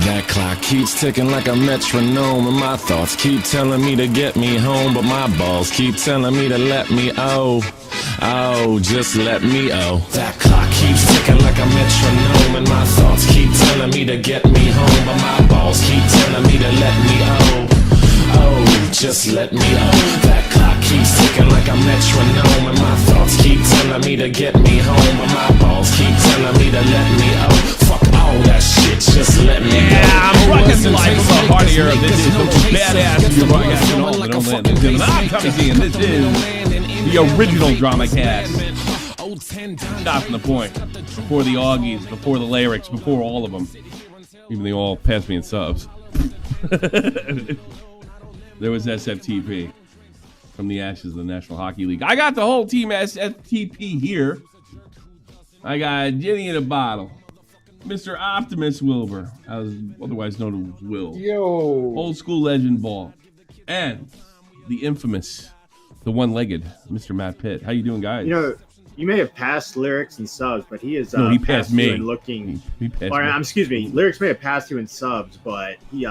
That clock keeps ticking like a metronome, and my thoughts keep telling me to get me home, but my balls keep telling me to let me just let me That clock keeps ticking like a metronome, and my thoughts keep telling me to get me home, but my balls keep telling me to let me just let me That clock keeps ticking like a metronome, and my thoughts keep telling me to get me home, but my balls keep telling me to let me Fuck all that shit, just let me go. I'm rocking live from the heart of Europe. This is the badass you're broadcasting all the Homeland. And I'm coming to you, and this is the original drama cast. Stop from the point. Before the Augies, before the Lyrics, before all of them. Even they all passed me in subs. There was SFTP from the ashes of the National Hockey League. I got the whole team SFTP here. I got Jenny in a bottle. Mr. Optimus Wilbur, otherwise known as Will. Yo. Old school legend ball. And the infamous, the one-legged Mr. Matt Pitt. How you doing, guys? You know, you may have passed Lyrics and subs, but he is no, he passed me. He passed me. Excuse me. Lyrics may have passed you in subs, but he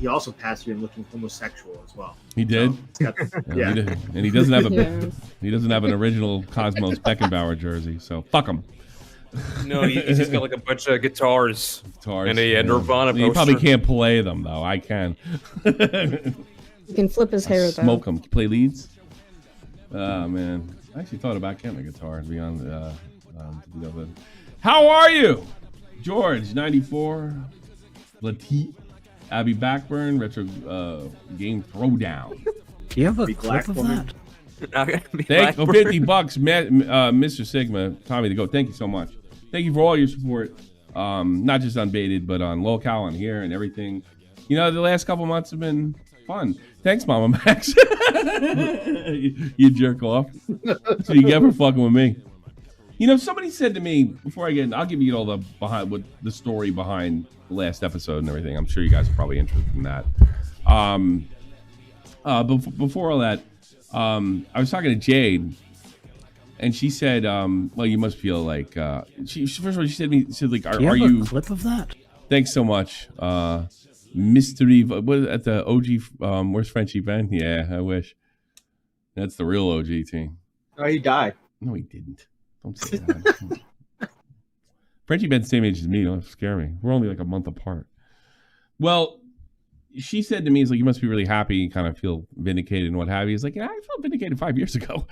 also passed you in looking homosexual as well. He did. So, yeah. He did. And he doesn't have he doesn't have an original Cosmos Beckenbauer jersey, so fuck him. No, he's just got like a bunch of guitars and a Nirvana poster. He probably can't play them though. I can. You can flip his hair though. Smoke him. Play leads. Oh man, I actually thought about getting a guitar. To be on how are you, George? 94. Latif. Abby Backburn. Retro game throwdown. Do you have a clip of that? Thank you. $50, Mr. Sigma, Tommy the Goat. Thank you so much. Thank you for all your support, not just on Baited, but on lolcow, on here, and everything. You know, the last couple months have been fun. Thanks, Mama Max. You jerk off. So you get for fucking with me. You know, somebody said to me before I get in, I'll give you all the story behind the last episode and everything. I'm sure you guys are probably interested in that. Before all that. I was talking to Jade, and she said, "Well, you must feel like." First of all, she said, "Are you?" A clip of that? Thanks so much, mystery. What at the OG? Where's Frenchie Ben? Yeah, I wish. That's the real OG team. Oh, he died. No, he didn't. Don't say that. Frenchie Ben's same age as me. Don't scare me. We're only like a month apart. Well. She said to me, "It's like you must be really happy, kind of feel vindicated and what have you." It's like, yeah, I felt vindicated 5 years ago.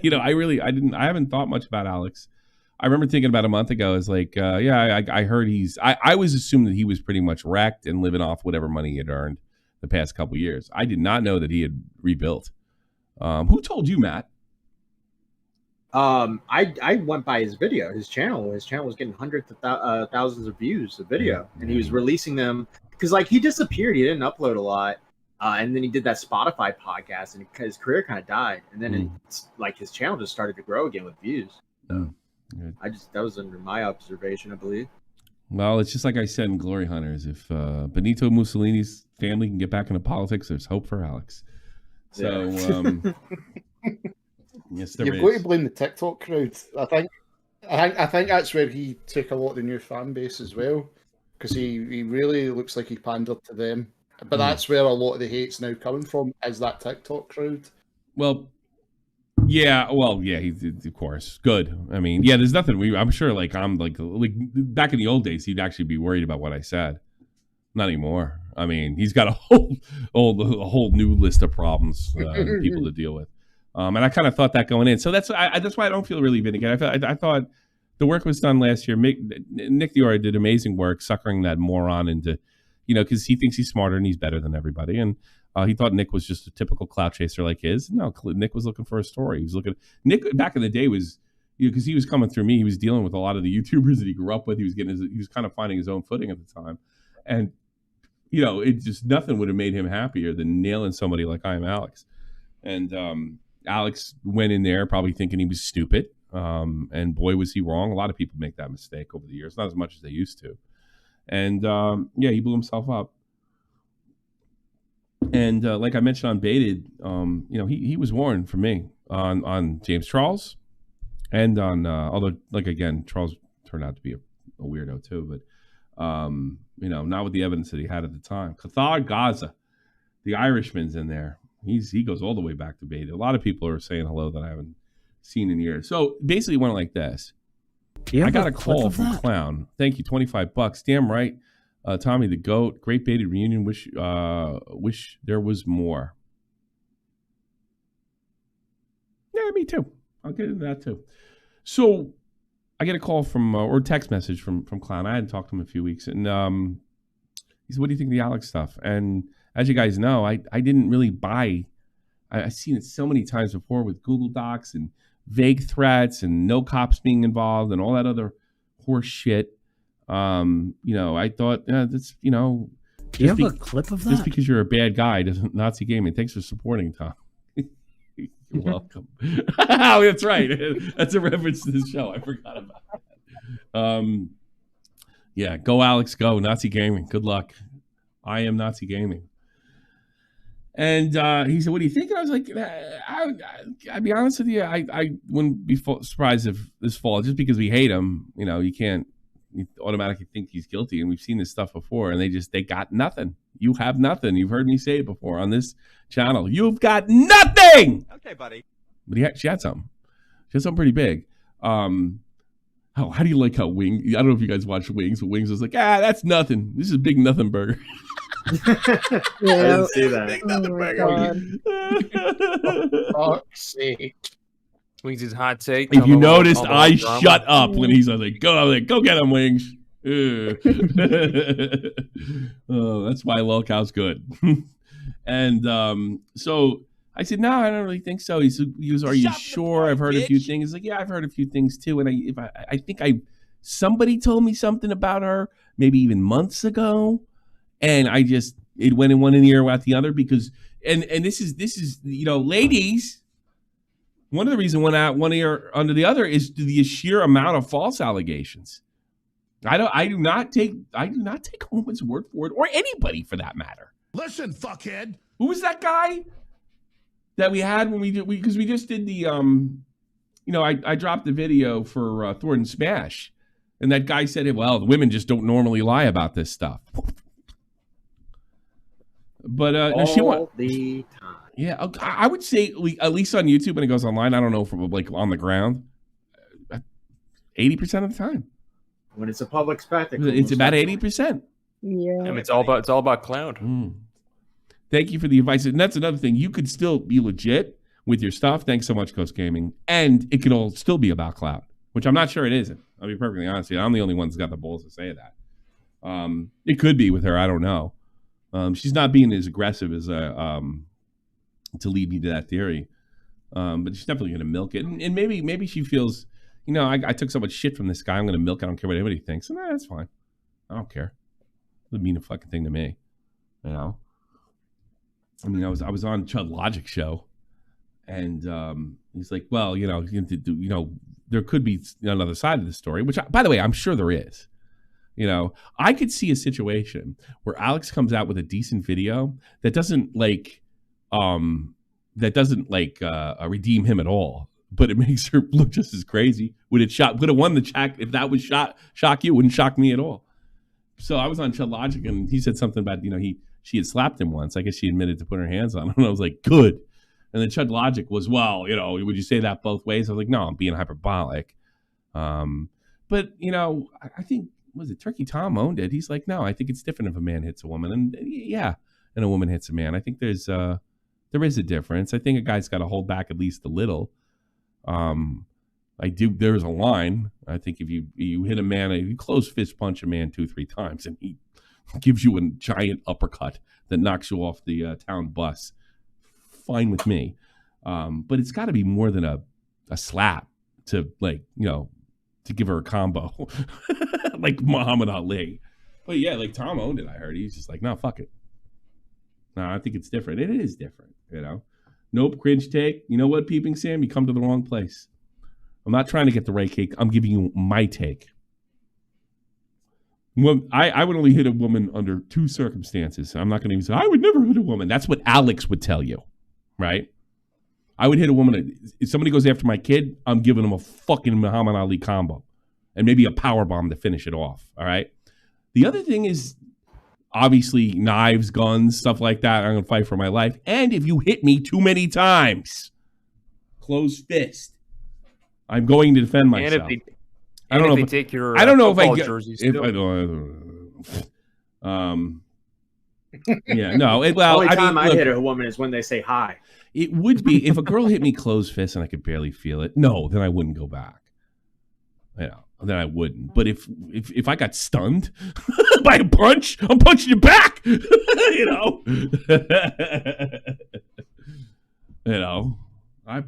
You know, I haven't thought much about Alex. I remember thinking about a month ago, it's like, I heard I was assuming that he was pretty much wrecked and living off whatever money he had earned the past couple years. I did not know that he had rebuilt. Who told you, Matt? I went by his video, his channel. His channel was getting hundreds of thousands of views a video, and he was releasing them. Because like he disappeared, he didn't upload a lot, and then he did that Spotify podcast, and his career kind of died. And then it's like his channel just started to grow again with views. So that was under my observation, I believe. Well, it's just like I said in Glory Hunters: if Benito Mussolini's family can get back into politics, there's hope for Alex. So, yes, there is. You've got to blame the TikTok crowd. I think that's where he took a lot of the new fan base as well. Because he really looks like he pandered to them. But that's where a lot of the hate's now coming from, is that TikTok crowd. Well, yeah, he of course. Good. I mean, yeah, there's nothing I'm sure I'm like back in the old days, he'd actually be worried about what I said. Not anymore. I mean, he's got a whole new list of problems people to deal with. And I kind of thought that going in. So that's why I don't feel really vindicated. I thought the work was done last year. Nick Diora did amazing work suckering that moron into, because he thinks he's smarter and he's better than everybody. And he thought Nick was just a typical clout chaser like his. No, Nick was looking for a story. Nick back in the day was, because he was coming through me. He was dealing with a lot of the YouTubers that he grew up with. He was kind of finding his own footing at the time. And, it just nothing would have made him happier than nailing somebody like I am Alex. And Alex went in there probably thinking he was stupid. And boy, was he wrong. A lot of people make that mistake over the years, not as much as they used to. And he blew himself up. And like I mentioned on Baited, he was warned from me on James Charles, and on although Charles turned out to be a weirdo too. Not with the evidence that he had at the time. Qatar Gaza, the Irishman's in there. He goes all the way back to Beta. A lot of people are saying hello that I haven't seen in years. So basically, it went like this. I got a call from Clown. Thank you, $25. Damn right, Tommy the Goat. Great Beta reunion. Wish there was more. Yeah, me too. I'll get into that too. So I get a call from or text message from Clown. I hadn't talked to him in a few weeks, and he said, "What do you think of the Alex stuff?" And as you guys know, I didn't really buy. I've seen it so many times before with Google Docs and vague threats and no cops being involved and all that other horse shit. I thought that's Do you have a clip of that? Just because you're a bad guy doesn't Nazi gaming. Thanks for supporting, Tom. You're welcome. Oh, that's right. That's a reference to the show. I forgot about that. Yeah, go Alex, go Nazi gaming. Good luck. I am Nazi gaming. And he said, "What do you think?" And I was like, "I'd be honest with you. I wouldn't be surprised if this fall, just because we hate him. You automatically think he's guilty, and we've seen this stuff before. And they got nothing. You have nothing. You've heard me say it before on this channel. You've got nothing." Okay, buddy. But she had something. She had something pretty big. How do you like how Wings? I don't know if you guys watch Wings, but Wings was like, that's nothing. This is a big nothing burger. Yeah, I didn't see that. Big nothing burger. For fuck's sake. Wings' hot take. If you noticed, I shut up when he's like, go get him, Wings. Oh, that's why lolcow's good. And so I said, no, I don't really think so. He was, are you sure? I've heard a few things. He's like, yeah, I've heard a few things too. And I think somebody told me something about her, maybe even months ago. And it went in one ear out the other because, and this is, ladies, one of the reasons went out one ear under the other is the sheer amount of false allegations. I do not take a woman's word for it, or anybody for that matter. Listen, fuckhead. Who was that guy that we had when because we just did the I dropped the video for Thornton Smash, and that guy said, well, the women just don't normally lie about this stuff. But all the time. Yeah, I would say at least on YouTube when it goes online. I don't know from like on the ground. 80% of the time. When it's a public spectacle, it's about 80%. Yeah, I mean, it's all about cloud. Thank you for the advice, and that's another thing. You could still be legit with your stuff. Thanks so much, Ghost Gaming, and it could all still be about cloud, which I'm not sure it isn't. I'll be perfectly honest with you. I'm the only one that's got the balls to say that. It could be with her. I don't know. She's not being as aggressive as to lead me to that theory, but she's definitely going to milk it, and maybe she feels, I took so much shit from this guy. I'm going to milk it. I don't care what anybody thinks, and that's fine. I don't care. It doesn't mean a fucking thing to me, I mean, I was on Chud Logic show, and he's like, well, there could be another side of the story, which, by the way, I'm sure there is. I could see a situation where Alex comes out with a decent video that doesn't redeem him at all, but it makes her look just as crazy. Would have won the chat if that would shock you? It wouldn't shock me at all. So I was on Chud Logic, and he said something about she had slapped him once. I guess she admitted to putting her hands on him, and I was like, good. And then Chud Logic was, well, would you say that both ways? I was like, no, I'm being hyperbolic. But I think, was it Turkey Tom owned it? He's like, no, I think it's different if a man hits a woman, and a woman hits a man. I think there is a difference. I think a guy's got to hold back at least a little. There's a line. I think if you hit a man, you close fist punch a man 2-3 times, and he gives you a giant uppercut that knocks you off the town bus, fine with me. But it's got to be more than a slap to to give her a combo like Muhammad Ali. But yeah, like Tom owned it. I heard he's just like, no, fuck it. No, I think it's different. It is different, Nope, cringe take. You know what, Peeping Sam? You come to the wrong place. I'm not trying to get the right cake. I'm giving you my take. I would only hit a woman under 2 circumstances. I'm not going to even say, I would never hit a woman. That's what Alex would tell you, right? I would hit a woman. If somebody goes after my kid, I'm giving them a fucking Muhammad Ali combo and maybe a power bomb to finish it off, all right? The other thing is obviously knives, guns, stuff like that. I'm going to fight for my life. And if you hit me too many times, closed fist, I'm going to defend myself. I don't know if they take your I don't know if I get jerseys. If I don't. Yeah, no. Well, the only time I look, hit a woman is when they say hi. It would be if a girl hit me closed fist and I could barely feel it. No, then I wouldn't go back. You know, then I wouldn't. But if I got stunned by a punch, I'm punching you back. You know. You know, I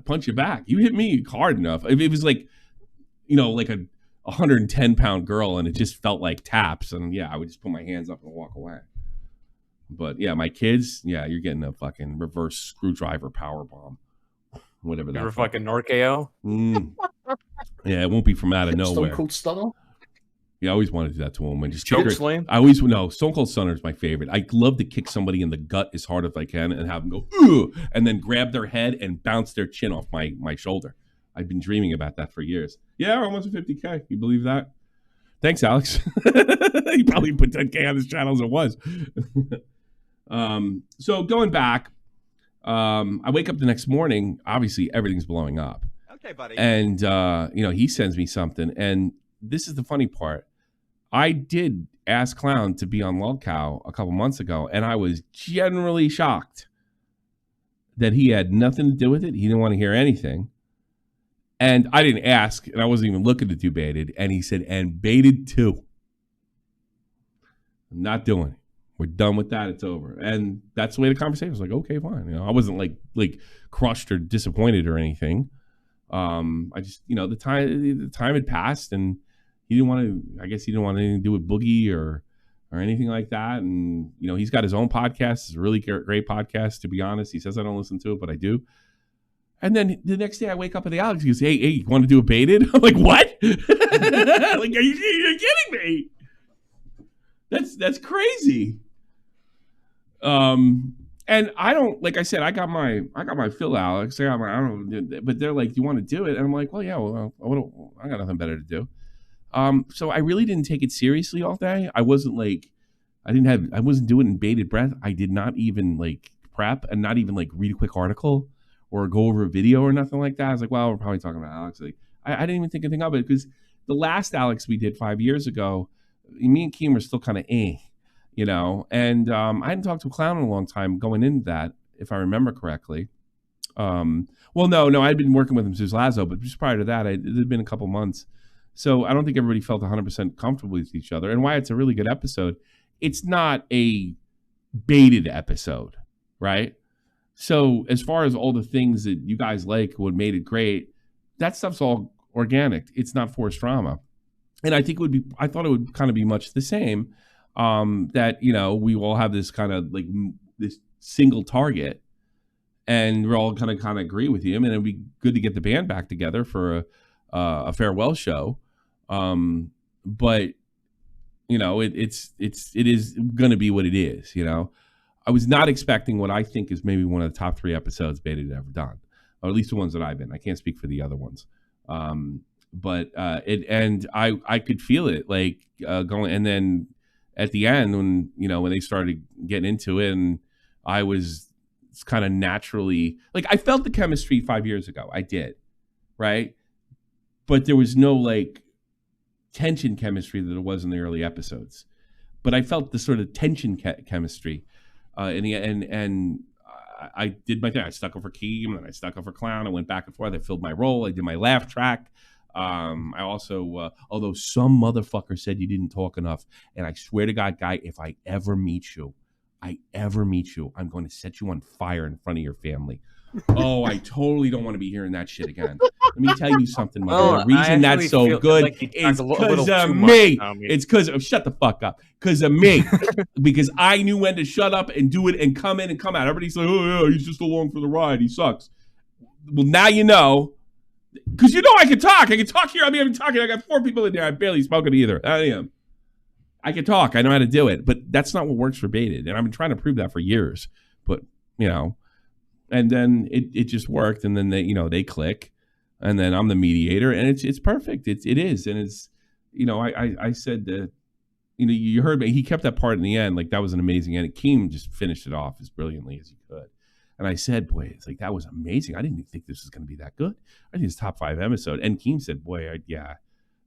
punch you back. You hit me hard enough. If it was like, you know, like a 110-pound girl and it just felt like taps, and yeah, I would just put my hands up and walk away. But yeah, my kids, yeah, you're getting a fucking reverse screwdriver power bomb, whatever that. You're fucking lolcow. Yeah, it won't be from out of nowhere. Stone Cold Stunner. Yeah, I always wanted to do that to a woman. Just Choke slam. I always no. Stone Cold Stunner is my favorite. I love to kick somebody in the gut as hard as I can and have them go ooh, and then grab their head and bounce their chin off my shoulder. I've been dreaming about that for years. Yeah, we're almost at 50K. You believe that? Thanks, Alex. He probably put 10K on his channel as it was. So going back, I wake up the next morning. Obviously, everything's blowing up. Okay, buddy. And you know, he sends me something, and this is the funny part. I did ask Clown to be on lolcow a couple months ago, and I was generally shocked that he had nothing to do with it. He didn't want to hear anything. And I didn't ask, and I wasn't even looking to do baited. And he said, and baited too. I'm not doing it. We're done with that. It's over. And that's the way the conversation was. Like, okay, fine. You know, I wasn't like crushed or disappointed or anything. I just, you know, the time had passed, and he didn't want to. I guess he didn't want anything to do with Boogie or anything like that. And you know, he's got his own podcast. It's a really great podcast. To be honest, he says I don't listen to it, but I do. And then the next day I wake up at the Alex. He goes, hey, you want to do a baited? I'm like, what? Like, you're kidding me? That's crazy. And I don't, like I said, I got my fill, Alex. I don't know, but they're like, do you want to do it? And I'm like, well, yeah, well, I got nothing better to do. So I really didn't take it seriously all day. I wasn't like, I wasn't doing it in bated breath. I did not even like prep and not even like read a quick article or go over a video or nothing like that. I was like, well, we're probably talking about Alex. Like, I didn't even think anything of it because the last Alex we did 5 years ago, me and Keem were still kind of you know, and I hadn't talked to a Clown in a long time going into that, if I remember correctly. Well, no, I'd been working with him since Lazo, but just prior to that, it had been a couple months. So I don't think everybody felt 100% comfortable with each other. And why it's a really good episode, it's not a baited episode, right? So as far as all the things that you guys like, what made it great, that stuff's all organic. It's not forced drama. And I think I thought it would kind of be much the same, that, you know, we all have this kind of like this single target and we're all kind of agree with him, and it'd be good to get the band back together for a farewell show. But you know, it is going to be what it is, you know. I was not expecting what I think is maybe one of the top 3 episodes Baited ever done, or at least the ones that I've been. I can't speak for the other ones. But I could feel it like going, and then at the end when they started getting into it, and I was kind of naturally like, I felt the chemistry 5 years ago. I did, right? But there was no like tension chemistry that there was in the early episodes. But I felt the sort of tension chemistry. And I did my thing. I stuck up for Keem, and I stuck up for Clown. I went back and forth. I filled my role. I did my laugh track. I also, although some motherfucker said you didn't talk enough, and I swear to God, Guy, if I ever meet you, I'm going to set you on fire in front of your family. Oh, I totally don't want to be hearing that shit again. Let me tell you something, my brother. The reason that's so good is because of me. It's because of, shut the fuck up. Because of me. Because I knew when to shut up and do it and come in and come out. Everybody's like, oh, yeah, he's just along for the ride. He sucks. Well, now you know. Because you know I can talk. I can talk here. I mean, I'm talking. I got 4 people in there. I barely spoken either. I can talk. I know how to do it. But that's not what works for Baited. And I've been trying to prove that for years. But, you know. And then it just worked, and then they click, and then I'm the mediator, and it's perfect. It is, and it's, I said that you heard me. He kept that part in the end. Like, that was an amazing end. Keem just finished it off as brilliantly as he could. And I said, boy, it's like, that was amazing. I didn't even think this was going to be that good. I think it's top 5 episode. And Keem said, boy,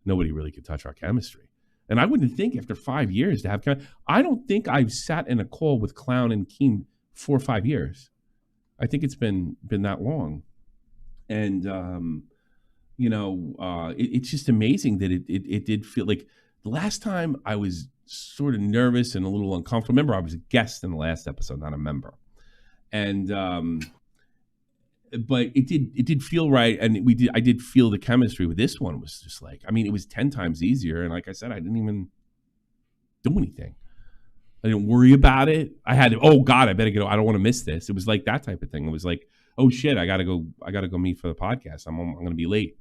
nobody really could touch our chemistry. And I wouldn't think after 5 years to have, I don't think I've sat in a call with Clown and Keem 4 or 5 years. I think it's been that long. And, it's just amazing that it did feel like the last time I was sort of nervous and a little uncomfortable. Remember, I was a guest in the last episode, not a member. And, but it did feel right. And I did feel the chemistry with this one was just like, I mean, it was 10 times easier. And like I said, I didn't even do anything. I didn't worry about it. I had to, oh God, I better get, I don't want to miss this. It was like that type of thing. It was like, oh shit, I gotta go meet for the podcast. I'm going to be late.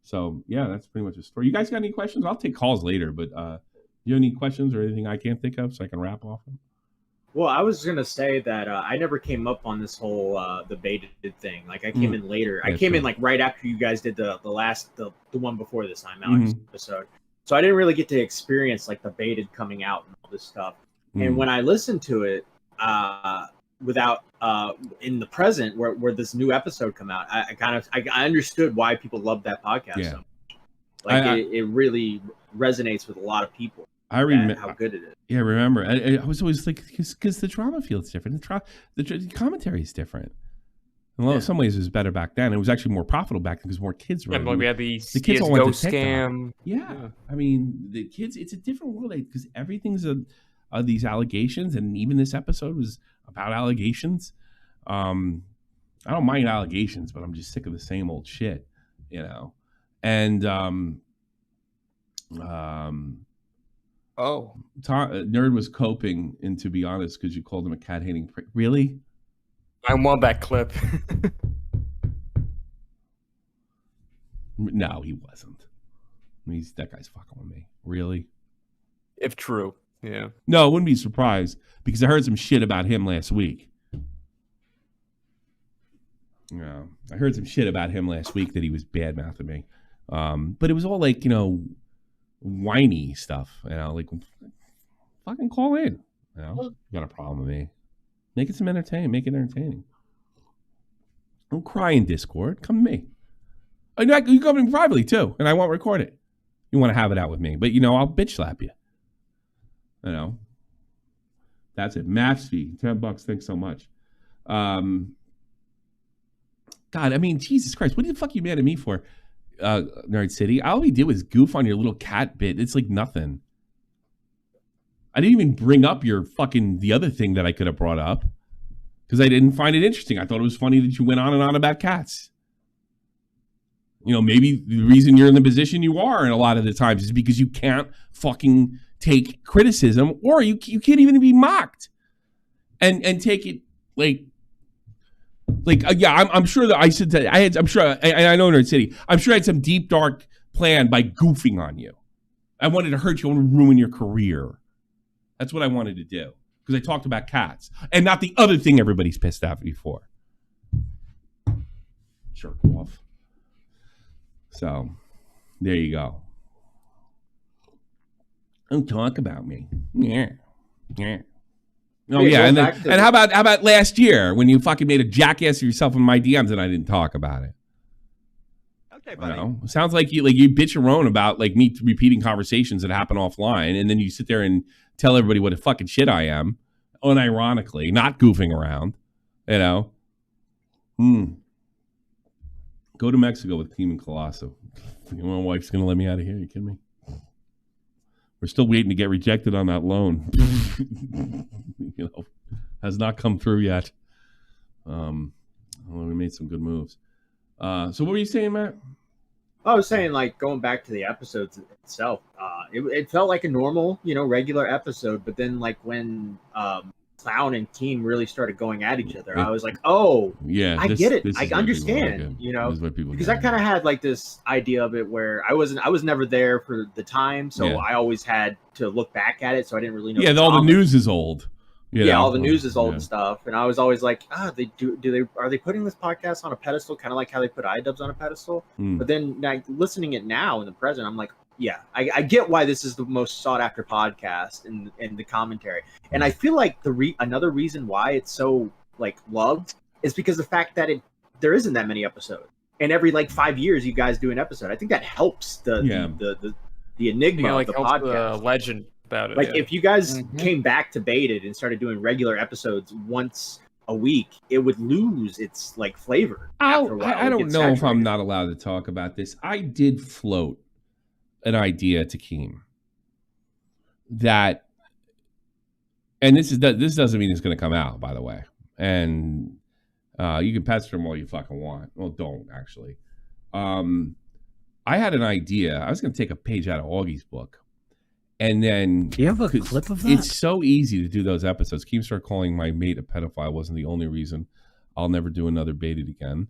So yeah, that's pretty much the story. You guys got any questions? I'll take calls later, but you have any questions or anything I can't think of so I can wrap off them? Well, I was gonna say that I never came up on this whole the baited thing. Like I came in later. I came in like right after you guys did the one before this time, Alex episode. So I didn't really get to experience like the baited coming out and all this stuff. And when I listened to it, without in the present where this new episode come out, I understood why people love that podcast so much. Like it really resonates with a lot of people. I remember how good it is. Yeah, I remember. I was always like, because the drama feels different. The commentary is different. In some ways, it was better back then. It was actually more profitable back then because more kids were. Like we had the kids all went to scam. Yeah, I mean, the kids. It's a different world because everything's these allegations, and even this episode was about allegations. I don't mind allegations, but I'm just sick of the same old shit, And Nerd was coping, and to be honest, because you called him a cat-hating prick. Really? I want that clip. No, he wasn't. That guy's fucking with me. Really? If true, yeah. No, I wouldn't be surprised because I heard some shit about him last week. Yeah, I heard some shit about him last week that he was bad-mouthing me. But it was all like, whiny stuff, like fucking call in. You got a problem with me. Make it entertaining. Don't cry in Discord. Come to me. You come to me privately too, and I won't record it. You want to have it out with me, but I'll bitch slap you. That's it. Math fee, $10. Thanks so much. God, I mean, Jesus Christ, what the fuck are you mad at me for? Nerd City. All we did was goof on your little cat bit. It's like nothing. I didn't even bring up the other thing that I could have brought up because I didn't find it interesting. I thought it was funny that you went on and on about cats. Maybe the reason you're in the position you are in a lot of the times is because you can't fucking take criticism, or you can't even be mocked and take it I'm sure that I said that I know Nerd City. I'm sure I had some deep, dark plan by goofing on you. I wanted to hurt you. I wanted to ruin your career. That's what I wanted to do because I talked about cats and not the other thing everybody's pissed at me for. Jerk off. So, there you go. Don't talk about me. Yeah. Oh yeah, and how about last year when you fucking made a jackass of yourself in my DMs and I didn't talk about it? Okay, buddy. Sounds like you bitch and moan about like me repeating conversations that happen offline, and then you sit there and tell everybody what a fucking shit I am, unironically, not goofing around. Go to Mexico with Team and Colosso. My wife's gonna let me out of here. Are you kidding me? We're still waiting to get rejected on that loan. Has not come through yet. We made some good moves. So what were you saying, Matt? I was saying, like, going back to the episodes itself, it felt like a normal, regular episode. But then, like, when Clown and Team really started going at each other, I was like, oh, yeah, I get it. I understand, because I kind of had like this idea of it where I was never there for the time. So I always had to look back at it. So I didn't really know. Yeah, all the news is old. All the news is old and stuff. And I was always like, are they putting this podcast on a pedestal, kind of like how they put iDubbbz on a pedestal? But then like listening it now in the present, I'm like, yeah, I get why this is the most sought after podcast in the commentary, and I feel like another reason why it's so like loved is because the fact that there isn't that many episodes, and every like 5 years you guys do an episode. I think that helps the enigma like of the helps podcast, the legend about it. like yeah. if you guys came back to Baited and started doing regular episodes once a week, it would lose its like flavor. After a while. I don't know if I'm not allowed to talk about this. I did float an idea to Keem that, and this doesn't mean it's going to come out, by the way. And you can pester him all you fucking want. Well, don't actually. I had an idea. I was going to take a page out of Augie's book, and then do you have a clip of that? It's so easy to do those episodes. Keem started calling my mate a pedophile. Wasn't the only reason. I'll never do another Baited again.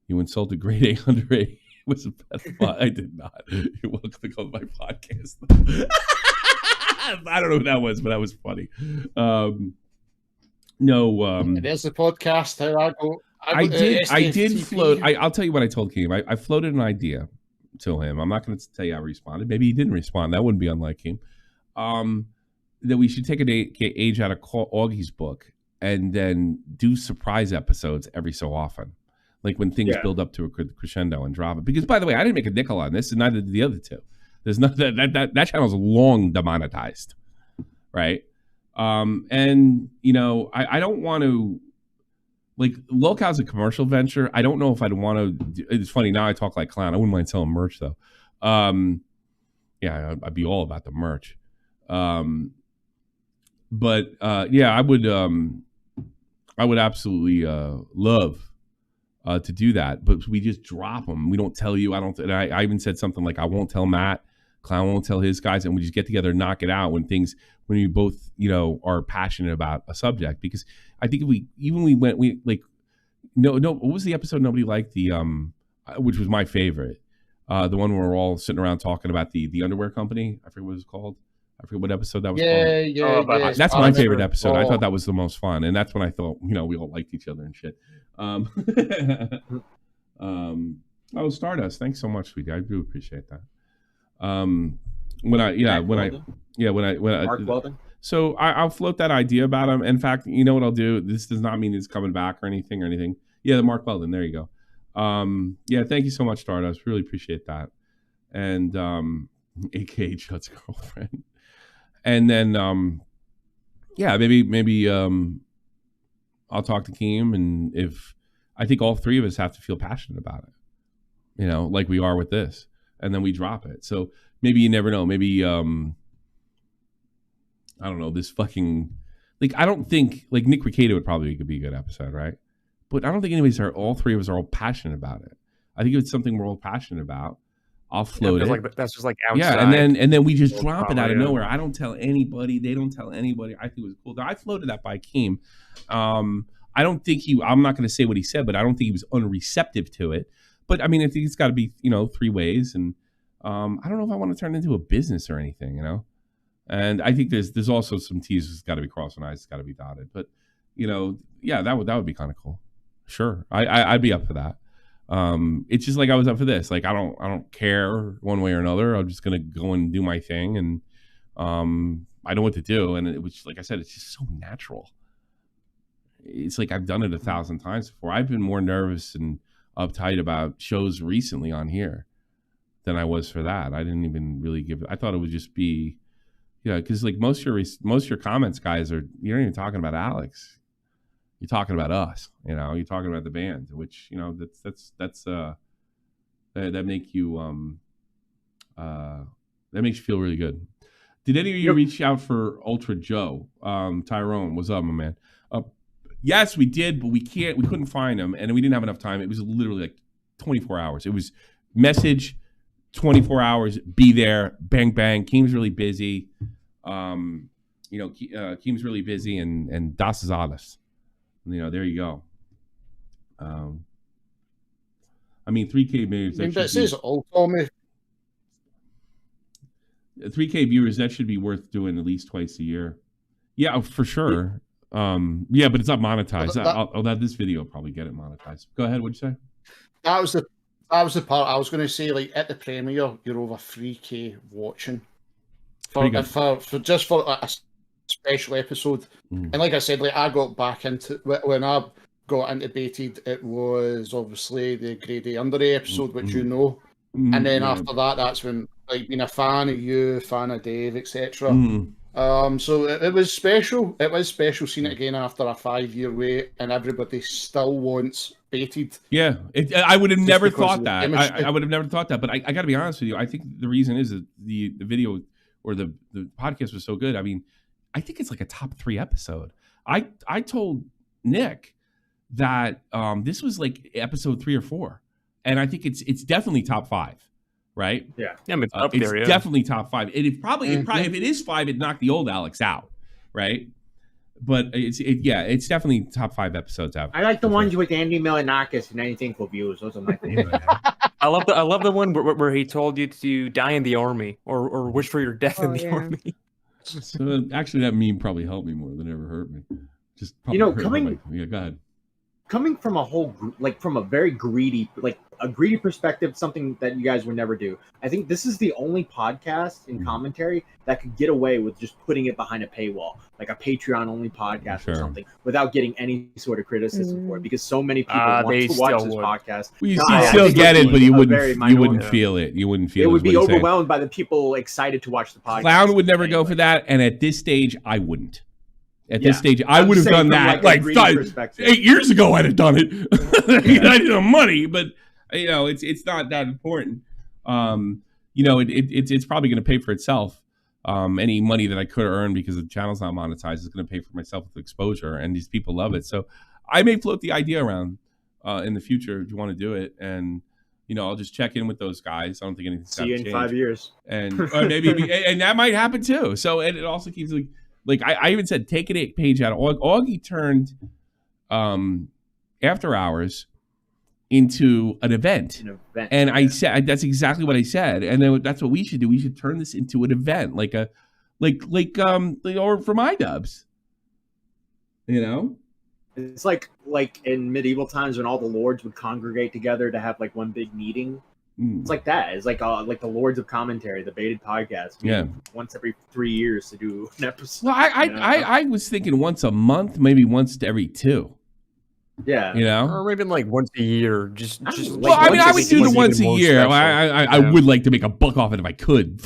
You insulted grade A under A. Was a pedophile. I did not. You're welcome to go to my podcast. I don't know who that was, but that was funny. There's the podcast. How I did float. I'll tell you what I told Keem. I floated an idea to him. I'm not going to tell you how I responded. Maybe he didn't respond. That wouldn't be unlike him. That we should take an age out of Augie's book and then do surprise episodes every so often. Like when things build up to a crescendo and drop it. Because, by the way, I didn't make a nickel on this, and neither did the other two. There's not that channel's long demonetized, right? And you know, I don't want to, like, lolcow's a commercial venture. I don't know if I'd want to. It's funny now. I talk like clown. I wouldn't mind selling merch though. Yeah, I'd be all about the merch. But yeah, I would absolutely love to do that, but we just drop them. We don't tell you. I even said something like, I won't tell Matt. Clown won't tell his guys, and we just get together and knock it out when you both, you know, are passionate about a subject. Because I think what was the episode nobody liked? The which was my favorite, the one where we're all sitting around talking about the underwear company. I forget what it was called. I forget what episode that was called. Yeah. That's my favorite episode. I thought that was the most fun, and that's when I thought, you know, we all liked each other and shit. Stardust, thanks so much, sweetie. I do appreciate that. Mark Weldon. So I'll float that idea about him. In fact, you know what I'll do? This does not mean he's coming back or anything. Yeah, the Mark Weldon. There you go. Yeah, thank you so much, Stardust. Really appreciate that. And AKA Judd's girlfriend. And then maybe I'll talk to Keem, and if I think all three of us have to feel passionate about it, you know, like we are with this, and then we drop it. So maybe you never know. Maybe I don't know, this fucking, like, I don't think, like, Nick Ricada would probably be a good episode, right? But I don't think all three of us are all passionate about it. I think if it's something we're all passionate about, I'll float it. Like, that's just like outside. Yeah, and then we just drop it out of nowhere. I don't tell anybody. They don't tell anybody. I think it was cool. I floated that by Keem. I don't think I'm not going to say what he said, but I don't think he was unreceptive to it. But I mean, I think it's got to be, you know, three ways. And I don't know if I want to turn it into a business or anything, you know. And I think there's also some T's that's got to be crossed and I's got to be dotted. But, you know, yeah, that would be kind of cool. Sure, I'd be up for that. It's just like I was up for this. Like I don't care one way or another. I'm just gonna go and do my thing, and I know what to do. And it was, like I said, it's just so natural. It's like I've done it 1,000 times before. I've been more nervous and uptight about shows recently on here than I was for that. I didn't even really give it. I thought it would just be, you know, because like most of your comments, guys, you're not even talking about Alex. You're talking about us, you know. You're talking about the band, which, you know, that make you that makes you feel really good. Did any of you reach out for Ultra Joe? Tyrone, what's up, my man? Yes, we did, but we couldn't find him, and we didn't have enough time. It was literally like 24 hours. It was message, 24 hours, be there, bang bang. Keem's really busy. Keem's really busy, and Das is honest. You know, there you go. I mean, 3K viewers. That says all, Tommy. 3K viewers, that should be worth doing at least twice a year. Yeah, for sure. Yeah, but it's not monetized. This video will probably get it monetized. Go ahead. What'd you say? That was That was the part I was going to say. Like at the premiere, you're over 3K watching for a special episode. And like I said, like I got back into when I got into Baited, it was obviously the Grady Undery episode, which you know. And then after that, that's when like being a fan of you, fan of Dave, etc. So it was special. It was special seeing it again after a 5-year wait, and everybody still wants Baited. Yeah, I would have never thought that. I would have never thought that. But I got to be honest with you. I think the reason is that the video or the podcast was so good. I mean, I think it's like a top 3 episode. I told Nick that this was like episode 3 or 4, and I think it's definitely top 5. Right? Yeah, I mean, it's definitely top 5. And it probably if it is 5, it knocked the old Alex out, right? But it's definitely top 5 episodes out. I like the ones with Andy Milonakis and anything for views. Those are my favorite. I love the one where he told you to die in the army or wish for your death in the army. So actually, that meme probably helped me more than it ever hurt me. Just go ahead. Coming from from a very greedy, a greedy perspective, something that you guys would never do. I think this is the only podcast in commentary that could get away with just putting it behind a paywall, like a Patreon-only podcast or something, without getting any sort of criticism for it. Because so many people want to watch this podcast. Well, you still get it, but you wouldn't feel it. You wouldn't feel it. It would be overwhelmed by the people excited to watch the podcast. Clown would never go for that, and at this stage, I wouldn't. At this stage, I would have done that like 8 years ago. I'd have done it. I didn't have money, but it's not that important. It's probably going to pay for itself. Any money that I could earn because the channel's not monetized is going to pay for myself with exposure, and these people love it. So I may float the idea around in the future if you want to do it, and I'll just check in with those guys. I don't think anything's see you in 5 years, and maybe and that might happen too. So and it also keeps like I even said, take a page out of Augie turned After Hours into an event. And I said that's exactly what I said. And then that's what we should do. We should turn this into an event, like or for my dubs. It's like in medieval times when all the lords would congregate together to have like one big meeting. It's like that. It's like the Lords of Commentary, the Baited podcast. Once every 3 years to do an episode. Well, I was thinking once a month, maybe once every 2. Yeah. Or maybe like once a year. Well, I would do the once a year. I would like to make a buck off it if I could.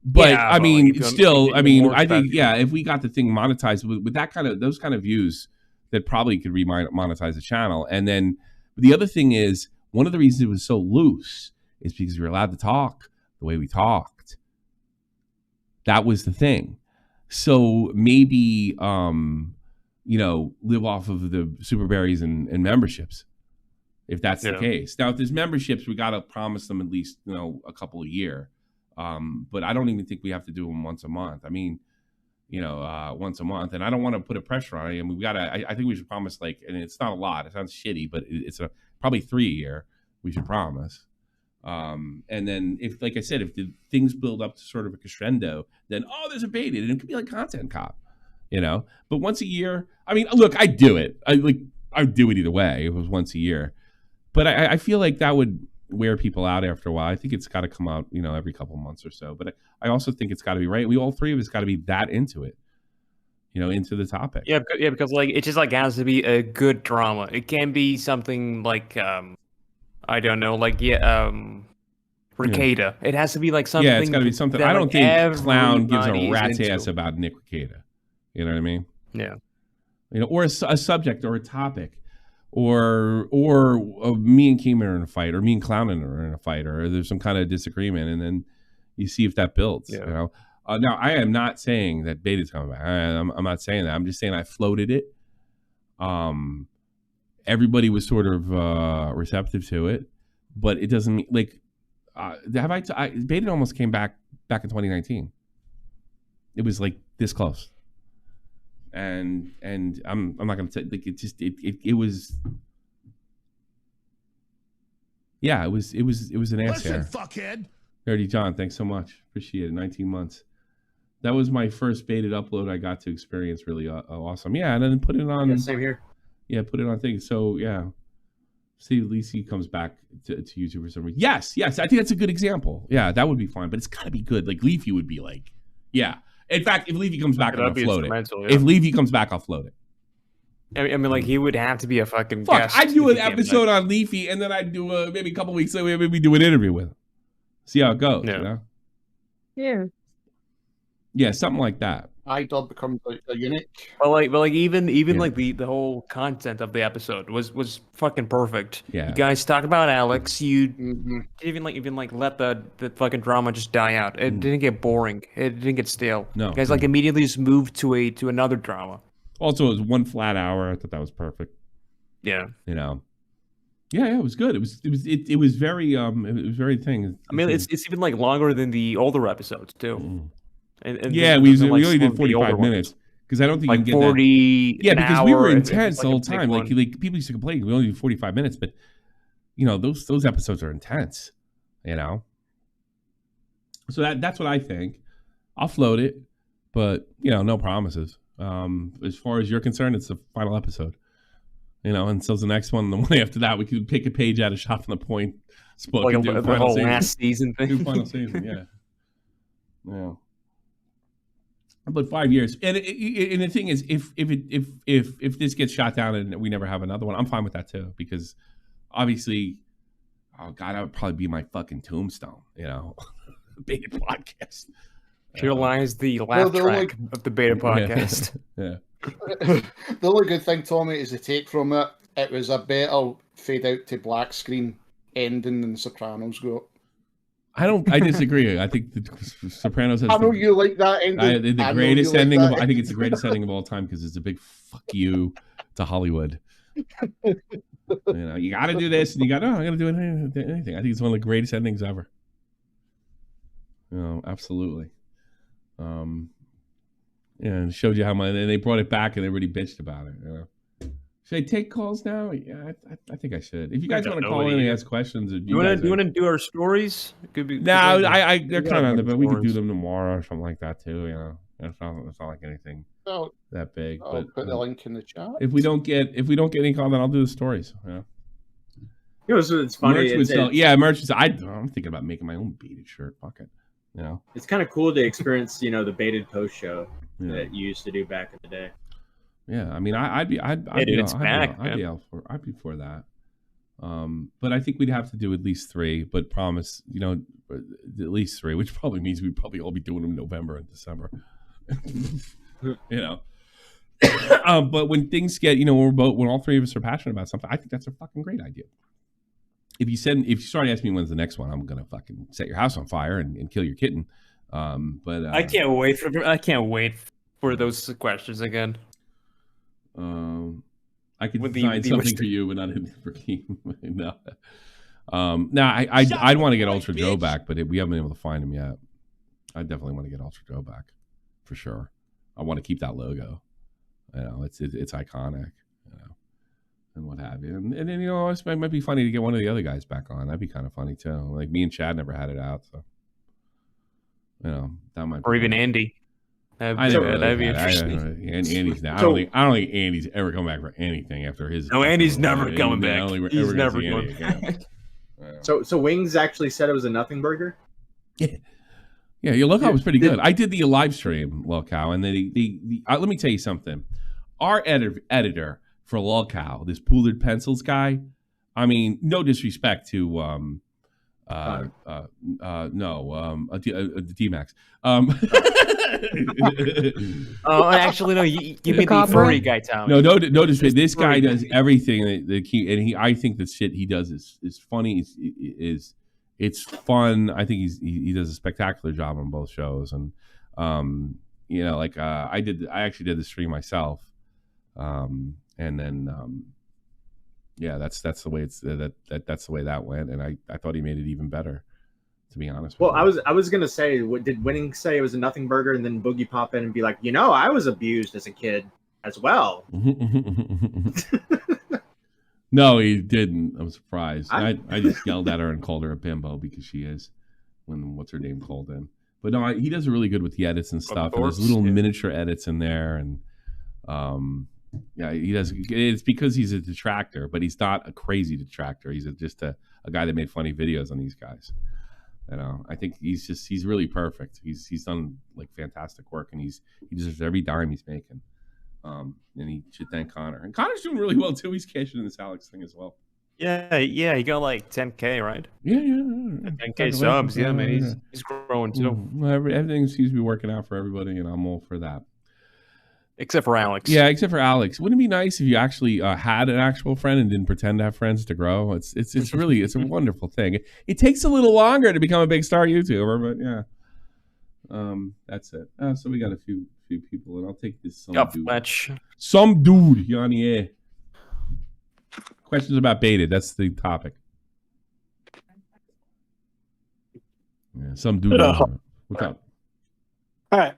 But I mean, still, I think if we got the thing monetized with that those kind of views, that probably could monetize the channel. And then the other thing is, one of the reasons it was so loose is because we were allowed to talk the way we talked. That was the thing. So maybe, live off of the super berries and memberships, if that's the case. Now, if there's memberships, we got to promise them at least, a couple a year. But I don't even think we have to do them once a month. I mean, once a month, and I don't want to put a pressure on it. I mean, I think we should promise and it's not a lot. It sounds shitty, but it's probably 3 a year. We should promise. And then if, like I said, if the things build up to sort of a crescendo, then there's a Baited, and it could be like Content Cop, But once a year, I mean, look, I'd do it. I'd do it either way if it was once a year. But I feel like that would wear people out after a while. I think it's got to come out, every couple months or so. But I also think it's got to be right. We all three of us got to be that into it, into the topic. Yeah, because it just has to be a good drama. It can be something like I don't know, Rekieta. It has to be like something. Yeah, it's got to be something. I don't think Clown gives a rat's ass about Nick Rekieta. You know what I mean? Yeah. Or a subject or a topic. Or me and Keeman are in a fight, or me and Clown are in a fight, or there's some kind of disagreement, and then you see if that builds. Now, I am not saying that Baited's coming back. I'm not saying that. I'm just saying I floated it. Everybody was sort of receptive to it, but it doesn't mean Baited almost came back in 2019. It was like this close. And I'm not gonna say it was an ass hair. Fuckhead. Dirty John, thanks so much. Appreciate it. 19 months. That was my first Baited upload. I got to experience really awesome. Yeah, and then put it on. Yeah, same here. Yeah, put it on things. So yeah, See, at least he comes back to YouTube for some reason. Yes, I think that's a good example. Yeah, that would be fine, but it's got to be good. Like Leafy would be like, yeah. In fact, if Leafy comes back, I'm gonna float it. Yeah. If Leafy comes back, I'll float it. I mean, like he would have to be a fucking Fuck, guest. I'd do an episode on Leafy, and then I'd do maybe a couple weeks later, maybe do an interview with him. See how it goes. Yeah. You know? Yeah. Yeah, something like that. iDub becomes like a unique. But like even like the whole content of the episode was fucking perfect. Yeah. You guys talk about Alex. You didn't even let the fucking drama just die out. It didn't get boring. It didn't get stale. No. You guys like immediately just moved to another drama. Also, it was one flat hour. I thought that was perfect. Yeah. You know. Yeah, it was good. It was very thing. I mean, it's even like longer than the older episodes too. And yeah, we only did 45 minutes because I don't think like you can get 40. that. Yeah, because we were intense the whole a big time. one. Like people used to complain we only do 45 minutes, but you know those episodes are intense. You know, so that's what I think. I'll float it, but you know, no promises. As far as you're concerned, it's the final episode. You know, and so the next one, the one after that, we could pick a page out of Shot from the Point. Like the whole last season thing. Do final season, yeah. Yeah. But 5 years, and the thing is, if this gets shot down and we never have another one, I'm fine with that too, because obviously, oh god, that would probably be my fucking tombstone, you know, beta podcast. Here lies the laugh track of the beta podcast. Yeah. The only good thing, Tommy, is the take from it. It was a better fade out to black screen ending than the Sopranos got. I disagree. I think the Sopranos has. I know you like that ending. The greatest ending. I think it's the greatest ending of all time because it's a big fuck you to Hollywood. You know, you got to do this, and you got. I'm gonna do anything. I think it's one of the greatest endings ever. You know, absolutely. Yeah, and it showed you how much. And they brought it back, and everybody bitched about it. You know. Should I take calls now? Yeah, I think I should. If you guys want to call in and ask questions, do you want to do our stories? Could be. No, they're kind of on but we could do them tomorrow or something like that too. You know, it's not like anything that big. I'll but put the link in the chat. If we don't get any call, then I'll do the stories. Yeah. You know, so it's funny. Merch. I'm thinking about making my own beaded shirt. Fuck it. You know, it's kind of cool to experience. You know, the baited post show that you used to do back in the day. Yeah, I mean, I'd be for that. But I think we'd have to do at least 3. But promise, you know, at least 3, which probably means we'd probably all be doing them in November and December. You know. But when things get, you know, when all 3 of us are passionate about something, I think that's a fucking great idea. If you start asking me when's the next one, I'm gonna fucking set your house on fire and kill your kitten. But I can't wait for those questions again. I could design something for you, but not for Keem. No. I'd want to get Ultra Joe back, but we haven't been able to find him yet. I definitely want to get Ultra Joe back for sure. I want to keep that logo. You know, it's iconic. You know, and what have you. And then you know, it might be funny to get one of the other guys back on. That'd be kind of funny too. Like me and Chad never had it out, so you know that might. Or even Andy. That'd be interesting. Andy's now. I don't think Andy's ever come back for anything after his. No, Andy's never coming back. He's never going back. So Wings actually said it was a nothing burger. Yeah, your lolcow was pretty good. I did the live stream lolcow, and then let me tell you something. Our editor for lolcow, this Poolard Pencils guy. I mean, no disrespect to D-Max. Actually, no. You mean the furry guy, Tom? No. Notice this guy does everything I think the shit he does is funny. It's fun. I think he does a spectacular job on both shows, and you know, like I actually did the stream myself, and then yeah, that's the way that's the way that went, and I thought he made it even better. To be honest. Well, I was gonna say, did Winning say it was a nothing burger, and then Boogie pop in and be like, you know, I was abused as a kid as well. No, he didn't. I'm surprised. I just yelled at her and called her a bimbo because she is when what's her name called in. But no, he does really good with the edits and stuff. And there's little miniature edits in there, and Yeah, he does. It's because he's a detractor, but he's not a crazy detractor. He's just a guy that made funny videos on these guys. You know, I think he's really perfect. He's done like fantastic work, and he deserves every dime he's making. And he should thank Connor. And Connor's doing really well too. He's cashing in this Alex thing as well. Yeah, he got like 10K, right? Yeah. 10K subs, yeah, man. He's growing too. Everything seems to be working out for everybody, and I'm all for that. Except for Alex. Yeah, except for Alex. Wouldn't it be nice if you actually had an actual friend and didn't pretend to have friends to grow? It's really a wonderful thing. It takes a little longer to become a big star YouTuber, but yeah. That's it. So we got a few people, and I'll take this some dude on the air. Questions about Baited. That's the topic. Yeah, some dude. What's up? All right.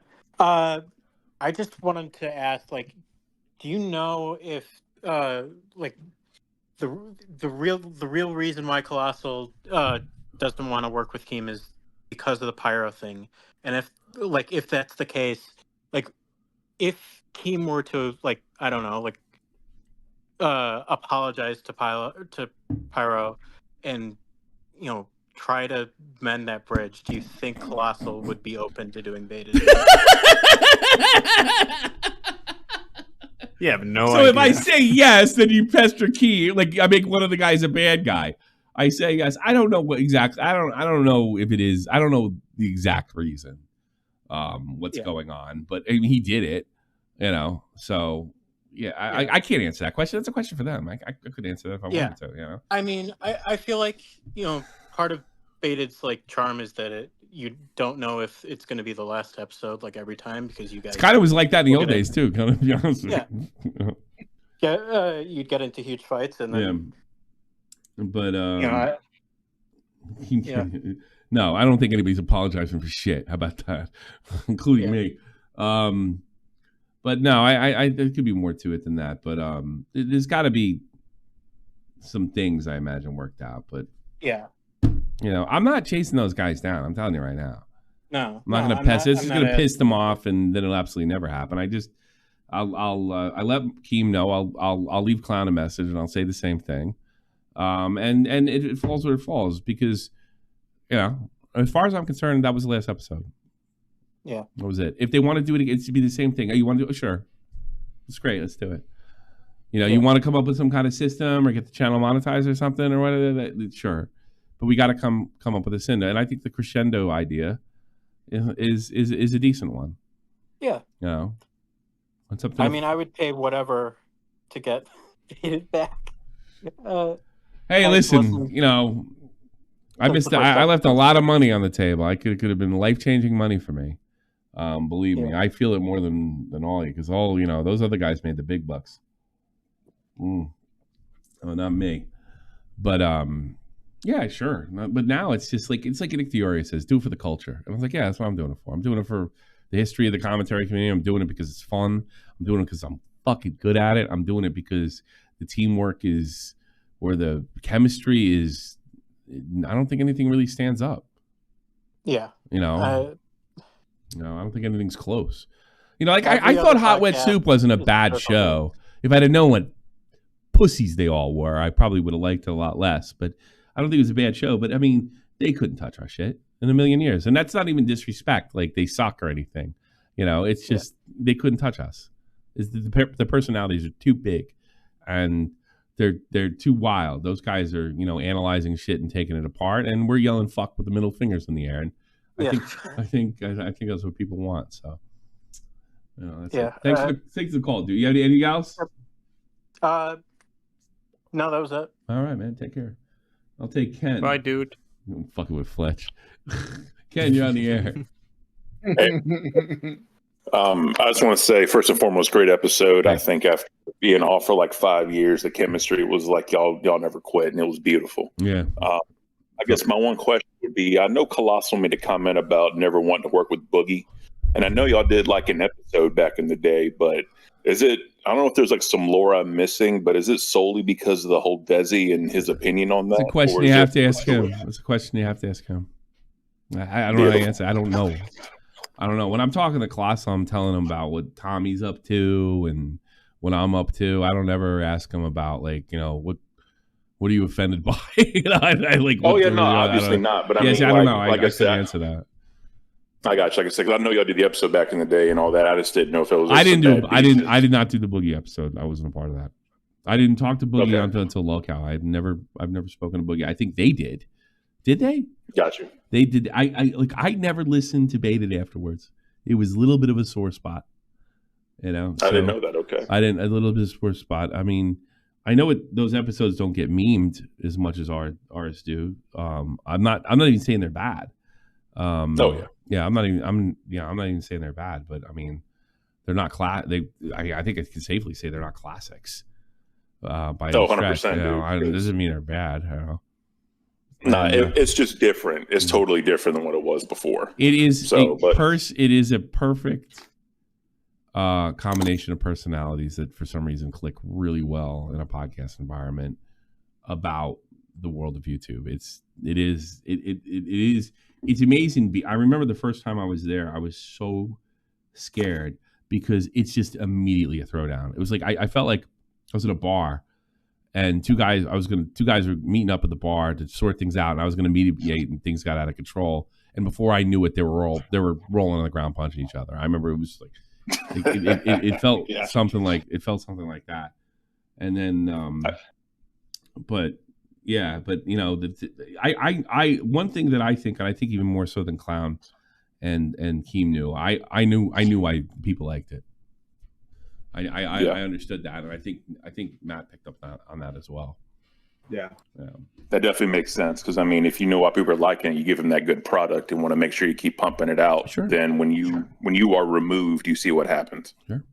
I just wanted to ask, like, do you know if, like, the real reason why Colossal doesn't want to work with Keem is because of the pyro thing, and if that's the case, like, if Keem were to, like, I don't know, like, apologize to Pyro, and try to mend that bridge, do you think Colossal would be open to doing Baited? Yeah, no So idea. if I say yes, then you pester Key. Like I make one of the guys a bad guy. I say yes. I don't know what exactly. I don't know if it is. I don't know the exact reason. What's going on? But I mean, he did it. So. Yeah, I can't answer that question. That's a question for them. I could answer that if I wanted to. I mean, I feel like part of Baited's like charm is that you don't know if it's going to be the last episode like every time because you guys. It kind of was like that in the old days too. Kind of be honest. You'd get into huge fights and then. Yeah. But no, I don't think anybody's apologizing for shit. How about that, including me? But no, I there could be more to it than that. But there's got to be some things I imagine worked out. But I'm not chasing those guys down. I'm telling you right now. No, I'm not going to piss. This is going to piss them off, and then it'll absolutely never happen. I let Keem know. I'll leave Clown a message, and I'll say the same thing. And it falls where it falls because, as far as I'm concerned, that was the last episode. Yeah. That was it. If they want to do it again, it'd be the same thing. Oh, you want to do it? Sure. It's great. Let's do it. You want to come up with some kind of system or get the channel monetized or something or whatever, sure. But we got to come up with a synda. And I think the crescendo idea is a decent one. Yeah. It's up to I would pay whatever to get it back. Hey, listen, I missed. I left a lot of money on the table. I could have been life-changing money for me. Believe me, I feel it more than all you, because those other guys made the big bucks. Oh, not me. But yeah, sure. But now it's just like Nick Diori says, do it for the culture. And I was like, yeah, that's what I'm doing it for. I'm doing it for the history of the commentary community. I'm doing it because it's fun. I'm doing it because I'm fucking good at it. I'm doing it because the teamwork is, or the chemistry is. I don't think anything really stands up. Yeah. I don't think anything's close. I thought Hot Wet Soup wasn't a bad show. If I'd have known what pussies they all were, I probably would have liked it a lot less. But I don't think it was a bad show. But I mean, they couldn't touch our shit in a million years. And that's not even disrespect, like they suck or anything. It's just they couldn't touch us. The personalities are too big. And they're too wild. Those guys are, analyzing shit and taking it apart, and we're yelling "fuck" with the middle fingers in the air. And I think that's what people want. So, that's it. Thanks for the call, dude. You have anything else? No, that was it. All right, man. Take care. I'll take Ken. Bye, dude. I'm fucking with Fletch. Ken, you're on the air. Hey. I just want to say, first and foremost, great episode. I think after being off for like 5 years, the chemistry was like y'all never quit, and it was beautiful. Yeah. I guess my one question would be, I know Colossal made a comment about never wanting to work with Boogie, and I know y'all did like an episode back in the day, but is it, I don't know if there's like some lore I'm missing, but is it solely because of the whole Desi and his opinion on that? It's a question you have to ask him. It's a question you have to ask him. I don't know how to answer. I don't know. When I'm talking to Colossal, I'm telling him about what Tommy's up to and when I'm up to. I don't ever ask him about like, you know, what are you offended by? You know, I like. Oh yeah, no, obviously not. But I mean, I don't know. Like I I said, couldn't answer that. I got you. Like I said, 'cause I know y'all did the episode back in the day and all that. I just didn't know if it was. I did not do the Boogie episode. I wasn't a part of that. I didn't talk to Boogie until lolcow. I've never spoken to Boogie. I think they did. Did they? Got you. They did. I never listened to Baited afterwards. It was a little bit of a sore spot. You know, I didn't know that. Okay. A little bit of a sore spot. I mean, I know those episodes don't get memed as much as ours do. I'm not even saying they're bad. I'm not even saying they're bad, but I mean, they're not I think I can safely say they're not classics. By 100%. You know, it doesn't mean they're bad. I don't know. No, it's just different. It's totally different than what it was before. It is it is a perfect combination of personalities that for some reason click really well in a podcast environment about the world of YouTube. It's amazing. I remember the first time I was there, I was so scared because it's just immediately a throwdown. It was like I felt like I was at a bar, and two guys were meeting up at the bar to sort things out, and I was going to mediate, and things got out of control. And before I knew it, they were rolling on the ground, punching each other. I remember it was like it felt something like that. And then, but you know, I one thing that I think, and I think even more so than Clown and Keem knew, I knew why people liked it. I understood that, and I think Matt picked up on that as well. Yeah. That definitely makes sense, because I mean, if you know why people are liking it, you give them that good product and want to make sure you keep pumping it out. Sure. Then when you are removed, you see what happens. Sure.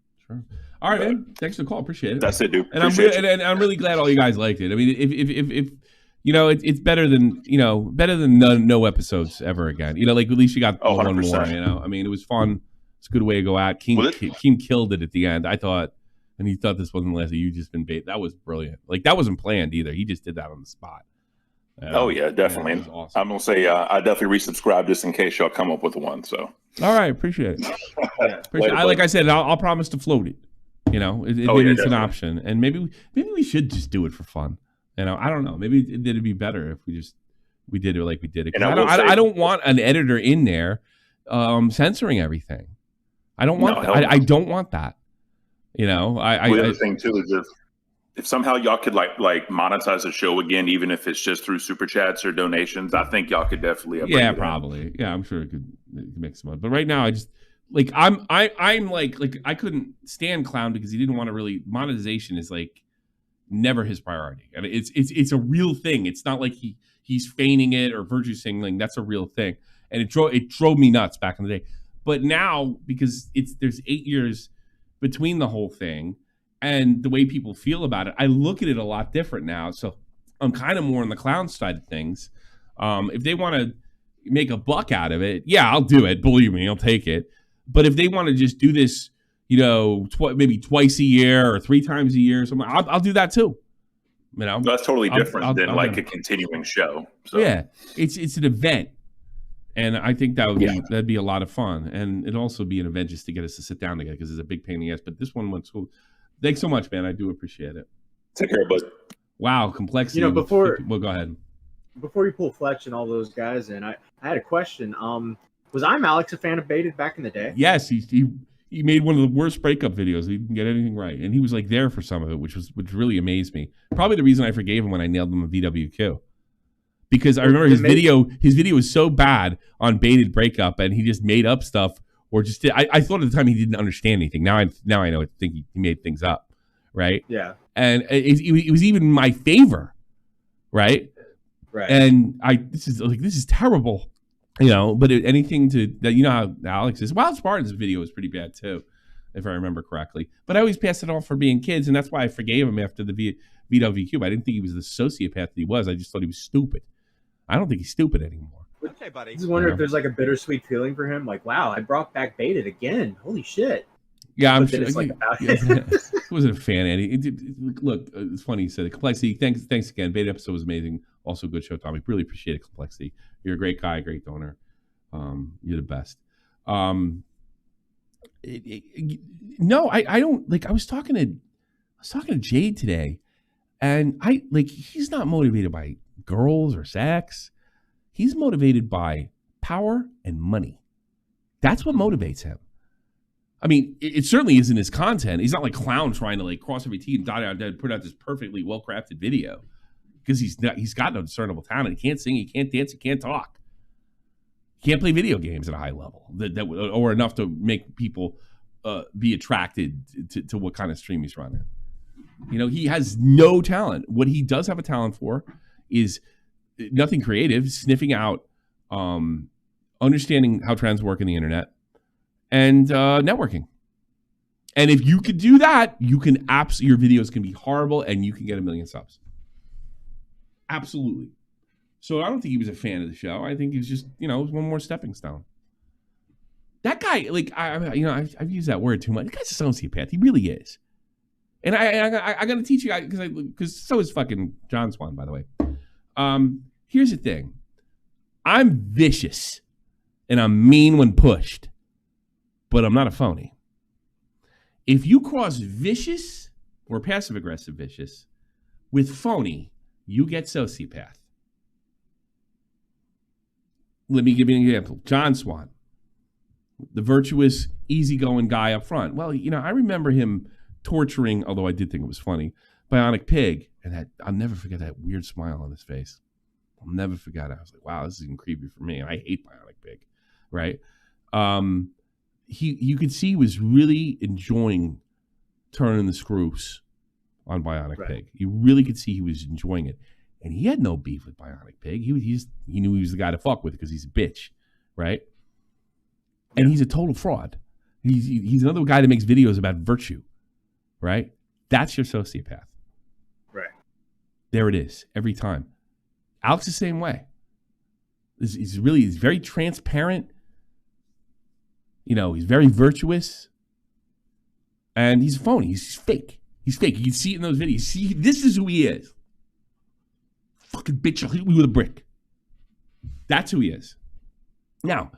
All right, man. Thanks for the call. Appreciate it. That's it, dude. And I'm really glad all you guys liked it. I mean, if you know, it's better than no episodes ever again. You know, like at least you got one more. You know, I mean, it was fun. It's a good way to go out. Keem killed it at the end, I thought, and he thought this wasn't the last. You just been bait. That was brilliant. Like that wasn't planned either. He just did that on the spot. Oh yeah, definitely. Yeah, awesome. I'm gonna say I definitely resubscribe just in case y'all come up with one. So all right, appreciate it. Like I said, I'll promise to float it. You know, maybe it's an option, and maybe we should just do it for fun. You know, I don't know. Maybe it'd be better if we did it like we did it. I don't want an editor in there censoring everything. I don't want that. I don't want that. You know, the other thing too is if somehow y'all could like monetize the show again, even if it's just through super chats or donations, I think y'all could definitely. Probably. Yeah, I'm sure it could make some money. But right now, I just like I'm like I couldn't stand Clown because he didn't want to really monetization is like never his priority, and it's a real thing. It's not like he's feigning it or virtue signaling. That's a real thing, and it drove me nuts back in the day. But now, because there's 8 years between the whole thing and the way people feel about it, I look at it a lot different now. So I'm kind of more on the Clown side of things. If they want to make a buck out of it, yeah, I'll do it. Believe me, I'll take it. But if they want to just do this, you know, maybe twice a year or 3 times a year or something, I'll do that too. You know, that's totally different than like a continuing show. So. Yeah, it's an event. And I think that'd be a lot of fun, and it'd also be an event just to get us to sit down together because it's a big pain in the ass. But this one went so. Thanks so much, man. I do appreciate it. Take care, bud. Wow, complexity. You know, well, go ahead. Before you pull Fletch and all those guys in, I had a question. Was I'm Alex a fan of Baited back in the day? Yes, he made one of the worst breakup videos. He didn't get anything right, and he was like there for some of it, which really amazed me. Probably the reason I forgave him when I nailed him a VWQ. Because I remember his video was so bad on Baited breakup, and he just made up stuff or just did. I thought at the time he didn't understand anything. Now I know. I think he made things up, right? Yeah. And it was even my favor, right? Right. And this is terrible, you know. But anything that you know how Alex is. Wild Spartan's video was pretty bad too, if I remember correctly. But I always passed it off for being kids, and that's why I forgave him after the VWQ. I didn't think he was the sociopath that he was. I just thought he was stupid. I don't think he's stupid anymore. Hey, buddy. I just wonder if there's like a bittersweet feeling for him. Like, wow, I brought back Baited again. Holy shit. Yeah, I'm sure. Wasn't a fan, Eddie. Look, it's funny you said it. Complexity. Thanks again. Baited episode was amazing. Also, good show, Tommy. Really appreciate it, Complexity. You're a great guy, great donor. You're the best. No, I don't like. I was talking to was talking to Jade today, and he's not motivated by girls or sex. He's motivated by power and money. That's what motivates him. I mean, it certainly isn't his content. He's not like Clown trying to like cross every T and dot out and put out this perfectly well-crafted video, because he's got no discernible talent. He can't sing, he can't dance, he can't talk. He can't play video games at a high level or enough to make people be attracted to what kind of stream he's running. You know, he has no talent. What he does have a talent for is nothing creative, sniffing out, understanding how trends work in the internet, and networking. And if you could do that, you can your videos can be horrible and you can get 1 million subs. Absolutely. So I don't think he was a fan of the show. I think he's just, you know, one more stepping stone. That guy, like, I've used that word too much. The guy's a sociopath. He really is. And I got to teach you guys, because so is fucking John Swan, by the way. Here's the thing. I'm vicious and I'm mean when pushed, but I'm not a phony. If you cross vicious or passive-aggressive vicious with phony, you get sociopath. Let me give you an example. John Swan, the virtuous, easygoing guy up front. Well, you know, I remember him torturing, although I did think it was funny, Bionic Pig, and I'll never forget that weird smile on his face. I'll never forget it. I was like, wow, this is even creepy for me, and I hate Bionic Pig, right? You could see he was really enjoying turning the screws on Bionic Pig. You really could see he was enjoying it. And he had no beef with Bionic Pig. He knew he was the guy to fuck with because he's a bitch, right? And he's a total fraud. He's another guy that makes videos about virtue, right? That's your sociopath. Right. There it is, every time. Alex the same way. He's very transparent. You know, he's very virtuous. And he's phony. He's fake. He's fake. You can see it in those videos. See, this is who he is. Fucking bitch, I'll hit you with a brick. That's who he is. Now,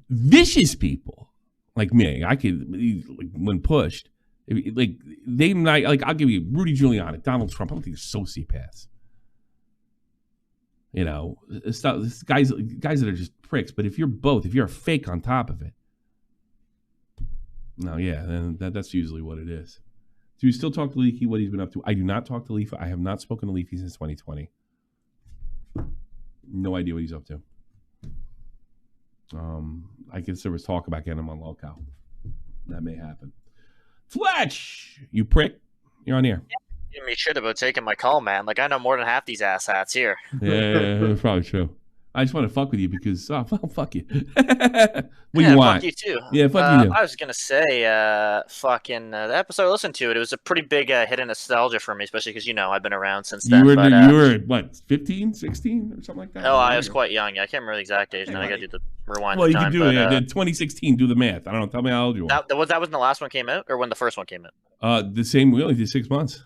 vicious people like me, I could, like, when pushed, like, they might, like, I'll give you Rudy Giuliani, Donald Trump. I don't think they're sociopaths. You know, it's not, it's guys that are just pricks. But if you're a fake on top of it, no, yeah, then that's usually what it is. Do you still talk to Leaky? What he's been up to? I do not talk to Leafy. I have not spoken to Leafy since 2020. No idea what he's up to. I guess there was talk about getting him on lolcow. That may happen. Fletch, you prick. You're on here. Give me shit about taking my call, man. Like, I know more than half these asshats here. Yeah, that's probably true. I just want to fuck with you because, well, fuck you. What do you want? Fuck you too. Yeah, fuck you. I was gonna say, the episode I listened to, it was a pretty big hit of nostalgia for me, especially because, you know, I've been around since then. You were what, 15, 16 or something like that? Oh, I was quite young. I can't remember the exact age. Now I gotta do the rewind. Well, the you time, can do it. 2016. Do the math. I don't know. Tell me how old you are. That was when the last one came out, or when the first one came out. The same. We only did 6 months,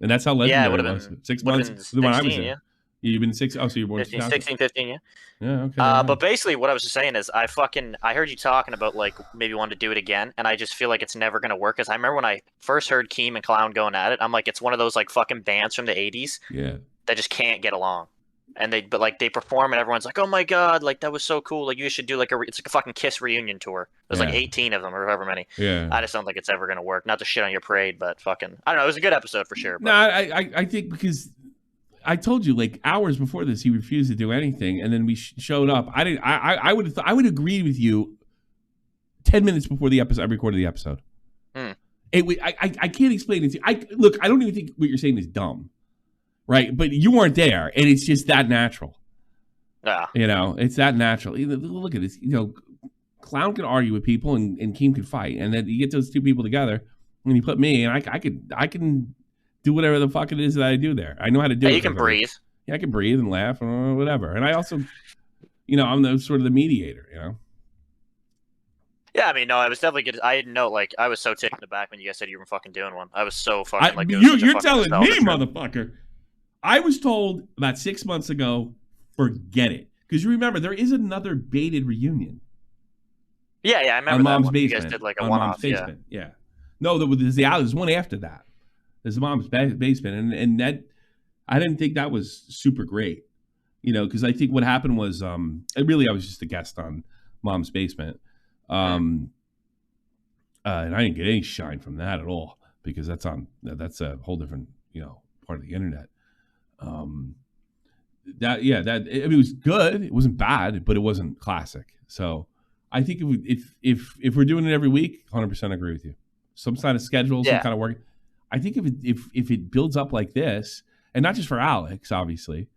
and that's how legendary it was. 6 months. The one I was in. Yeah. You've been 6. Oh, so you're born 16, 15, yeah. Yeah, okay. But basically, what I was just saying is, I heard you talking about, like, maybe wanting to do it again, and I just feel like it's never gonna work. Because I remember when I first heard Keem and Clown going at it, I'm like, it's one of those, like, fucking bands from the 80s that just can't get along. And they perform, and everyone's like, oh my god, like, that was so cool. Like, you should do, like, it's like a fucking Kiss reunion tour. There's like 18 of them, or however many. Yeah. I just don't think it's ever gonna work. Not to shit on your parade, but fucking, I don't know. It was a good episode for sure. But... No, I think because I told you, like, hours before this, he refused to do anything, and then we showed up. I would agree with you 10 minutes before the episode. I recorded the episode. I can't explain it to you. Look, I don't even think what you're saying is dumb, right? But you weren't there, and it's just that natural. Yeah. You know, it's that natural. Look at this. You know, Clown can argue with people, and Keem can fight, and then you get those two people together, and you put me, and I can do whatever the fuck it is that I do there. I know how to do it. You can breathe. Yeah, I can breathe and laugh or whatever. And I also, you know, I'm the sort of the mediator, you know? Yeah, I mean, no, I was definitely good. I didn't know, like, I was so taken aback when you guys said you were fucking doing one. I was so fucking, like, you're telling me, motherfucker. I was told about 6 months ago, forget it. Because you remember, there is another baited reunion. Yeah, I remember on that Mom's one. Basement. You guys did, like, a on one-off, Mom's Basement. Yeah. No, there's one after that. His mom's basement, and that I didn't think that was super great, because I think what happened was I was just a guest on Mom's Basement, and I didn't get any shine from that at all because that's a whole different part of the internet. It was good. It wasn't bad, but it wasn't classic. So I think if we're doing it every week, 100% agree with you. Some kind of schedule, some kind of work. I think if it builds up like this, and not just for Alex, obviously,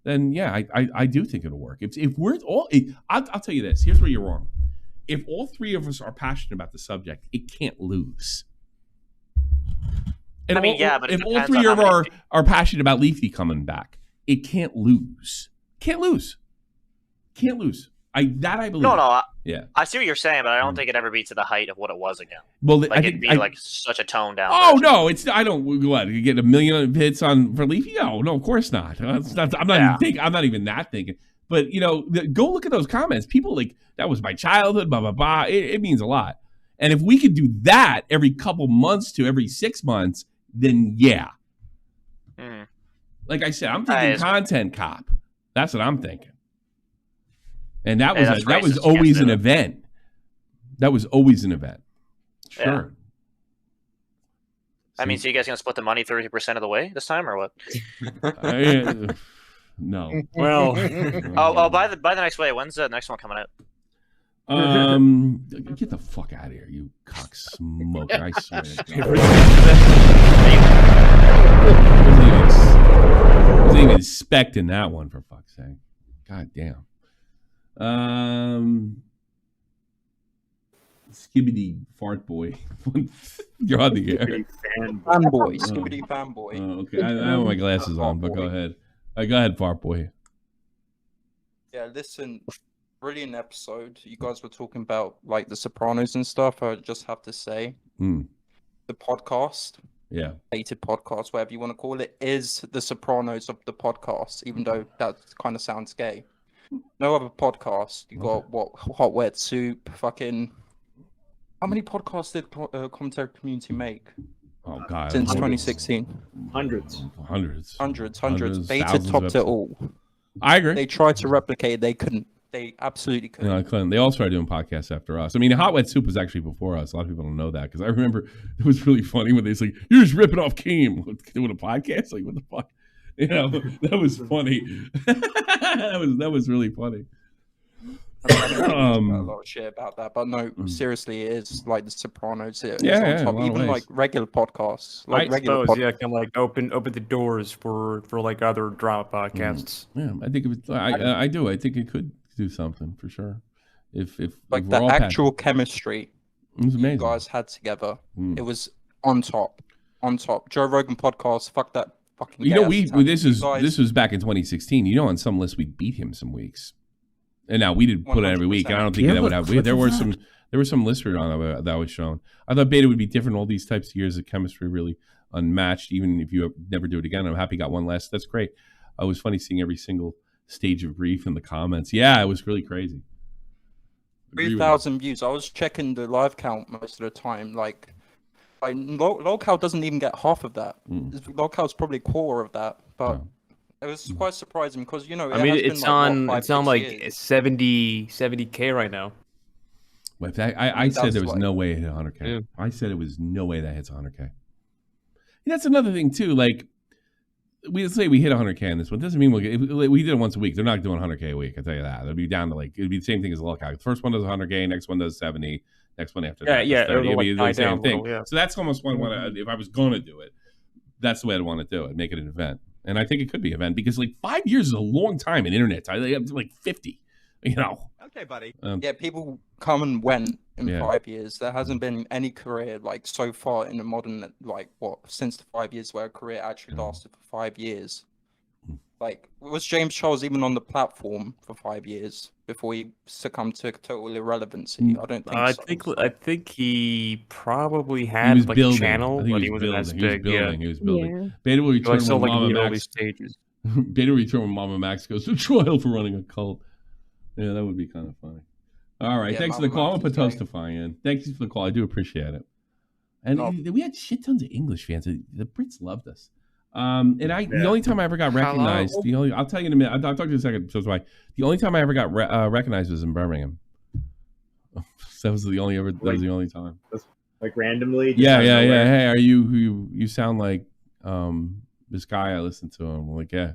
then I do think it'll work. If we're all, I'll tell you this. Here's where you're wrong. If all three of us are passionate about the subject, it can't lose. And but if all three of us are passionate about Leafy coming back, it can't lose. Can't lose. I believe. No. Yeah. I see what you're saying, but I don't think it ever beats to the height of what it was again. Well, it'd be like such a toned down. Oh version. no, it's I don't. What, you get 1 million hits for Leafy? No, of course not. I'm not even that thinking. But go look at those comments. People like that was my childhood. Blah blah blah. It means a lot. And if we could do that every couple months to every 6 months, then yeah. Like I said, I'm thinking content cop. That's what I'm thinking. And that was always an event. That was always an event. Sure. Yeah. I mean, so you guys gonna split the money 30% of the way this time, or what? No. Well. By the next way. When's the next one coming out? Get the fuck out of here, you cock smoker! I swear. I wasn't even expecting that one, for fuck's sake. God damn. Skibbity fart boy. You're on the air. Fanboy. Skibbity fanboy. Oh, okay. I have my glasses on, but go ahead. Go ahead, fart boy. Yeah, listen. Brilliant episode. You guys were talking about like The Sopranos and stuff. I just have to say, the podcast, dated podcast, whatever you want to call it, is The Sopranos of the podcast. Even though that kind of sounds gay. No other podcast. You got Hot Wet Soup. Fucking. How many podcasts did Commentary Community make? Oh God! Since 2016, hundreds. Beta topped it all. I agree. They tried to replicate it. They couldn't. They absolutely couldn't. No, I couldn't. They all started doing podcasts after us. I mean, Hot Wet Soup was actually before us. A lot of people don't know that because I remember it was really funny when they was like, "You're just ripping off Keem doing a podcast." Like, what the fuck? That was funny. that was really funny. A lot of shit about that, but no, seriously, it is like The Sopranos. It's on top. Even like regular podcasts, can like open the doors for like other drama podcasts. Yeah, I think I do. I think it could do something for sure. If like the actual chemistry it was amazing. You guys had together, it was on top. Joe Rogan podcast. Fuck that fucking. This was back in 2016. On some lists we beat him some weeks. And now we didn't put it every week. And I don't think that would have. There were some lists on that was shown. I thought beta would be different. All these types of years of chemistry really unmatched. Even if you never do it again, I'm happy you got one less. That's great. It was funny seeing every single stage of grief in the comments. Yeah, it was really crazy. 3,000 views. I was checking the live count most of the time. Like lolcow doesn't even get half of that. Lolcow's probably a quarter of that, but. Oh. It was quite surprising because it's on like 70K right now. But I said there was no way it hit 100K. Yeah. I said it was no way that hits 100K. And that's another thing too. Like we say we hit 100K on this one, doesn't mean we did it once a week. They're not doing 100K a week. I tell you that. It'll be down to it'd be the same thing as lolcow. The first one does 100K, next one does 70, next one after that. Yeah, it'll be the same thing. So that's almost one. If I was going to do it, that's the way I'd want to do it. Make it an event. And I think it could be an event because 5 years is a long time in internet. I have 50, Okay, buddy. People come and went in 5 years. There hasn't been any career so far in the modern since the 5 years where a career actually lasted for 5 years. Was James Charles even on the platform for 5 years before he succumbed to total irrelevancy? I don't think so. I think he probably had a channel, but he wasn't as big. He was building. Beta will return when Mama Max. Beta will return when Mama Max goes to trial for running a cult. Yeah, that would be kind of funny. All right, thanks for the call. I'm gonna put Toastify in. Thank you for the call. I do appreciate it. And we had shit tons of English fans. The Brits loved us. The only time I ever got recognized, I'll tell you in a minute. I'll talk to you in a second. So why the only time I ever got recognized was in Birmingham. That was the only time. Like randomly. Yeah. Hey, are you sound like this guy I listened to him? I'm like, yeah.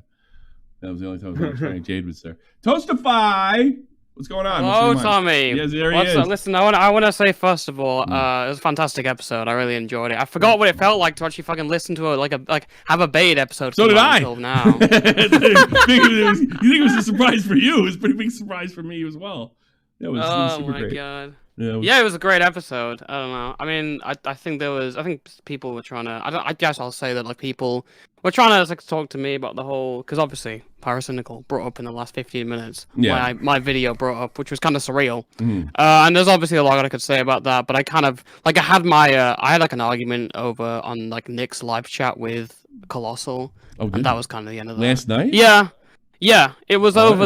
That was the only time I was trying. Jade was there. Toastify! What's going on? Hello, Tommy. Yes, there he is. Listen, I want to say first of all, it was a fantastic episode. I really enjoyed it. I forgot what it felt like to actually fucking listen to have a bait episode. So did I. Until now. You think it was a surprise for you? It was a pretty big surprise for me as well. It was super great. God. Yeah, it was a great episode. I don't know. I mean, I think people were trying to. I guess I'll say that like people were trying to talk to me about the whole, because obviously Pyrocynical brought up in the last 15 minutes. Yeah. My video brought up, which was kind of surreal. And there's obviously a lot I could say about that, but I kind of I had an argument over on like Nick's live chat with Colossal, and that was kind of the end of that. Last night? Yeah, it was over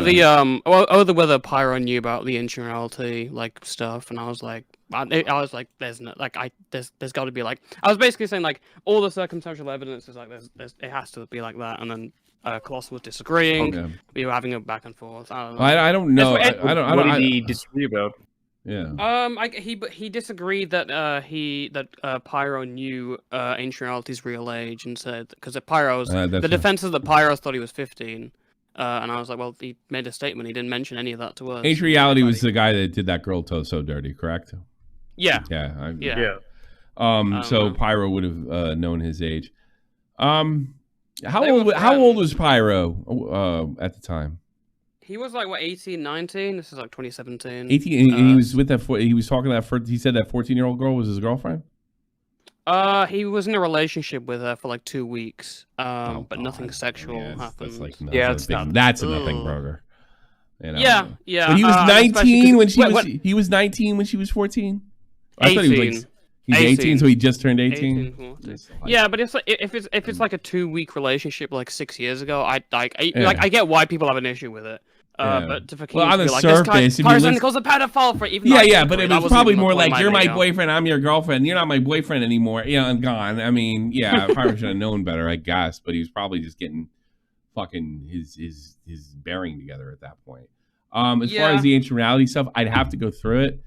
over whether Pyro knew about the insurality like stuff, and I was like, there's got to be like, I was basically saying like all the circumstantial evidence is like it has to be like that, and then Colossal was disagreeing. Okay. We were having a back and forth. I don't know. I don't know. What did he disagree about? Yeah. He disagreed that Pyro knew Insurality's real age, and said because the defense is that Pyro thought he was 15. And I was like, well, he made a statement. He didn't mention any of that to us. Ancient Reality was the guy that did that girl toe so dirty, correct? Yeah. Yeah. So Pyro would have known his age. How old was Pyro at the time? He was like 18, 19. This is like 2017. 18. And he was with that. He was talking to that. He said that 14-year-old girl was his girlfriend. He was in a relationship with her for like 2 weeks, but nothing sexual happened. That's a nothing burger. You know? Yeah. But he was 19 when he was 19 when she was 14. I thought he was like he's 18, so he just turned 18. Yeah, but it's like if it's like a 2-week relationship like 6 years ago, I get why people have an issue with it. But to on the surface, Pyrocynical's a pedophile for even. Yeah, but it was probably more like you're my boyfriend, I'm your girlfriend, you're not my boyfriend anymore. Yeah, I'm gone. I mean, yeah, Pyro should have known better, I guess, but he was probably just getting fucking his bearing together at that point. As far as the ancient reality stuff, I'd have to go through it.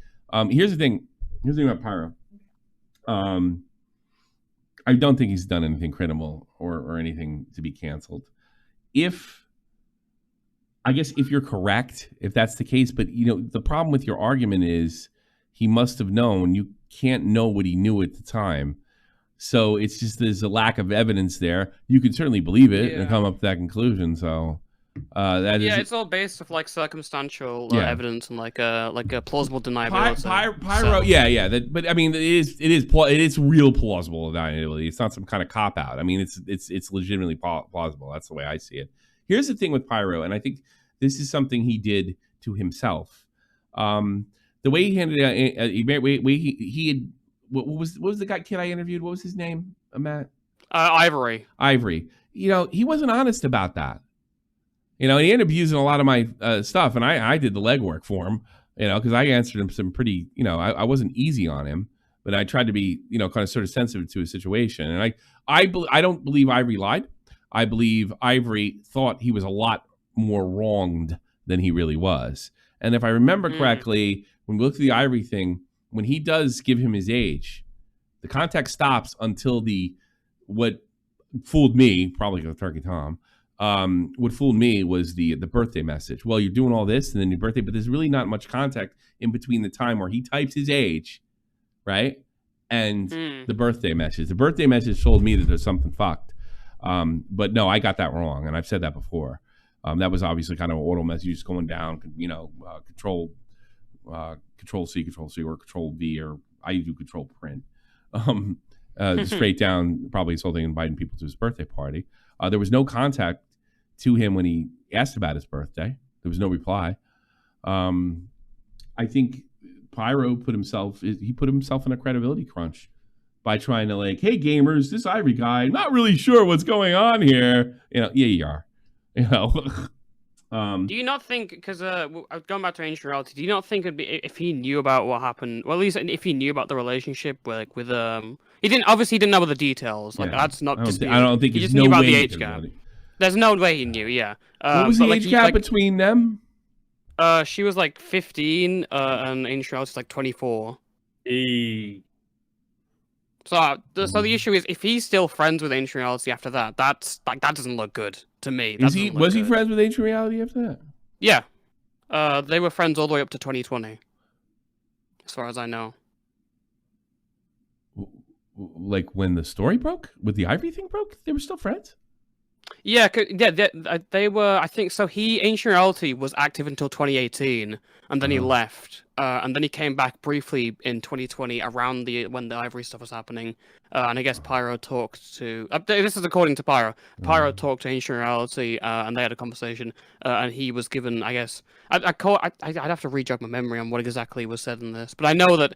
Here's the thing about Pyro. I don't think he's done anything criminal or anything to be canceled. I guess if you're correct, if that's the case, but the problem with your argument is he must have known. You can't know what he knew at the time. So it's just there's a lack of evidence there. You can certainly believe it and come up to that conclusion. So it's all based off like circumstantial evidence and like a plausible deniability. Pyro, but I mean, it is real plausible deniability. It's not some kind of cop out. I mean, it's legitimately plausible. That's the way I see it. Here's the thing with Pyro, and I think this is something he did to himself. The way he handed it, he had what was the kid I interviewed? What was his name? Matt? Ivory. He wasn't honest about that. He ended up using a lot of my stuff, and I did the legwork for him. Because I answered him some pretty. I wasn't easy on him, but I tried to be kind of sort of sensitive to his situation. And I don't believe Ivory lied. I believe Ivory thought he was a lot more wronged than he really was. And if I remember correctly, when we look at the Ivory thing, when he does give him his age, the contact stops until what fooled me, probably because Turkey Tom, what fooled me was the birthday message. Well, you're doing all this and then your birthday, but there's really not much contact in between the time where he types his age, right? And the birthday message. The birthday message told me that there's something fucked. But no, I got that wrong, and I've said that before. That was obviously kind of an auto message just going down, control C, or control V, or I do control print. Straight down, probably insulting, inviting people to his birthday party. There was no contact to him when he asked about his birthday. There was no reply. I think Pyro put himself in a credibility crunch by trying to hey gamers, this Ivory guy, not really sure what's going on here. Yeah, you are. Do you not think, because going back to ancient reality, do you not think it'd be if he knew about what happened? Well, at least if he knew about the relationship, like with he didn't know the details. Like that's not. I don't think he there's just no knew about way the he age could've gap. known it. There's no way he knew. Yeah. What was the age gap between them? She was like 15, and ancient reality was like 24. So the issue is, if he's still friends with ancient reality after that, that doesn't look good to me. Was he friends with ancient reality after that? Yeah. They were friends all the way up to 2020, as far as I know. Like when the story broke, with the Ivory thing broke, they were still friends. Yeah, they were. I think so. Ancient Reality was active until 2018, and then he left. And then he came back briefly in 2020, around when the Ivory stuff was happening. And I guess Pyro talked to. This is according to Pyro. Pyro talked to Ancient Reality, and they had a conversation. And he was given, I guess, I'd have to rejog my memory on what exactly was said in this, but I know that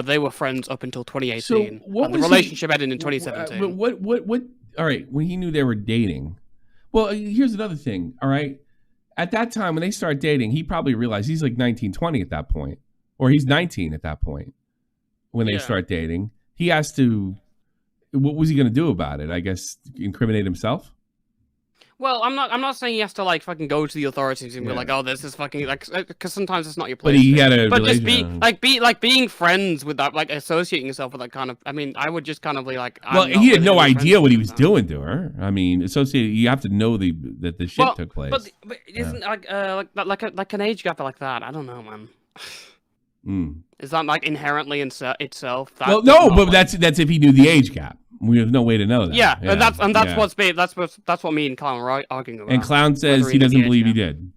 they were friends up until 2018. So and the relationship ended in 2017. But what? All right, when he knew they were dating. Well, here's another thing. All right, at that time when they start dating, he probably realized he's like 19, 20 at that point, or he's 19 at that point when they start dating. He has to. What was he going to do about it? I guess incriminate himself. Well, I'm not saying he has to like fucking go to the authorities and be like, oh, this is fucking like, because sometimes it's not your place. But he had a but just being friends with that, like associating yourself with that kind of. I mean, I would just kind of be like. Well, he had no idea what he was doing to her. I mean, associated. You have to know that the shit took place. But isn't like an age gap like that? I don't know, man. Is that like inherently in itself? Well, no, but that's if he knew the age gap. We have no way to know that. Yeah, and that's what me and Clown were arguing about. And Clown says he doesn't believe he did.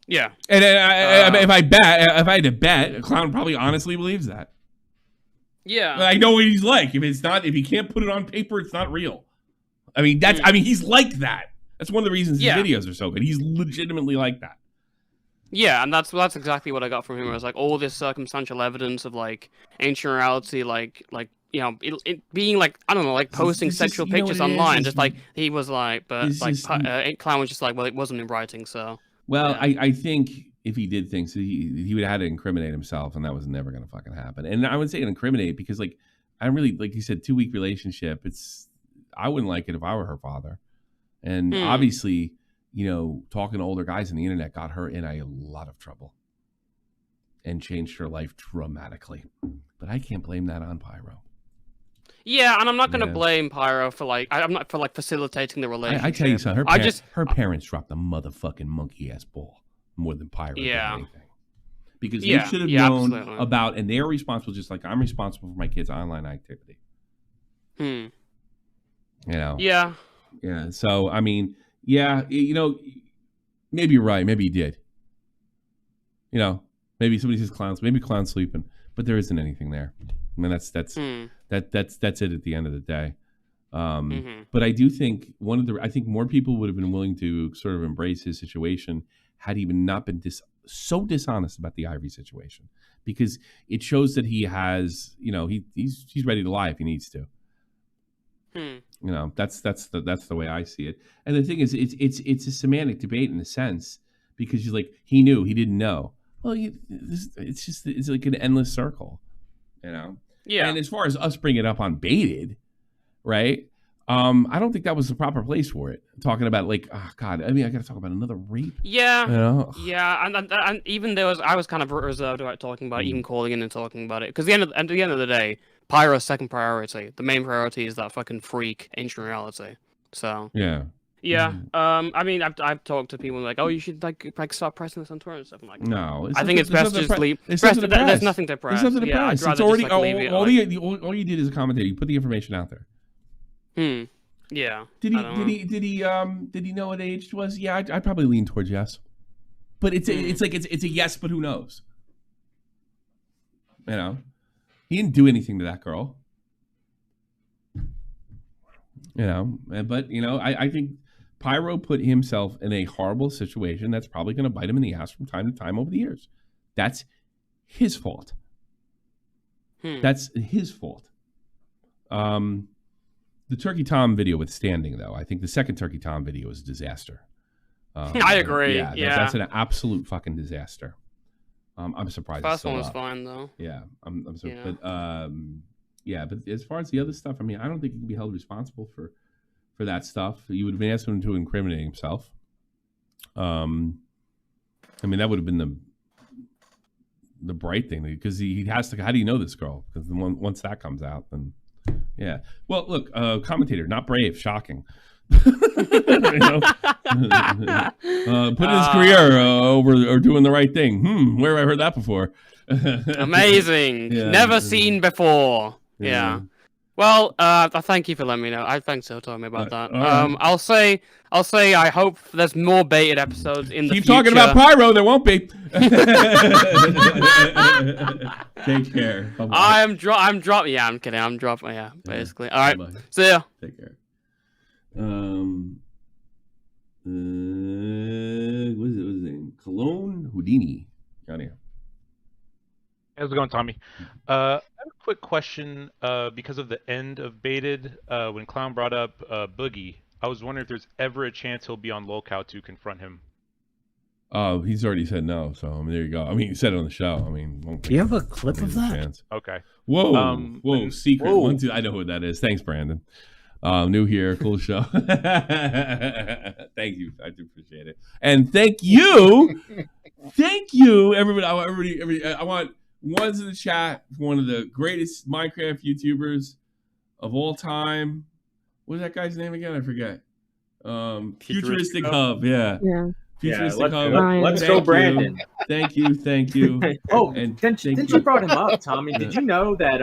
Yeah. And if I had to bet, Clown probably honestly believes that. Yeah. I know what he's like. If he can't put it on paper, it's not real. I mean, he's like that. That's one of the reasons his videos are so good. He's legitimately like that. Yeah, and that's exactly what I got from him. It was like all this circumstantial evidence of like ancient reality, like you know, it being like, I don't know, like posting sexual pictures online, just like he was like, but like Clown was just like, well, it wasn't in writing, so. Well, yeah. I think if he did things, he would have had to incriminate himself, and that was never going to fucking happen. And I would say incriminate because, like, I really, like you said, 2-week relationship. I wouldn't like it if I were her father, and obviously, you know, talking to older guys on the internet got her in a lot of trouble and changed her life dramatically. But I can't blame that on Pyro. Yeah, and I'm not going to blame Pyro for I'm not for like facilitating the relationship. I tell you something. Her parents dropped a motherfucking monkey ass ball more than Pyro did anything. Because they should have known about, and they're responsible just like I'm responsible for my kids' online activity. You know. Yeah. Yeah. So I mean, yeah, you know, maybe you're right. Maybe he did. You know, maybe somebody says maybe Clown's sleeping, but there isn't anything there. I mean, that's it at the end of the day. But I do think I think more people would have been willing to sort of embrace his situation had he not been so dishonest about the Ivory situation, because it shows that he has, you know, he's ready to lie if he needs to. You know, that's the way I see it. And the thing is, it's a semantic debate in a sense, because you're like, he knew, he didn't know. Well, it's like an endless circle, you know. Yeah. And as far as us bringing it up on Baited, right? I don't think that was the proper place for it. Talking about like, oh God, I mean, I got to talk about another rape. Yeah. You know? Yeah, and even I was kind of reserved about talking about even calling in and talking about it, because at the end of the day, Pyro's second priority. The main priority is that fucking freak ancient reality. So yeah. Yeah. I mean, I've talked to people like, oh, you should like stop pressing this on Twitter and stuff. I'm like, no. I think it's best to just leave. There's nothing to press. There's nothing to press. It's already all you did is a commentator. You put the information out there. Yeah. Did he know what age it was? Yeah, I'd probably lean towards yes. But it's a yes, but who knows? You know, he didn't do anything to that girl. You know, but you know, I think Pyro put himself in a horrible situation that's probably going to bite him in the ass from time to time over the years. That's his fault. That's his fault. The Turkey Tom video withstanding, though, I think the second Turkey Tom video was a disaster. I agree. Yeah, that's an absolute fucking disaster. I'm surprised. First one was fine though. Yeah, I'm surprised. But as far as the other stuff, I mean, I don't think he can be held responsible for that stuff. You would have been asking him to incriminate himself. I mean, that would have been the bright thing, because he has to. How do you know this girl? Because once that comes out, then yeah. Well, look, commentator, not brave, shocking. Putting his career over or doing the right thing. Where have I heard that before? Amazing. Yeah. Never seen before. Yeah. Well, I thank you for letting me know. Thanks for telling me about that. I'll say I hope there's more baited episodes in the future. Keep talking about Pyro, there won't be. Take care. Bye-bye. I'm dropping. Yeah, I'm kidding. I'm dropping. Yeah, basically. All right. Bye-bye. See ya. Take care. What is his name? Cologne Houdini. Got here. How's it going, Tommy? I have a quick question. Because of the end of Baited, when Clown brought up Boogie, I was wondering if there's ever a chance he'll be on lolcow to confront him. Oh, he's already said no. So I mean, there you go. I mean, he said it on the show. I mean, do you have a clip of that? Chance. Okay. Whoa, secret. Whoa. 1, 2. I know who that is. Thanks, Brandon. New here, cool show. Thank you, I do appreciate it, and thank you, everybody. I want ones in the chat for one of the greatest Minecraft YouTubers of all time. What's that guy's name again? I forget. Futuristic Hub. Yeah. Futuristic Hub. Let's go, Brandon. Thank you. Oh, and since you brought him up, Tommy, did you know that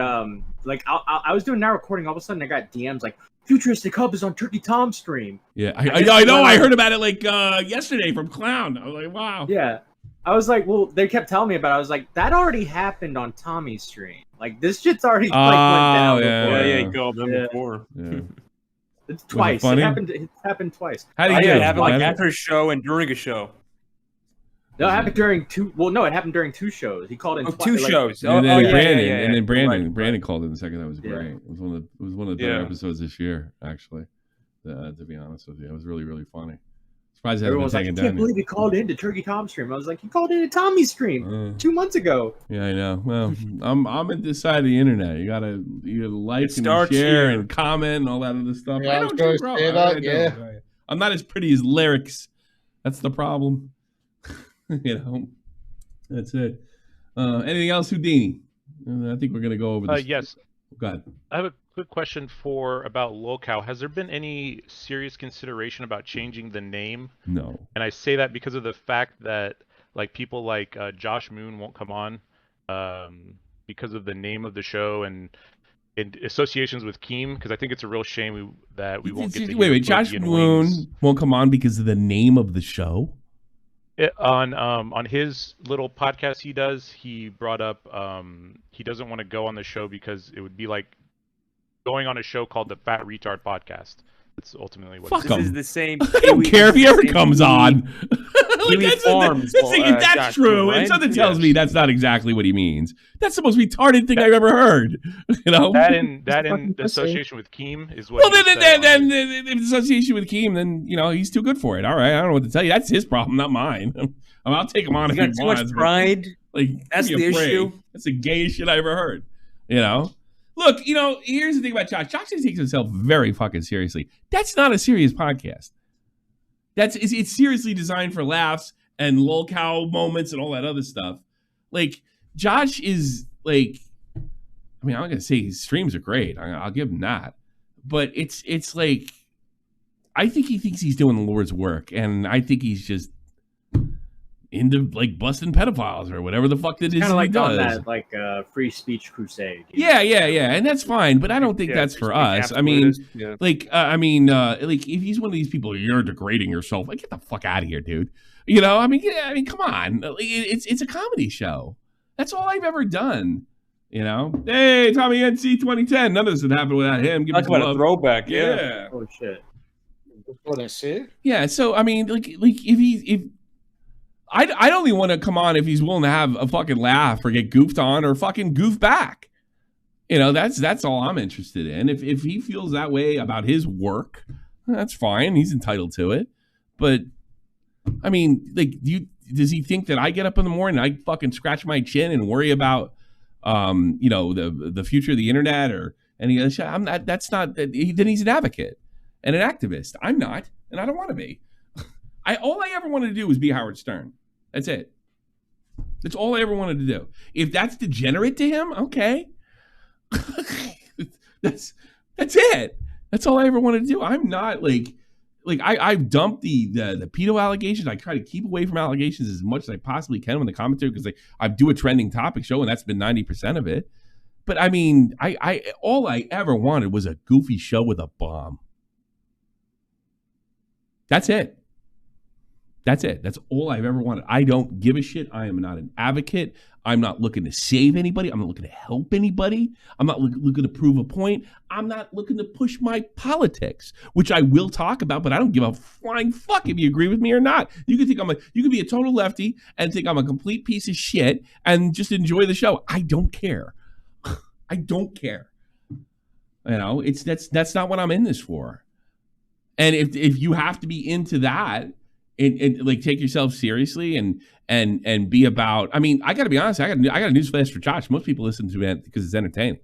like I was doing now recording, all of a sudden I got DMs like Futuristic Hub is on Turkey Tom's stream. Yeah, I know. I heard about it like yesterday from Clown. I was like, wow. Yeah. I was like, well, they kept telling me about it. I was like, that already happened on Tommy's stream. Like, this shit's already like, went down before. Yeah, you go up before. Yeah. It's twice. It happened twice. How do you do it? Happened like after a show and during a show. No, it happened during two. Well, no, it happened during 2 shows. He called in two shows. And then Brandon called in the second. That was great. It was one of the better episodes this year, actually. To be honest with you, it was really, really funny. Surprised it hasn't been taken down. I can't believe he called in to Turkey Tom's stream. I was like, he called in to Tommy's stream 2 months ago. Yeah, I know. Well, I'm at this side of the internet. You gotta like and share and comment and all that other stuff. Yeah, I don't do, bro. I'm not as pretty as lyrics. That's the problem. That's it. Anything else, Houdini? I think we're gonna go over this. Yes. Go ahead. I have a quick question about lolcow. Has there been any serious consideration about changing the name? No. And I say that because of the fact that like people like Josh Moon won't come on because of the name of the show and in associations with Keem, because I think it's a real shame that we won't get to wait, Josh Moon won't come on because of the name of the show? On his little podcast he does, he brought up he doesn't want to go on the show because it would be like going on a show called the Fat Retard Podcast. That's ultimately what Fuck it is. him. Is the same. I don't care if he ever comes on. Like, that's true, and something tells me that's not exactly what he means. That's the most retarded thing I've ever heard. You know, that in association with Keem is what. Well, then in association with Keem, then he's too good for it. All right, I don't know what to tell you. That's his problem, not mine. I'll take him on if he wants. Too much pride. Like, that's the issue. That's the gayest shit I ever heard. Look, here's the thing about Josh. Josh takes himself very fucking seriously. That's not a serious podcast. It's seriously designed for laughs and lolcow moments and all that other stuff. Like, Josh is like, I mean, I'm not gonna say his streams are great. I'll give him that, but it's like, I think he thinks he's doing the Lord's work, and I think he's just into like busting pedophiles or whatever the fuck that is. Kind of like he does. on that like free speech crusade. Yeah, and that's fine, but I don't think that's for us. I mean, like if he's one of these people, you're degrading yourself. Like, get the fuck out of here, dude. I mean, come on. It's a comedy show. That's all I've ever done. Hey, Tommy NC 2010. None of this would happen without him. Talk about a throwback. Yeah. Oh shit. What I say? Yeah. So I mean, like if I'd only want to come on if he's willing to have a fucking laugh or get goofed on or fucking goof back. That's all I'm interested in. If he feels that way about his work, that's fine. He's entitled to it. But I mean, like, does he think that I get up in the morning and I fucking scratch my chin and worry about, the future of the internet or any other shit? I'm not. That's not. Then he's an advocate and an activist. I'm not, and I don't want to be. All I ever wanted to do was be Howard Stern. That's it. That's all I ever wanted to do. If that's degenerate to him, okay. that's it. That's all I ever wanted to do. I'm not I've dumped the pedo allegations. I try to keep away from allegations as much as I possibly can when the commentary, because I do a trending topic show, and that's been 90% of it. But I mean, I all I ever wanted was a goofy show with a bomb. That's it. That's it. That's all I've ever wanted. I don't give a shit. I am not an advocate. I'm not looking to save anybody. I'm not looking to help anybody. I'm not looking to prove a point. I'm not looking to push my politics, which I will talk about, but I don't give a flying fuck if you agree with me or not. You can be a total lefty and think I'm a complete piece of shit and just enjoy the show. I don't care. I don't care. That's not what I'm in this for. And if you have to be into that, and take yourself seriously and be about. I mean, I got to be honest. I got a news flash for Josh. Most people listen to it because it's entertaining.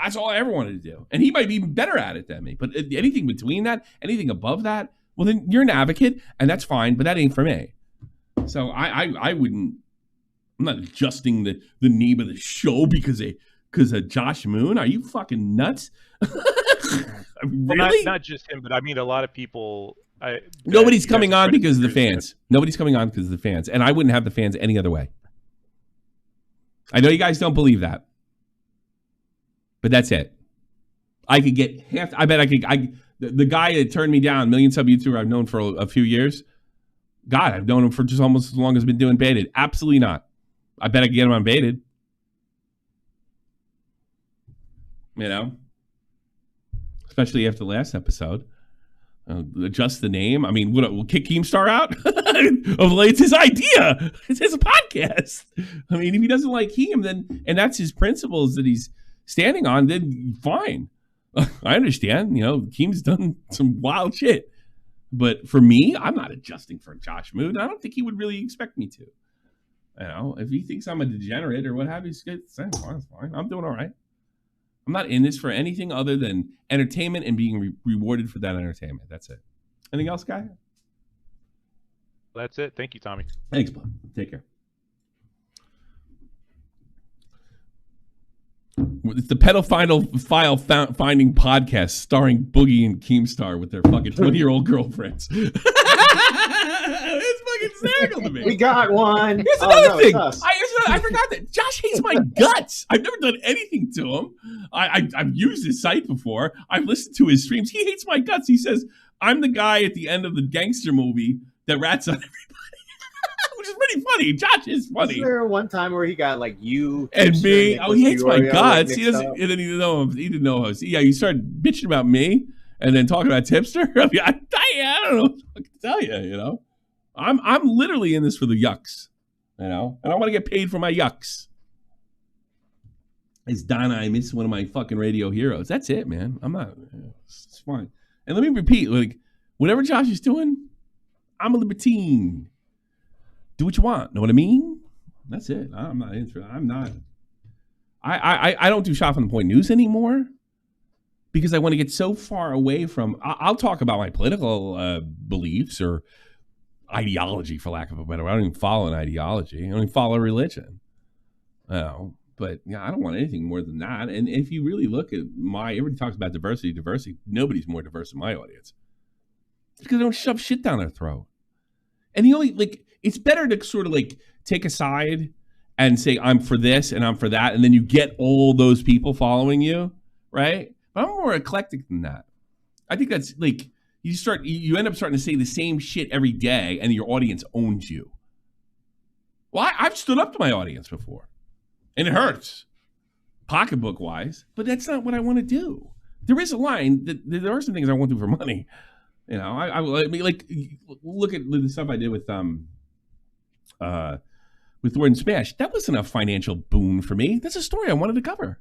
That's all I ever wanted to do, and he might be even better at it than me. But anything between that, anything above that, well, then you're an advocate, and that's fine. But that ain't for me. So I wouldn't. I'm not adjusting the name of the show because of Josh Moon. Are you fucking nuts? Really? Well, not just him, but I mean a lot of people. Nobody's coming on because of the fans. Nobody's coming on because of the fans. And I wouldn't have the fans any other way. I know you guys don't believe that. But that's it. I could get half. I bet I could. The guy that turned me down, million sub YouTuber I've known for a few years. God, I've known him for just almost as long as I've been doing Baited. Absolutely not. I bet I could get him on Baited. Especially after the last episode. Adjust the name. I mean, we'll kick Keemstar out? It's his idea. It's his podcast. I mean, if he doesn't like Keem, then, and that's his principles that he's standing on, then fine. I understand. Keem's done some wild shit. But for me, I'm not adjusting for Josh Moon. I don't think he would really expect me to. If he thinks I'm a degenerate or what have you, it's fine. I'm doing all right. I'm not in this for anything other than entertainment and being rewarded for that entertainment. That's it. Anything else, Guy? That's it. Thank you, Tommy. Thanks, bud. Take care. It's the pedophile finding podcast starring Boogie and Keemstar with their fucking 20-year-old girlfriends. It's fucking hysterical to me. We got one. Here's another thing. I forgot that Josh hates my guts. I've never done anything to him. I've used his site before. I've listened to his streams. He hates my guts. He says, I'm the guy at the end of the gangster movie that rats on everybody. Which is pretty funny. Josh is funny. Was there one time where he got you and me? Oh, he hates my guts. He doesn't. And then he didn't know us. Yeah, you started bitching about me and then talking about Tipster. I don't know what to tell you. I'm literally in this for the yucks. And I want to get paid for my yucks. It's Donna. I miss one of my fucking radio heroes. That's it, man. I'm not. It's fine. And let me repeat, whatever Josh is doing, I'm a libertine. Do what you want. Know what I mean? That's it. I'm not interested. I'm not. I don't do Shot from the Point news anymore because I want to get so far away from. I'll talk about my political beliefs or ideology, for lack of a better word. I don't even follow an ideology. I don't even follow a religion. But I don't want anything more than that. And if you really look at everybody talks about diversity. Nobody's more diverse than my audience. It's because they don't shove shit down their throat. And the only it's better to sort of take a side and say, I'm for this and I'm for that. And then you get all those people following you, right? But I'm more eclectic than that. I think that's you end up starting to say the same shit every day and your audience owns you. Well, I've stood up to my audience before and it hurts pocketbook wise, but that's not what I want to do. There is a line that there are some things I won't do for money. I mean, look at the stuff I did with Thornton Smash. That wasn't a financial boon for me. That's a story I wanted to cover.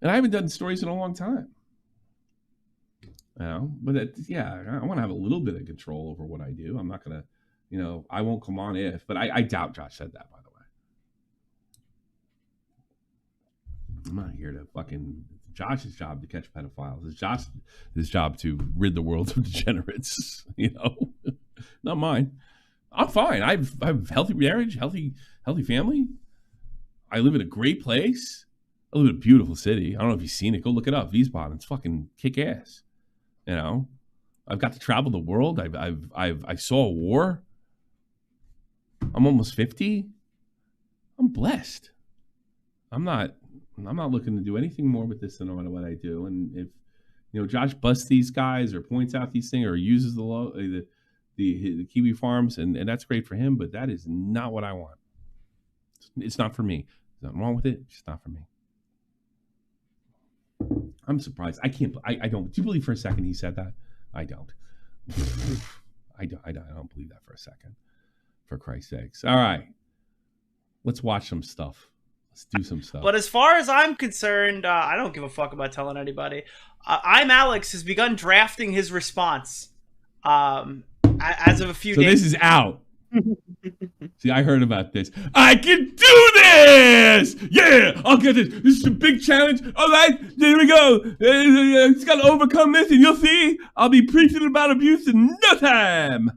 And I haven't done stories in a long time. But I want to have a little bit of control over what I do. I'm not gonna, I won't come on if, but I doubt Josh said that, by the way. I'm not here to fucking Josh's job to catch pedophiles. It's Josh's job to rid the world of degenerates. Not mine. I'm fine. I've healthy marriage, healthy family. I live in a great place. I live in a beautiful city. I don't know if you've seen it. Go look it up. Wiesbaden. It's fucking kick ass. I've got to travel the world. I saw a war. I'm almost 50. I'm blessed. I'm not looking to do anything more with this than no matter what I do. And if Josh busts these guys or points out these things or uses the Kiwi farms, and that's great for him, but that is not what I want. It's not for me. There's nothing wrong with it. It's just not for me. I'm surprised. I don't. Do you believe for a second he said that? I don't. I don't believe that for a second. For Christ's sakes. All right. Let's watch some stuff. Let's do some stuff. But as far as I'm concerned, I don't give a fuck about telling anybody. I'm Alex has begun drafting his response. As of a few days. So this is out. See, I heard about this. I can do this! Yeah, I'll get this. This is a big challenge. All right, there we go. It's got to overcome this, and you'll see I'll be preaching about abuse in no time.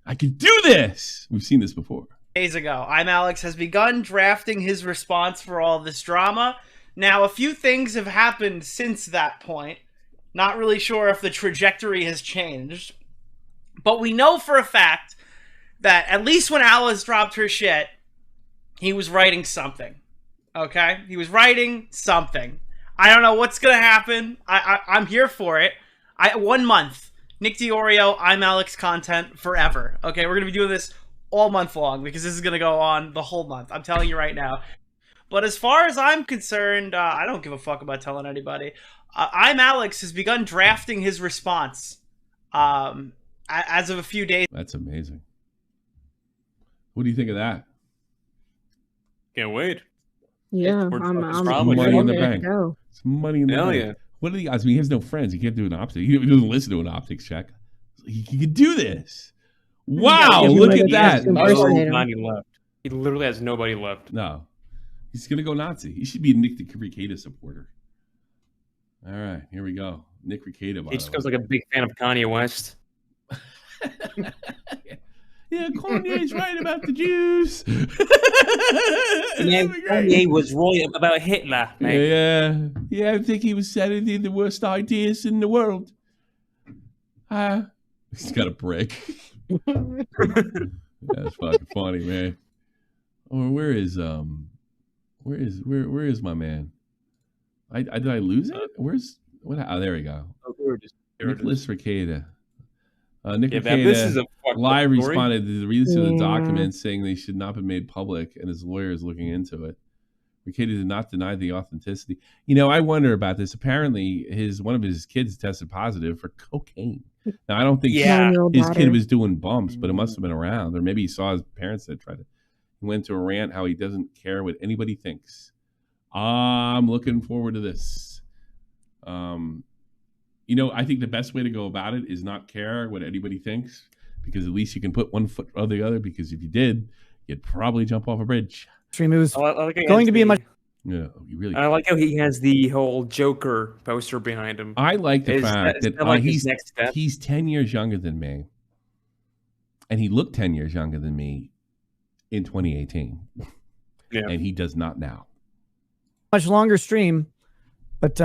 I can do this. We've seen this before. Days ago, I'm Alex has begun drafting his response for all this drama. Now, a few things have happened since that point. Not really sure if the trajectory has changed. But we know for a fact that at least when Alice dropped her shit, he was writing something. Okay? He was writing something. I don't know what's going to happen. I'm here for it. 1 month. Nick DiOrio, I'm Alex content forever. Okay? We're going to be doing this all month long because this is going to go on the whole month. I'm telling you right now. But as far as I'm concerned, I don't give a fuck about telling anybody. I'm Alex has begun drafting his response. As of a few days. That's amazing. What do you think of that? Can't wait. Yeah, I'm money in the bank. Go. It's money in the bank. Yeah. What are the odds? I mean, he has no friends. He can't do an optics. He doesn't listen to an optics check. He can do this. Wow, look at that. Nobody left. He literally has nobody left. No. He's going to go Nazi. He should be a Nick Ricada supporter. All right, here we go. Nick Ricada. He just goes like a big fan of Kanye West. Yeah, Kanye's right about the Jews. Yeah, Kanye was right about Hitler, mate. Yeah, I think he was saying the worst ideas in the world. He's got a brick. That's fucking funny, man. Oh, where is my man? Did I lose it? Where's what? Oh, there we go. Nicholas Ricada. Nick Ricada this is a live responded to the release of the documents saying they should not be made public, and his lawyer is looking into it. Ricada did not deny the authenticity. I wonder about this. Apparently, one of his kids tested positive for cocaine. Now, I don't think his kid was doing bumps, but it must have been around, or maybe he saw his parents that tried to. He went to a rant how he doesn't care what anybody thinks. I'm looking forward to this. I think the best way to go about it is not care what anybody thinks, because at least you can put one foot on the other, because if you did, you'd probably jump off a bridge. Stream was going to be a much... Yeah, you really. I like how he has the whole Joker poster behind him. I like the fact that he's 10 years younger than me, and he looked 10 years younger than me in 2018, and he does not now. Much longer stream, but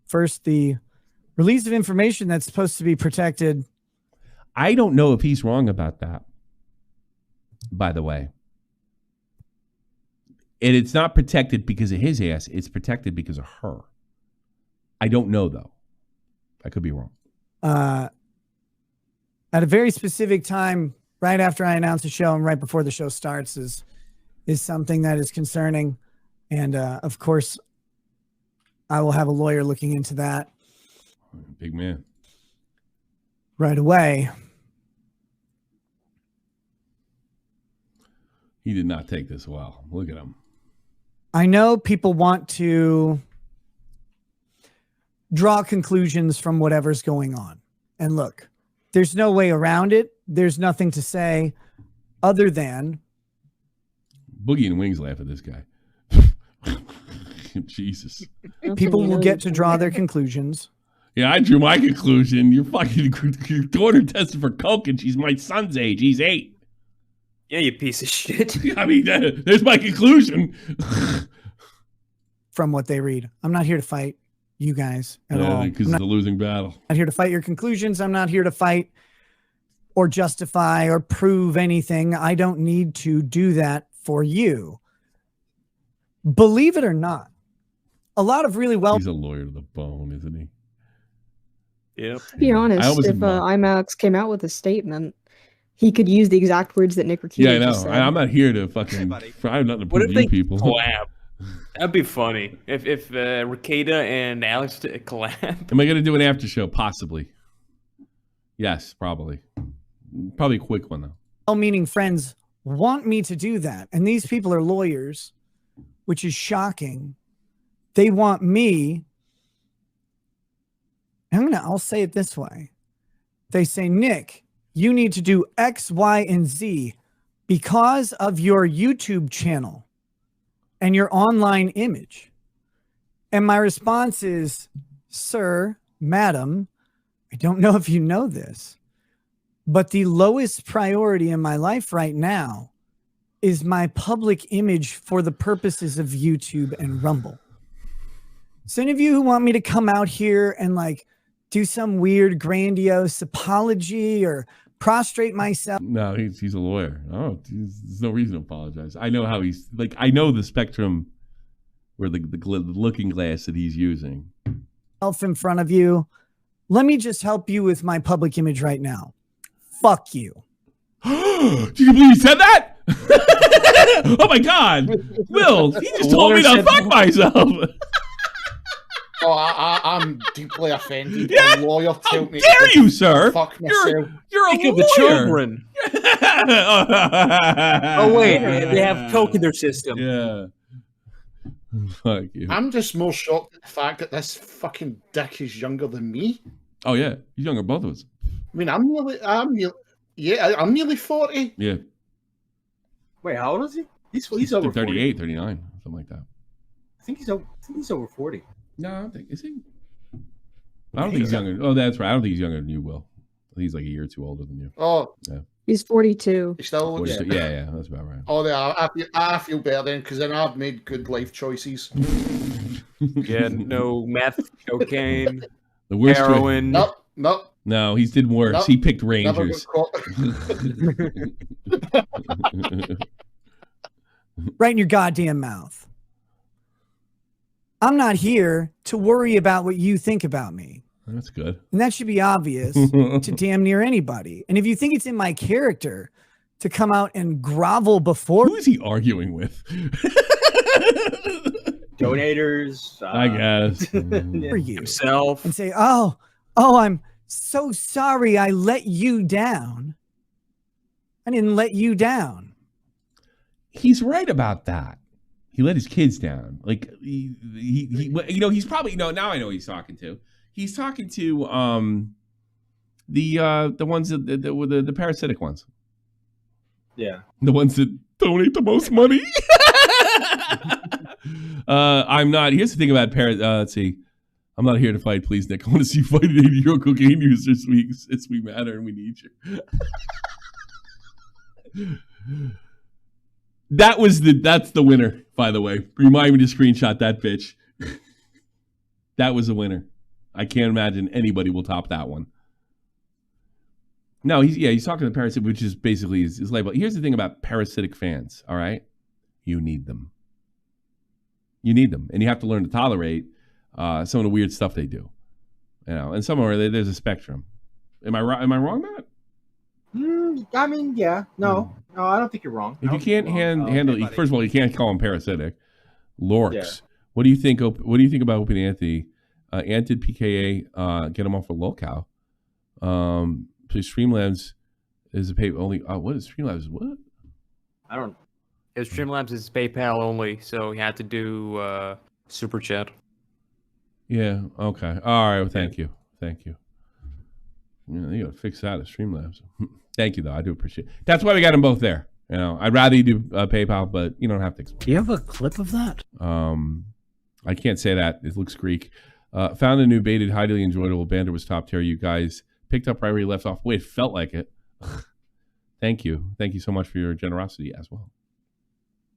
first the release of information that's supposed to be protected. I don't know if he's wrong about that, by the way. And it's not protected because of his ass. It's protected because of her. I don't know, though. I could be wrong. At a very specific time, right after I announce the show and right before the show starts, is something that is concerning. And, of course, I will have a lawyer looking into that. Big man. Right away. He did not take this well. Look at him. I know people want to draw conclusions from whatever's going on. And look, there's no way around it. There's nothing to say other than Boogie and Wings laugh at this guy. Jesus. people will get to draw their conclusions. Yeah, I drew my conclusion. Your daughter tested for coke and she's my son's age. He's 8. Yeah, you piece of shit. I mean, there's my conclusion. From what they read. I'm not here to fight you guys at all. Because it's a losing battle. I'm not here to fight your conclusions. I'm not here to fight or justify or prove anything. I don't need to do that for you. Believe it or not, a lot of really well. He's a lawyer to the bone, isn't he? Yep. To be honest, if IMAX came out with a statement, he could use the exact words that Nick Ricciuti Yeah, I know. just said. I'm not here to fucking. I have nothing to What prove if you they people. collab? That'd be funny. If Ricada and Alex collab. Am I going to do an after show? Possibly. Yes, probably. Probably a quick one though. Well-meaning friends want me to do that, and these people are lawyers, which is shocking. They want me. I'll say it this way. They say, Nick, you need to do X, Y, and Z because of your YouTube channel and your online image. And my response is, sir, madam, I don't know if you know this, but the lowest priority in my life right now is my public image for the purposes of YouTube and Rumble. So any of you who want me to come out here and like do some weird grandiose apology or prostrate myself. No, he's a lawyer. Oh, there's no reason to apologize. I know how he's like. I know the spectrum, where the looking glass that he's using. In front of you, let me just help you with my public image right now. Fuck you. Do you believe he said that? Oh my God, Will! He just told me to fuck myself. Oh, I'm deeply offended. Yeah? A lawyer How told me dare you, sir? Fuck myself. You're a Think lawyer. of the children. Oh wait, they have coke in their system. Yeah. Fuck you. I'm just more shocked at the fact that this fucking dick is younger than me. Oh yeah, he's younger than both of us. I mean, I'm nearly 40. Yeah. Wait, how old is he? He's over 38, 40. 39, something like that. I think he's over 40. No, I don't think is he. I don't think he's younger. Oh, that's right. I don't think he's younger than you, Will. I think he's like a year or two older than you. Oh, yeah. He's 42. He still looks. Yeah, that's about right. Oh, I feel better then because then I've made good life choices. Yeah, no meth, cocaine, The worst heroin. Nope. No, he did worse. Nope. He picked Never Rangers. got caught. Right in your goddamn mouth. I'm not here to worry about what you think about me. That's good. And that should be obvious to damn near anybody. And if you think it's in my character to come out and grovel before... Who is he arguing with? Donators. I guess. For you. Himself. And say, oh, I'm so sorry I let you down. I didn't let you down. He's right about that. He let his kids down. Like he he's probably now I know who he's talking to. He's talking to the ones that the parasitic ones. Yeah. The ones that donate the most money. I'm not. Here's the thing about let's see. I'm not here to fight, please, Nick. I want to see you fight an 80-year-old cocaine user this week. Since we matter and we need you. That's the winner, by the way. Remind me to screenshot that bitch. That was a winner. I can't imagine anybody will top that one. No, he's talking to parasitic, which is basically his label. Here's the thing about parasitic fans, all right? You need them. You need them. And you have to learn to tolerate some of the weird stuff they do. And somewhere there's a spectrum. Am I wrong, Matt? I mean, yeah. No, I don't think you're wrong. If you can't handle, first of all, you can't call him parasitic. Lorks. Yeah. What do you think? What do you think about Opie and Anthony? Antid PKA, get him off of lolcow. So Streamlabs is a pay only. What is Streamlabs? What? I don't. Yeah, Streamlabs is PayPal only, so you had to do super chat. Yeah. Okay. All right. Well, thank you. Thank you. Yeah, you gotta fix that at Streamlabs. Thank you, though. I do appreciate it. That's why we got them both there. You know, I'd rather you do PayPal, but you don't have to. Do you have a clip of that? I can't say that. It looks Greek. Found a new baited, highly enjoyable. Banter was top tier. You guys picked up right where you left off. Wait, it felt like it. Thank you. Thank you so much for your generosity as well.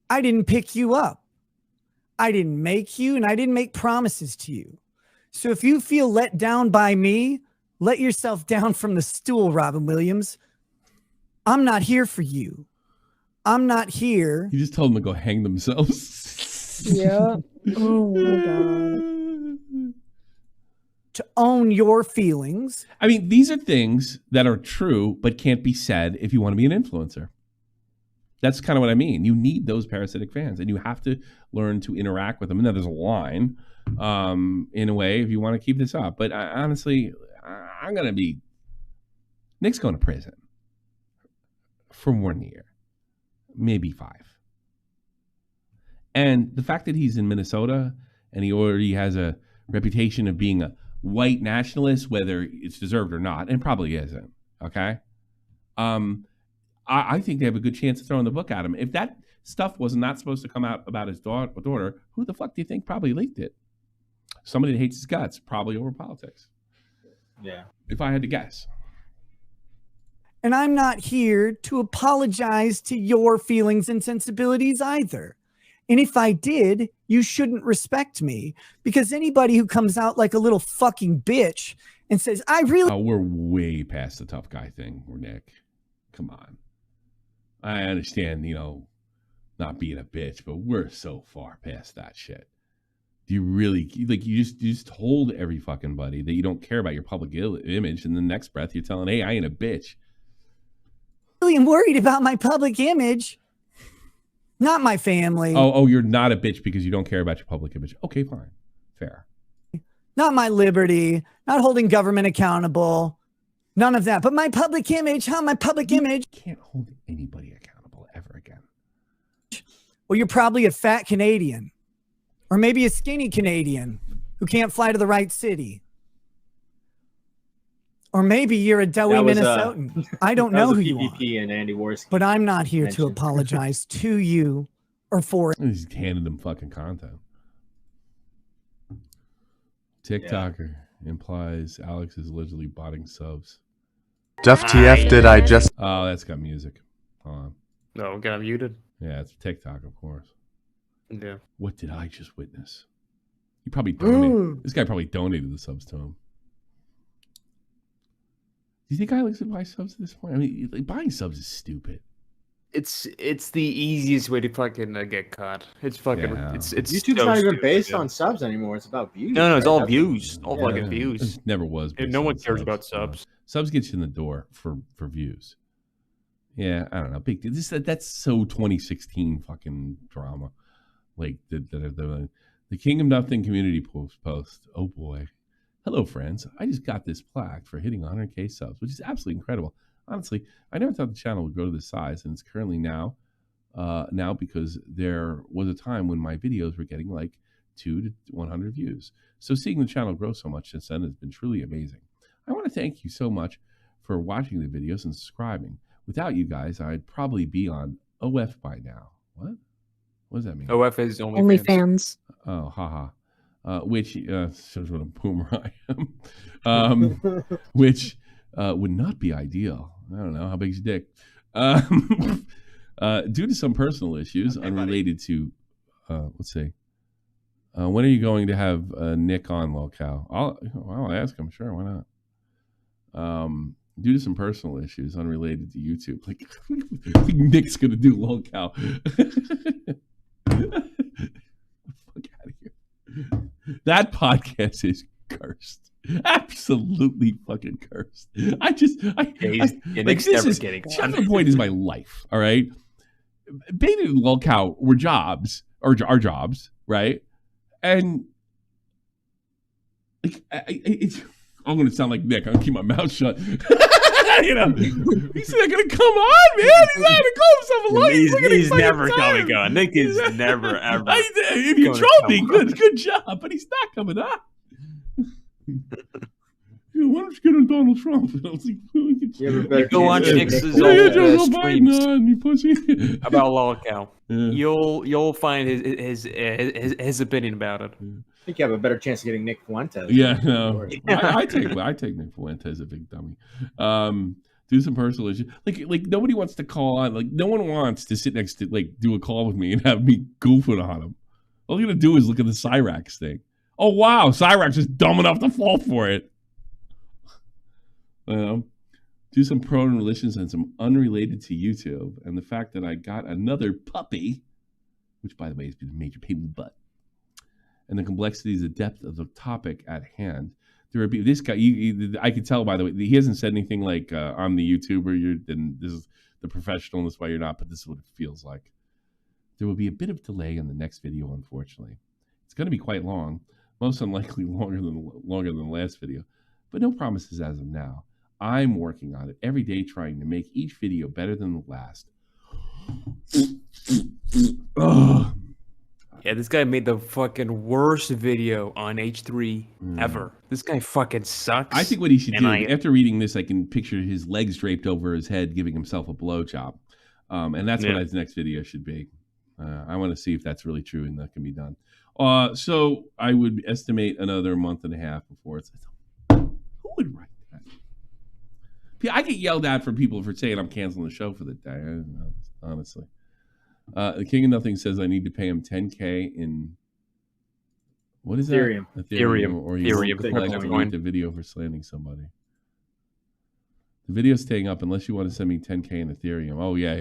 I didn't pick you up. I didn't make you, and I didn't make promises to you. So if you feel let down by me, let yourself down from the stool, Robin Williams. I'm not here for you. I'm not here. You just told them to go hang themselves. Yeah. Oh my God. To own your feelings. I mean, these are things that are true, but can't be said if you want to be an influencer. That's kind of what I mean. You need those parasitic fans, and you have to learn to interact with them. And then there's a line, in a way, if you want to keep this up. But honestly, I'm going to be... Nick's going to prison for more than a year. Maybe 5. And the fact that he's in Minnesota and he already has a reputation of being a white nationalist, whether it's deserved or not, and probably isn't, okay? I think they have a good chance of throwing the book at him. If that stuff was not supposed to come out about his daughter, who the fuck do you think probably leaked it? Somebody that hates his guts, probably over politics. Yeah. If I had to guess. And I'm not here to apologize to your feelings and sensibilities either. And if I did, you shouldn't respect me, because anybody who comes out like a little fucking bitch and says, I really... Oh, we're way past the tough guy thing, Nick. Come on. I understand, you know, not being a bitch, but we're so far past that shit. Do you really, like, you just told every fucking buddy that you don't care about your public image, and the next breath you're telling, hey, I ain't a bitch. I am worried about my public image, not my family. Oh, you're not a bitch because you don't care about your public image. Okay, fine. Fair. Not my liberty, not holding government accountable, none of that. But my public image, my public image. You can't hold anybody accountable ever again. Well, you're probably a fat Canadian, or maybe a skinny Canadian who can't fly to the right city. Or maybe you're a doughy Minnesotan. I don't know who you are. PPP and Andy Worski. But I'm not here to apologize to you or for... He's handing them fucking content. TikToker implies Alex is allegedly botting subs. FTF did I just... Oh, that's got music. Hold on. No, got muted. Yeah, it's TikTok, of course. Yeah. What did I just witness? He probably donated. This guy probably donated the subs to him. Do you think Alex would buy subs at this point? I mean, like, buying subs is stupid. It's the easiest way to fucking get caught. It's fucking it's YouTube's so not even stupid, based yeah. on subs anymore. It's about views. No, it's right? all That's- views. All fucking views. It never was. And based no on one cares subs. about subs. Subs get you in the door for views. Yeah, I don't know. Big deal. That's so 2016 fucking drama. Like the Kingdom Nothing community post. Oh boy. Hello, friends. I just got this plaque for hitting 100K subs, which is absolutely incredible. Honestly, I never thought the channel would grow to this size, and it's currently now because there was a time when my videos were getting like 2 to 100 views. So seeing the channel grow so much since then has been truly amazing. I want to thank you so much for watching the videos and subscribing. Without you guys, I'd probably be on OF by now. What? What does that mean? OF is OnlyFans. Oh, haha. Which shows what a boomer I am. Which would not be ideal. I don't know. How big's your dick? Due to some personal issues unrelated to, let's see. When are you going to have Nick on, lolcow? I'll ask him. Sure, why not? Due to some personal issues unrelated to YouTube, like Nick's gonna do lolcow. Fuck out of here. That podcast is cursed. Absolutely fucking cursed. Nick's never getting on. Chef Point is my life. All right. Beta and lolcow were jobs, or our jobs, right? And like, I'm going to sound like Nick. I'm going to keep my mouth shut. You know, he's not going to come on, man. He's not going to call himself a lawyer. He's never coming on. Nick is never, ever. If you trolled me, good job. But he's not coming on. Why don't you get on Donald Trump? I was like, You go on Chix's streams you pussy. about lolcow. You'll find his opinion about it. I think you have a better chance of getting Nick Fuentes. Yeah, no. I take Nick Fuentes a big dummy. Do some personal issues. Like nobody wants to call on. Like no one wants to sit next to do a call with me and have me goofing on him. All you're gonna do is look at the Cyrax thing. Oh wow, Cyrax is dumb enough to fall for it. Do some pro relations and some unrelated to YouTube, and the fact that I got another puppy, which by the way has been a major pain in the butt, and the complexities, the depth of the topic at hand. There would be this guy. I could tell by the way he hasn't said anything like I'm the YouTuber. And this is the professional. And that's why you're not. But this is what it feels like. There will be a bit of delay in the next video. Unfortunately, it's going to be quite long. Most unlikely longer than the last video. But no promises as of now. I'm working on it every day, trying to make each video better than the last. Yeah, this guy made the fucking worst video on H3 ever. This guy fucking sucks. I think what he should do, after reading this, I can picture his legs draped over his head, giving himself a blowjob. And that's what his next video should be. I want to see if that's really true and that can be done. So I would estimate another month and a half before it's... Who would write that? I get yelled at for people for saying I'm canceling the show for the day. I don't know, honestly. The King of Nothing says I need to pay him $10K in what is Ethereum. that? Ethereum. Or he won't collect the video for slandering somebody. The video's staying up unless you want to send me $10K in Ethereum. Oh yeah.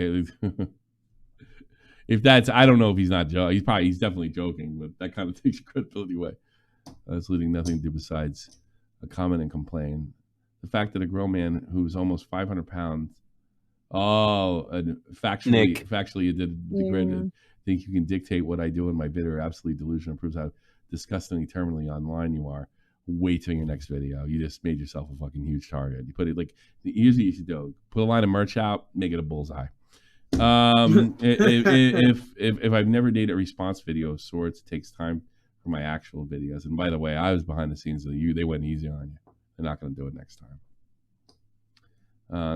If that's, I don't know if he's not joking. He's definitely joking, but that kind of takes credibility away. It's leading nothing to do besides a comment and complain. The fact that a grown man who's almost 500 pounds. Factually, you did think you can dictate what I do in my video. Absolutely delusional. Proves how disgustingly terminally online you are. Wait till your next video. You just made yourself a fucking huge target. You put it here's what you should do: put a line of merch out, make it a bullseye. If I've never dated a response video of sorts, it takes time for my actual videos. And by the way, I was behind the scenes of you. They went easy on you. They're not going to do it next time.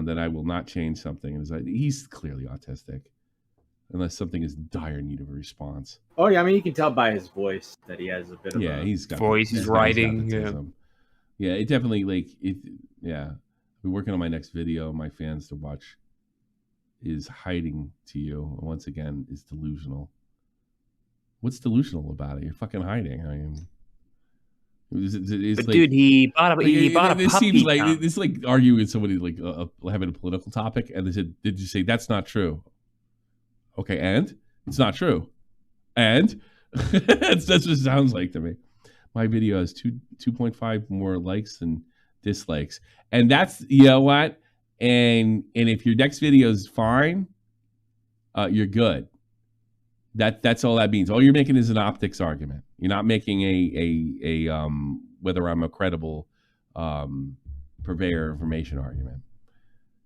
That I will not change something. He's clearly autistic, unless something is dire need of a response. Oh yeah, I mean you can tell by his voice that he has a bit of he's got voice. He's writing. It definitely I'll be working on my next video. My fans to watch is hiding to you. Once again, is delusional. What's delusional about it? You're fucking hiding. I mean. Dude, he bought a this puppy. Seems like this is like arguing with somebody having a political topic, and they said, "Did you say that's not true?" Okay, and it's not true, and that's what it sounds like to me. My video has 2.5 more likes than dislikes, and that's what. And if your next video is fine, you're good. That's all that means. All you're making is an optics argument. You're not making a whether I'm a credible purveyor of information argument.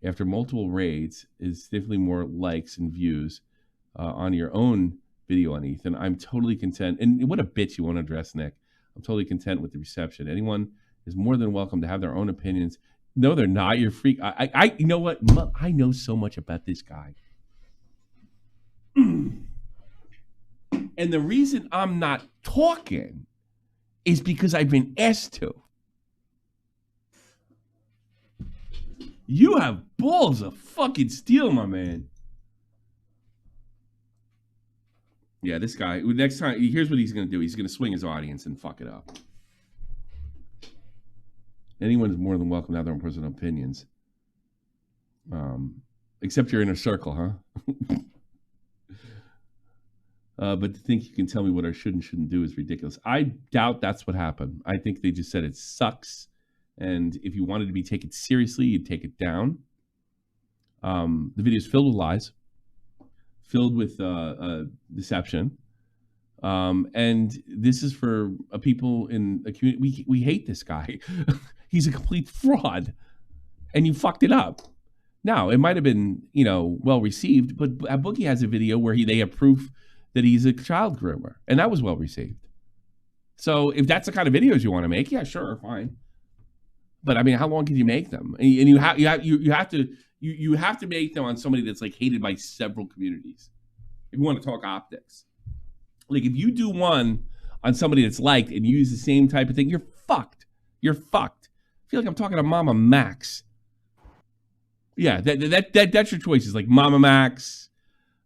After multiple raids, is definitely more likes and views on your own video on Ethan. I'm totally content. And what a bitch you want to address, Nick. I'm totally content with the reception. Anyone is more than welcome to have their own opinions. No, they're not. You're freak. I you know what? I know so much about this guy. And the reason I'm not talking is because I've been asked to. You have balls of fucking steel, my man. Yeah, this guy, next time, here's what he's going to do. He's going to swing his audience and fuck it up. Anyone is more than welcome to have their own personal opinions. Except you're in a circle, huh? But to think you can tell me what I should and shouldn't do is ridiculous. I doubt that's what happened. I think they just said it sucks. And if you wanted to be taken seriously, you'd take it down. The video is filled with lies, filled with deception. And this is for people in a community. We hate this guy. He's a complete fraud. And you fucked it up. Now, it might have been, well received, but Boogie has a video where they have proof that he's a child groomer, and that was well received. So if that's the kind of videos you want to make, yeah, sure, fine. But I mean, how long can you make them? And you have to make them on somebody that's like hated by several communities. If you want to talk optics, like if you do one on somebody that's liked and you use the same type of thing, you're fucked. You're fucked. I feel like I'm talking to Mama Max. Yeah, that's your choices. Like Mama Max,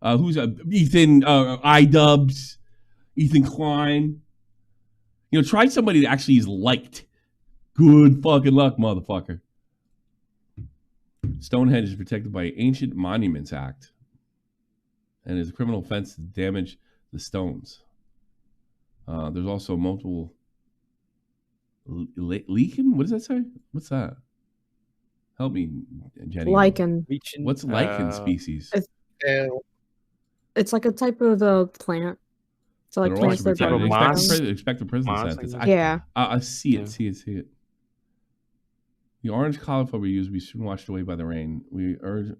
who's Ethan iDubbbz, Ethan Klein. You know, try somebody that actually is liked. Good fucking luck, motherfucker. Stonehenge is protected by Ancient Monuments Act, and is a criminal offense to damage the stones. There's also multiple lichen. What does that say? What's that? Help me, Jenny. Lichen. What's lichen species? It's like a type of plant. So like plants that expect a prison sentence. Yeah. I see it. See it. The orange cauliflower we use will be soon washed away by the rain. We urge,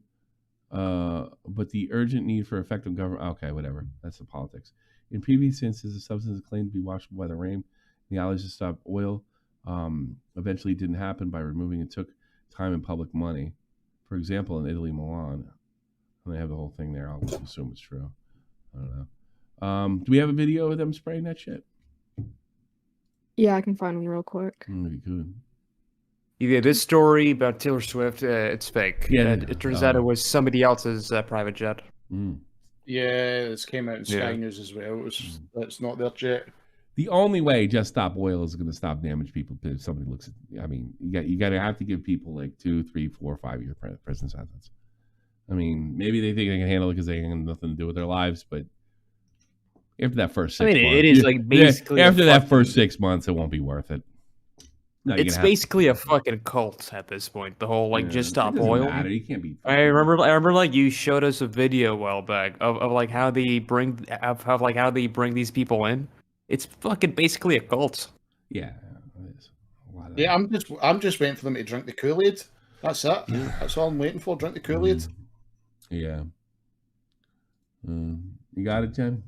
but the urgent need for effective government. Okay, whatever. That's the politics. In previous instances, the substance claimed to be washed by the rain. The allergies to stop oil. Eventually, didn't happen by removing it. Took time and public money. For example, in Italy, Milan, and they have the whole thing there. I'll assume it's true. I don't know. Do we have a video of them spraying that shit? Yeah, I can find one real quick. That'd be good. Yeah, this story about Taylor Swift, it's fake. Yeah, it turns out it was somebody else's private jet. Yeah, this came out in Sky News as well. It's not their jet. The only way Just Stop Oil is going to stop damage people if somebody looks at. I mean, you got to have to give people like 2, 3, 4, 5 year prison sentence. I mean, maybe they think they can handle it because they have nothing to do with their lives, but after that first 6 months, it is like basically after that first 6 months, it won't be worth it. No, it's basically a fucking cult at this point. The whole Just Stop Oil. Matter. You can't be. I remember like you showed us a video a while back of like how they bring these people in. It's fucking basically a cult. Yeah. Yeah, I'm just waiting for them to drink the Kool-Aid. That's it. That's all I'm waiting for. Drink the Kool-Aid. Yeah. You got it, Jen?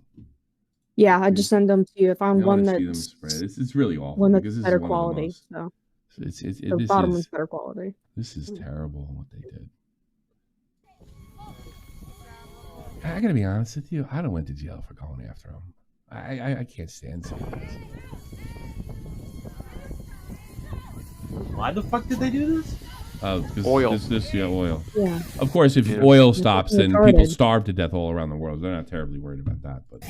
Yeah, I just send them to you. If I'm one that's it's really awful. One that's better quality. So the bottom one's better quality. This is terrible what they did. I gotta be honest with you. I don't went to jail for going after him. I can't stand seeing this. Why the fuck did they do this? Oil. Oil. Yeah. Of course, if oil stops, then people starve to death all around the world. They're not terribly worried about that, but.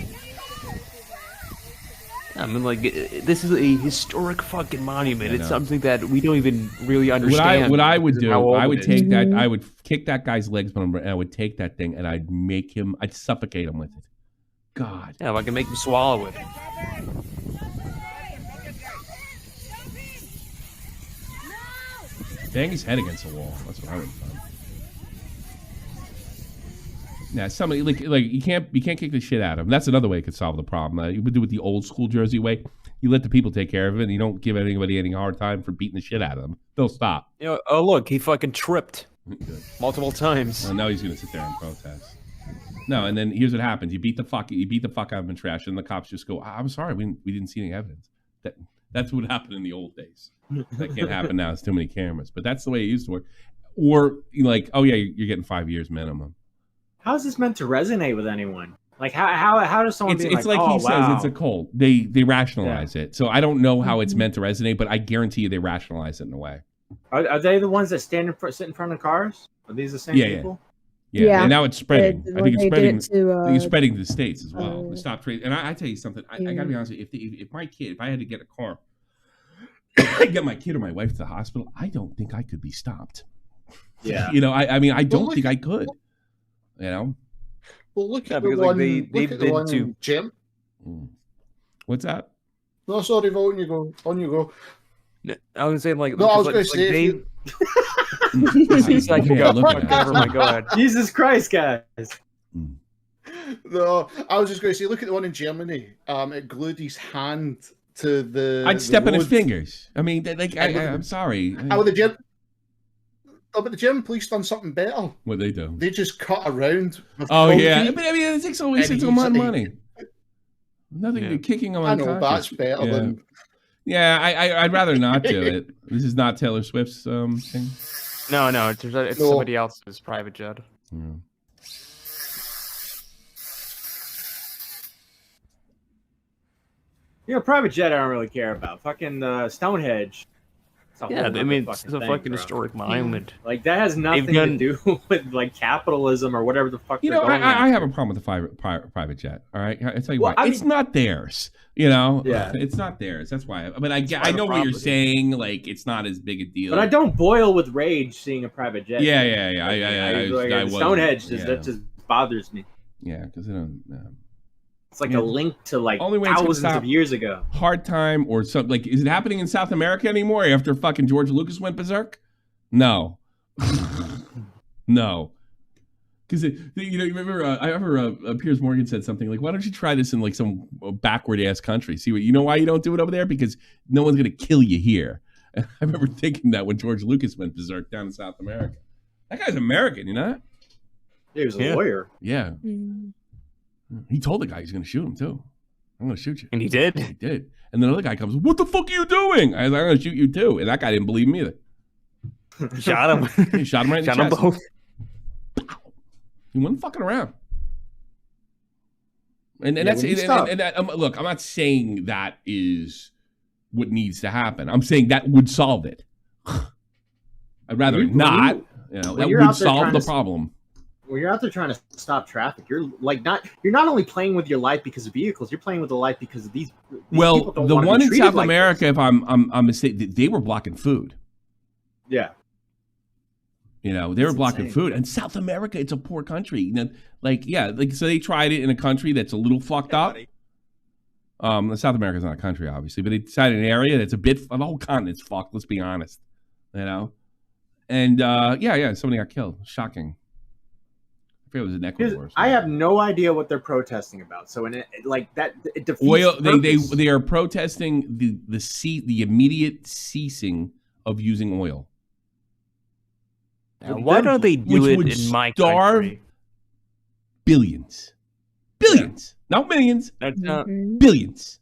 I mean, like, this is a historic fucking monument. It's something that we don't even really understand. What I would do, I would take that, I would kick that guy's legs, and I would take that thing and I'd suffocate him with it. God. Yeah, if I can make him swallow it. Bang his head against the wall. That's what I would have done. Yeah, somebody like you can't kick the shit out of him. That's another way it could solve the problem. You would do it the old school Jersey way. You let the people take care of it, and you don't give anybody any hard time for beating the shit out of them. They'll stop. You know, oh look, he fucking tripped multiple times. Now he's gonna sit there and protest. No, and then here's what happens: you beat the fuck out of him in trash, and the cops just go, "I'm sorry, we didn't see any evidence." That's what happened in the old days. That can't happen now. It's too many cameras. But that's the way it used to work. Or like, oh yeah, you're getting 5 years minimum. How is this meant to resonate with anyone? Like how does someone be it's like oh, he says it's a cult. They rationalize it. So I don't know how it's meant to resonate, but I guarantee you they rationalize it in a way. Are they the ones that sit in front of cars? Are these the same people? Yeah. And now it's spreading. I think it's spreading. I think it's spreading to the States as well. Stop trading. And I tell you something. I gotta be honest with you. If my kid, if I had to get a car, get my kid or my wife to the hospital, I don't think I could be stopped. Yeah. You know, I mean, I don't think I could. You know. Well, look at the one. Look at the one in Jim. What's that? No, sorry, Val, on you go. On you go. I was saying like. No, I was going to say. Go ahead. Jesus Christ, guys. No, I was just going to say, look at the one in Germany. It glued his hand to the. I'd step on his fingers. I mean, like, I'm sorry. But the German police done something better. What they do? They just cut around. Oh yeah, but I mean, it takes a lot of money. Nothing. Kicking him I unconscious. know that's better than. Yeah, I'd rather not do it. This is not Taylor Swift's thing. No, it's somebody else's private jet. Private jet I don't really care about. Fucking Stonehenge. Yeah, I mean, it's a fucking historic monument. Like, that has nothing to do with, like, capitalism or whatever the fuck they're going I have a problem with the private jet, all right? I tell you what, it's not theirs, Yeah. It's not theirs. That's why. I mean, I know what you're saying, like, it's not as big a deal. But I don't boil with rage seeing a private jet. Yeah. Stonehenge, that just bothers me. Yeah, because they don't... It's like a link to like only way thousands of years ago. Hard time or something. Like, is it happening in South America anymore after fucking George Lucas went berserk? No. No. Because, you remember, I remember Piers Morgan said something like, why don't you try this in like some backward ass country? See what, you know why you don't do it over there? Because no one's going to kill you here. And I remember thinking that when George Lucas went berserk down in South America. That guy's American, you know? He was a lawyer. Yeah. He told the guy he's going to shoot him, too. I'm going to shoot you. And he did? He did. And then another guy comes, what the fuck are you doing? I was like, I'm going to shoot you, too. And that guy didn't believe me either. He shot him. He shot him right in the chest. Shot them both. He wasn't fucking around. And look, I'm not saying that is what needs to happen. I'm saying that would solve it. I'd rather not. That would solve the problem. When you're out there trying to stop traffic, you're not only playing with your life because of vehicles, you're playing with the life because of these well, people the one in South like America, this. if I'm mistaken, they were blocking food. Yeah. They were blocking food. And South America, it's a poor country. So they tried it in a country that's a little fucked up. South America's not a country, obviously, but they decided an area that's a bit, the whole continent's fucked, let's be honest. And somebody got killed. Shocking. I forget it was in Ecuador. I have no idea what they're protesting about. So it defeats oil. purpose. They are protesting the immediate ceasing of using oil. Now, why don't they do it in my country? Billions, not millions, billions.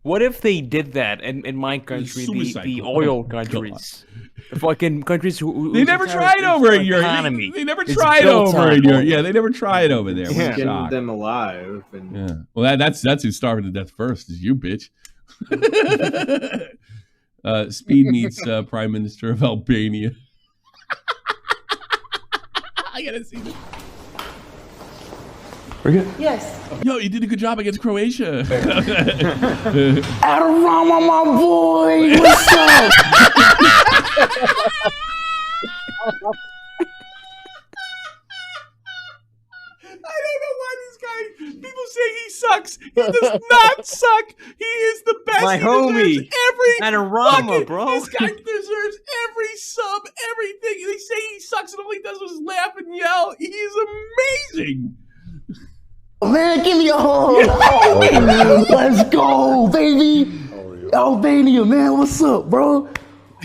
What if they did that in my country, the oil countries? The fucking countries who they never tried over in Europe. They never tried over in Europe. Yeah, they never tried over there. Yeah. Getting them alive. And... Yeah. Well, that's who's starving to death first is you, bitch. Speed meets Prime Minister of Albania. I gotta see this. Yes. Yo, you did a good job against Croatia. Adorama, my boy. What's up? I don't know why this guy. People say he sucks. He does not suck. He is the best. My homie. Adorama, bro. This guy deserves every sub, everything. They say he sucks, and all he does is laugh and yell. He is amazing. Man, give me a hug. Let's go, baby. Albania, man. What's up, bro?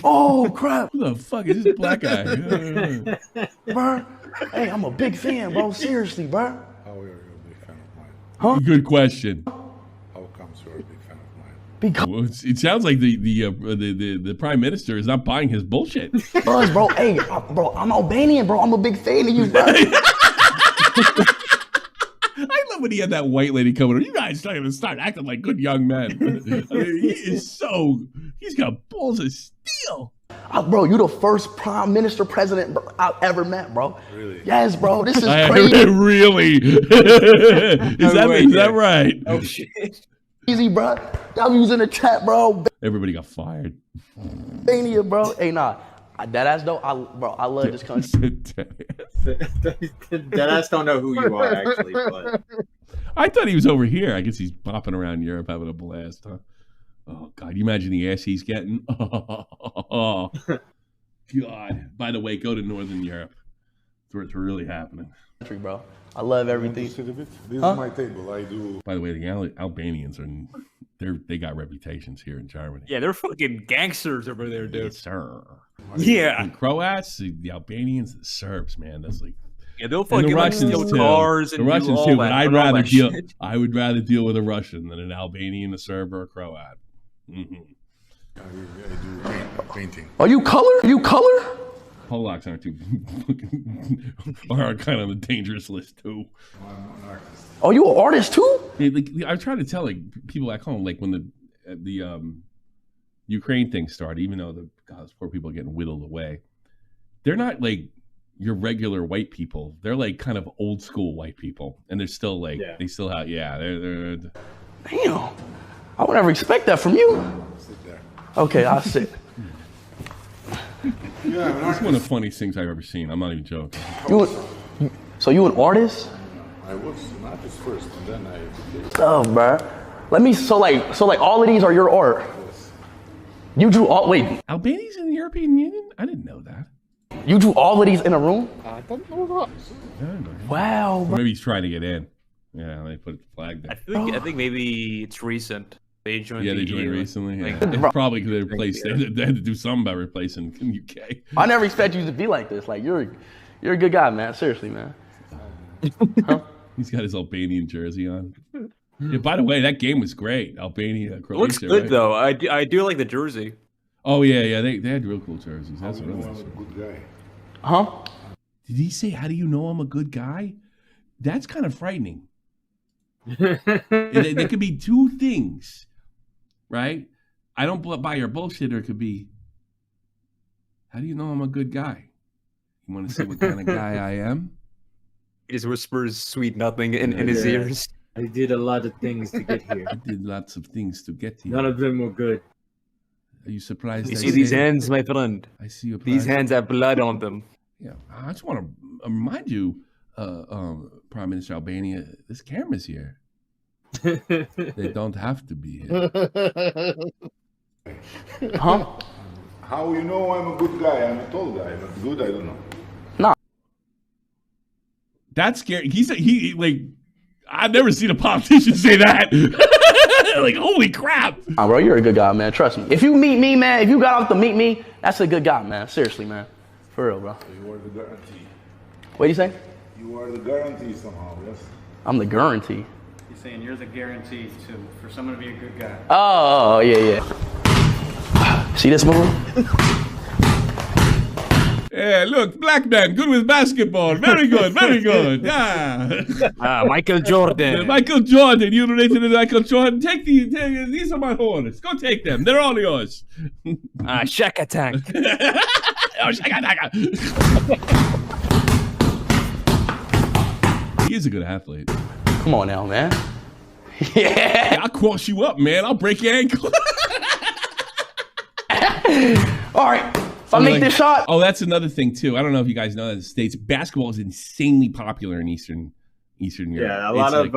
Oh, crap. Who the fuck is this black guy? Bro, hey, I'm a big fan, bro. Seriously, bro. How are you a big fan of mine? Huh? Good question. How comes you're a big fan of mine? Because it sounds like the prime minister is not buying his bullshit. bro, hey, bro, I'm Albanian, bro. I'm a big fan of you, bro. I love when he had that white lady coming over. You guys don't even start acting like good young men. I mean, he's got balls of steel. Bro, you the first prime minister president I've ever met, bro. Really? Yes, bro. This is crazy. Really? Is that right? Oh, shit. Easy, bro. Y'all was in the chat, bro. Everybody got fired. Albania, bro. Hey, nah. Deadass though, I love this country. Deadass don't know who you are, actually. But I thought he was over here. I guess he's bopping around Europe having a blast, huh? Oh, God. You imagine the ass he's getting? Oh, God. By the way, go to Northern Europe. That's where it's really happening. Country, bro. I love everything. This is my table. I do. By the way, the Albanians they got reputations here in Germany. Yeah, they're fucking gangsters over there, dude. Yes, sir. Yeah. The Croats, the Albanians, the Serbs, man. That's like Yeah, they'll And fucking the like Russians steal too. cars The and do Russians all too. that, But I'd and all rather that deal. shit. I would rather deal with a Russian than an Albanian, a Serb, or a Croat. Mm-hmm. I do painting. Are you color? You color? Polacks aren't too are kind of on the dangerous list too. Oh, you an artist too? Yeah, like, I try to tell like people back home, like when the Ukraine thing started, even though those poor people are getting whittled away, they're not like your regular white people. They're like kind of old school white people, and they're still like they still have they're. Damn, I would never expect that from you. Okay, I'll sit. It's one of the funniest things I've ever seen. I'm not even joking. So you an artist? I was an artist first, and then I. Oh, bro. So like all of these are your art. You drew all. Wait. Albania's in the European Union? I didn't know that. You drew all of these in a room? I didn't know that. Wow. Maybe he's trying to get in. Yeah, they put the flag there. I think maybe it's recent. They joined. Yeah, they the joined EU. recently. Yeah. Like, It's probably because they replaced. They had to do something about replacing the UK. I never expect you to be like this. Like you're a good guy, man. Seriously, man. Huh? He's got his Albanian jersey on. Yeah, by the way, that game was great. Albania, Croatia. It looks good right? though. I do like the jersey. Oh yeah. They had real cool jerseys. That's How do you really know I'm nice. a good guy? Huh? Did he say, "How do you know I'm a good guy"? That's kind of frightening. There could be two things, right? I don't buy your bullshit, or it could be, "How do you know I'm a good guy?" You want to see what kind of guy I am? He just whispers sweet nothing in his ears. I did a lot of things to get here. I did lots of things to get here. None of them were good. Are you surprised? You I see these say- hands, my friend? I see your These pride. hands have blood on them. Yeah, I just want to remind you, Prime Minister Albania, this camera's here. They don't have to be here. Huh? How you know I'm a good guy? I'm a tall guy, but good, I don't know. That's scary. He like, I've never seen a politician say that. Like, holy crap. Nah, bro, you're a good guy, man. Trust me. If you meet me, man, if you got off to meet me, that's a good guy, man. Seriously, man. For real, bro. You are the guarantee. What do you say? You are the guarantee somehow, yes? I'm the guarantee. He's saying you're the guarantee for someone to be a good guy. Oh, yeah. See this move? Yeah, look, black man, good with basketball. Very good, very good. Yeah. Michael Jordan. Michael Jordan. You related to Michael Jordan? Take these are my horns. Go take them. They're all yours. Shack attack. Oh, Shaka Taka. He is a good athlete. Come on now, man. Yeah, I'll cross you up, man. I'll break your ankle. All right. If I make this shot. Oh, that's another thing too. I don't know if you guys know that in the States, basketball is insanely popular in Eastern Europe. Yeah, a lot of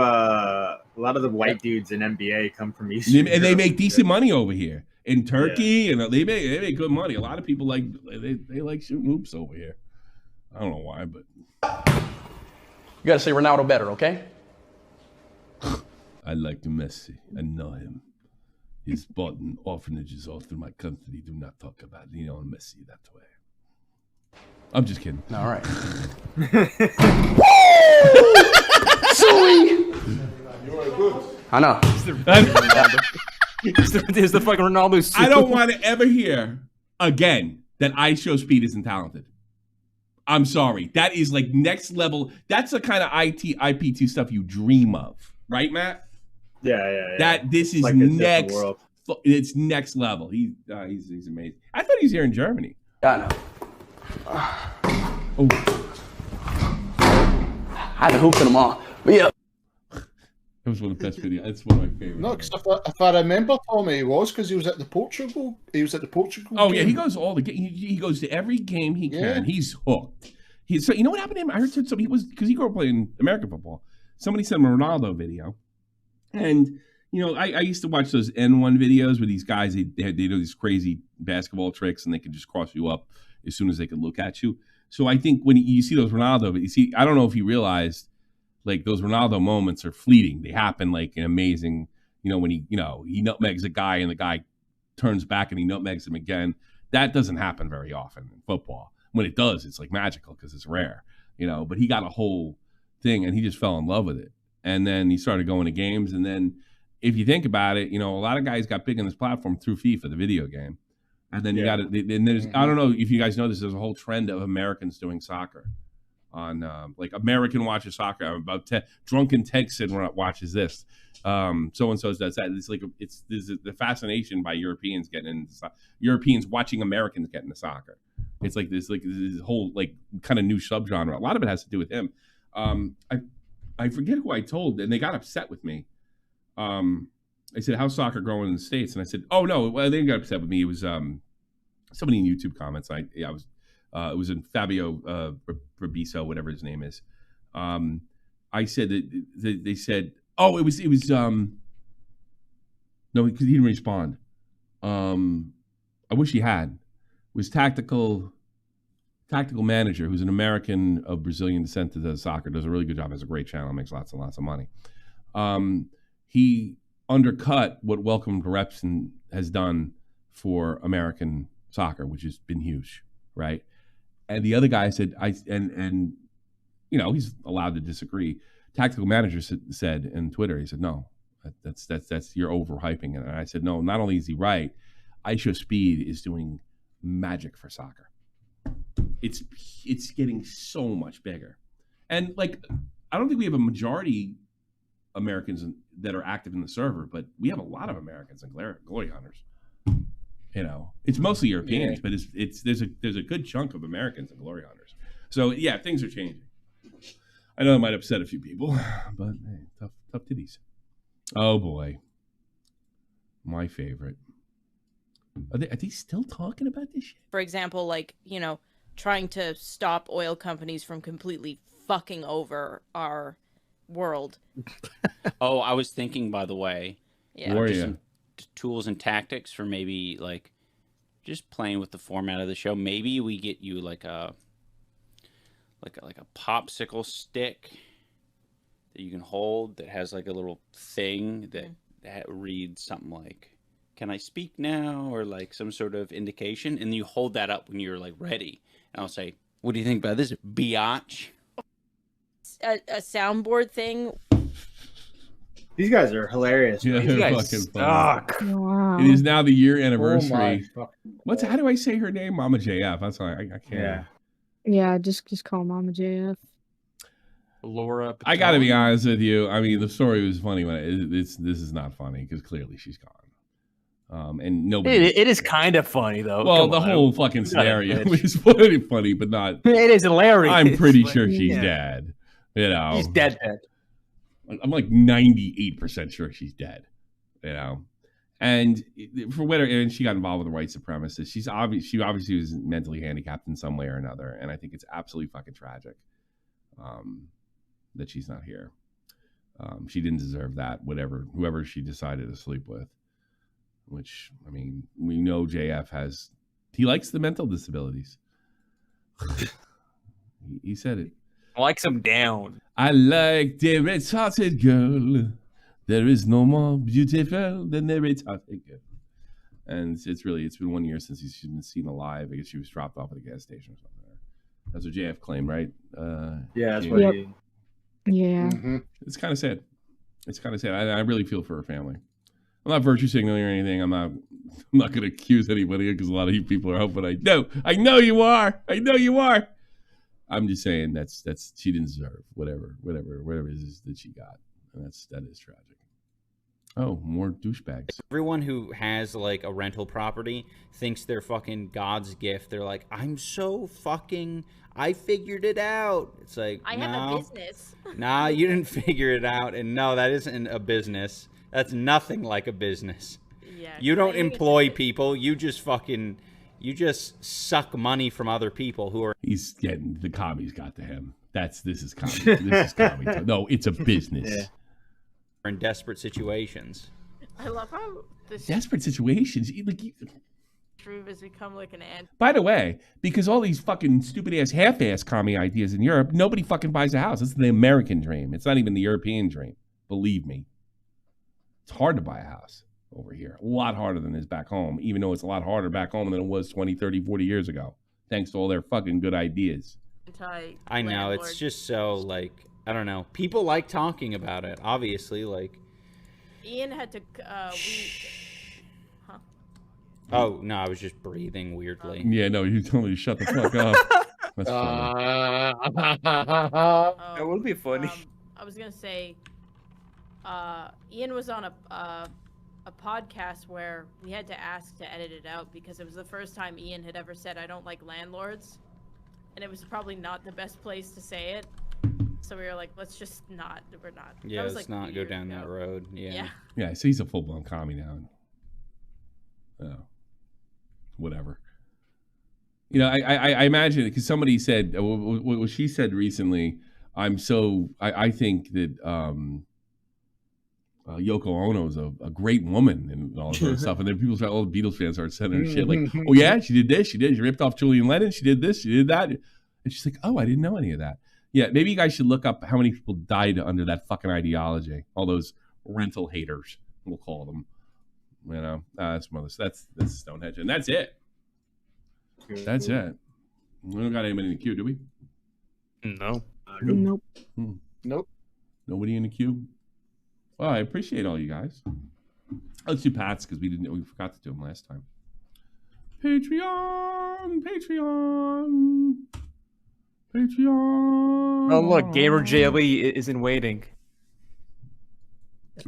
the white dudes in NBA come from Eastern and they Europe. make decent money over here in Turkey, and they make good money. A lot of people like they like shooting hoops over here. I don't know why, but You gotta say Ronaldo better, okay? I like Messi. I know him. He's bought in orphanages all through my country. Do not talk about Messi that way. I'm just kidding. All right. Suey! You are good. I know. Here's the fucking Ronaldo. I don't want to ever hear again that Ice Show Speed isn't talented. I'm sorry. That is like next level. That's the kind of IP2 stuff you dream of, right, Matt? Yeah. This is Like a different next. world. It's next level. He's amazing. I thought he was here in Germany. I know. Oh, I haven't hooped in them all. But yeah. that was one of the best videos. It's one of my favorites. No, because if I remember, Tommy, he was because he was at the Portugal. He was at the Portugal. Oh yeah, game. he goes all the he goes to every game he can. Yeah. He's hooked. So you know what happened to him? I heard somebody he was because he grew up playing American football. Somebody sent him a Ronaldo video, and I used to watch those N1 videos where these guys they do these crazy basketball tricks and they can just cross you up as soon as they can look at you. So I think when you see those Ronaldo, I don't know if he realized like those Ronaldo moments are fleeting. They happen like an amazing, when he nutmegs a guy and the guy turns back and he nutmegs him again. That doesn't happen very often in football. When it does, it's like magical because it's rare. you know, but he got a whole thing and he just fell in love with it. And then he started going to games. And then if you think about it, you know, a lot of guys got big on this platform through FIFA, the video game. And then you got it. And there's, I don't know if you guys know this, there's a whole trend of Americans doing soccer on like American watches soccer. I'm about drunken Texan watches this. So-and-so does that. It's like, there's the fascination by Europeans getting into Europeans watching Americans get into soccer. It's like this whole like kind of new subgenre. A lot of it has to do with him. I forget who I told, and they got upset with me. I said, "How's soccer growing in the States?" And I said, "Oh no, well, they didn't get upset with me. It was somebody in YouTube comments. It was in Fabio Rabiso, whatever his name is. I said that they said, oh, it was no, because he didn't respond. I wish he had. It was tactical manager, who's an American of Brazilian descent that does soccer, does a really good job, has a great channel, makes lots and lots of money. He undercut what Welcome to Repson has done for American soccer, which has been huge, right? And the other guy said, and you know, he's allowed to disagree. Tactical manager said in Twitter, he said, no, that's you're overhyping it. And I said, no, not only is he right, ISO Speed is doing magic for soccer. It's getting so much bigger. And like, I don't think we have a majority Americans that are active in the server, but we have a lot of Americans and glory hunters. You know, it's mostly Europeans, but there's a good chunk of Americans and glory hunters. So yeah, things are changing. I know it might upset a few people, but hey, tough titties. Oh boy, my favorite. Are they still talking about this shit? For example, like, you know, trying to stop oil companies from completely fucking over our world. Oh, I was thinking, by the way, yeah, some tools and tactics for maybe like just playing with the format of the show. Maybe we get you like a popsicle stick that you can hold that has like a little thing that reads something like, "Can I speak now?" or like some sort of indication, and you hold that up when you're like ready, and I'll say, "What do you think about this, biatch?" A soundboard thing. These guys are hilarious. Yeah, These they're guys fucking suck. Wow. It is now the year Oh anniversary. my How do I say her name? Mama JF. That's all I can't. Yeah. Yeah, just call Mama JF. Laura Patel. I got to be honest with you. I mean, the story was funny when this is not funny because clearly she's gone. And nobody. It is kind of funny though. Well, the whole fucking scenario is funny, but not. It is hilarious. I'm pretty sure she's dead. You know, she's dead. I'm like 98% sure she's dead. You know, and for whatever, and she got involved with the white supremacists. She obviously was mentally handicapped in some way or another, and I think it's absolutely fucking tragic that she's not here. She didn't deserve that. Whoever she decided to sleep with. Which, I mean, we know JF he likes the mental disabilities. he said it. Likes them down. I like the retarded girl. There is no more beautiful than the retarded girl. And it's been 1 year since she's been seen alive. I guess she was dropped off at a gas station or something. That's what JF claimed, right? Yeah, that's what he. Yeah. Mm-hmm. It's kind of sad. I really feel for her family. I'm not virtue signaling or anything. I'm not going to accuse anybody because a lot of you people are hoping I know you are. I'm just saying that's she didn't deserve whatever it is that she got, and that is tragic. Oh, more douchebags. Everyone who has like a rental property thinks they're fucking God's gift. They're like, I figured it out. It's like, I have a business. Nah, you didn't figure it out, and no, that isn't a business. That's nothing like a business. Yeah, you don't employ people. You just suck money from other people who are. He's getting the commies got to him. This is commie. This is commie. No, it's a business. Yeah. In desperate situations. I love how this Desperate situations. truth has become like an ant. By the way, because all these fucking stupid ass half-ass commie ideas in Europe, nobody fucking buys a house. It's the American dream. It's not even the European dream. Believe me. It's hard to buy a house over here. A lot harder than it is back home, even though it's a lot harder back home than it was 20, 30, 40 years ago, thanks to all their fucking good ideas. I know, it's just so, like, I don't know. People like talking about it, obviously, like... Ian had to, Oh, no, I was just breathing weirdly. Yeah, no, you told me to shut the fuck up. That's funny. That would be funny. I was gonna say, Ian was on a podcast where we had to ask to edit it out because it was the first time Ian had ever said, "I don't like landlords," and it was probably not the best place to say it. So we were like, let's just not. We're not. Yeah, was, let's like, not go down that road. Yeah. Yeah, so he's a full-blown commie now. Whatever. You know, I imagine it because somebody said what she said recently. I think that Yoko Ono is a great woman and all that stuff. And then people start, all the Beatles fans start sending her shit like, oh yeah, she did this, she ripped off Julian Lennon, she did this, she did that. And she's like, oh, I didn't know any of that. Yeah, maybe you guys should look up how many people died under that fucking ideology. All those rental haters, we'll call them. You know, that's Stonehenge, and that's it. That's it. We don't got anybody in the queue, do we? No. Nope. Nope. Nobody in the queue. Well, I appreciate all you guys. Let's do Pat's because we forgot to do them last time. Patreon. Oh look, Gamer J. Lee is in waiting.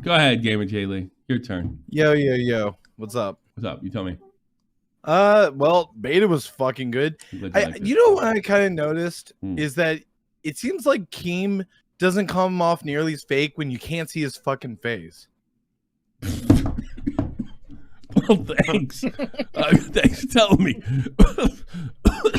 Go ahead, Gamer J. Lee. Your turn. Yo. What's up? What's up? You tell me. Well, beta was fucking good. You know what I kind of noticed is that it seems like Keem doesn't come off nearly as fake when you can't see his fucking face. Well, thanks. Thanks for telling me.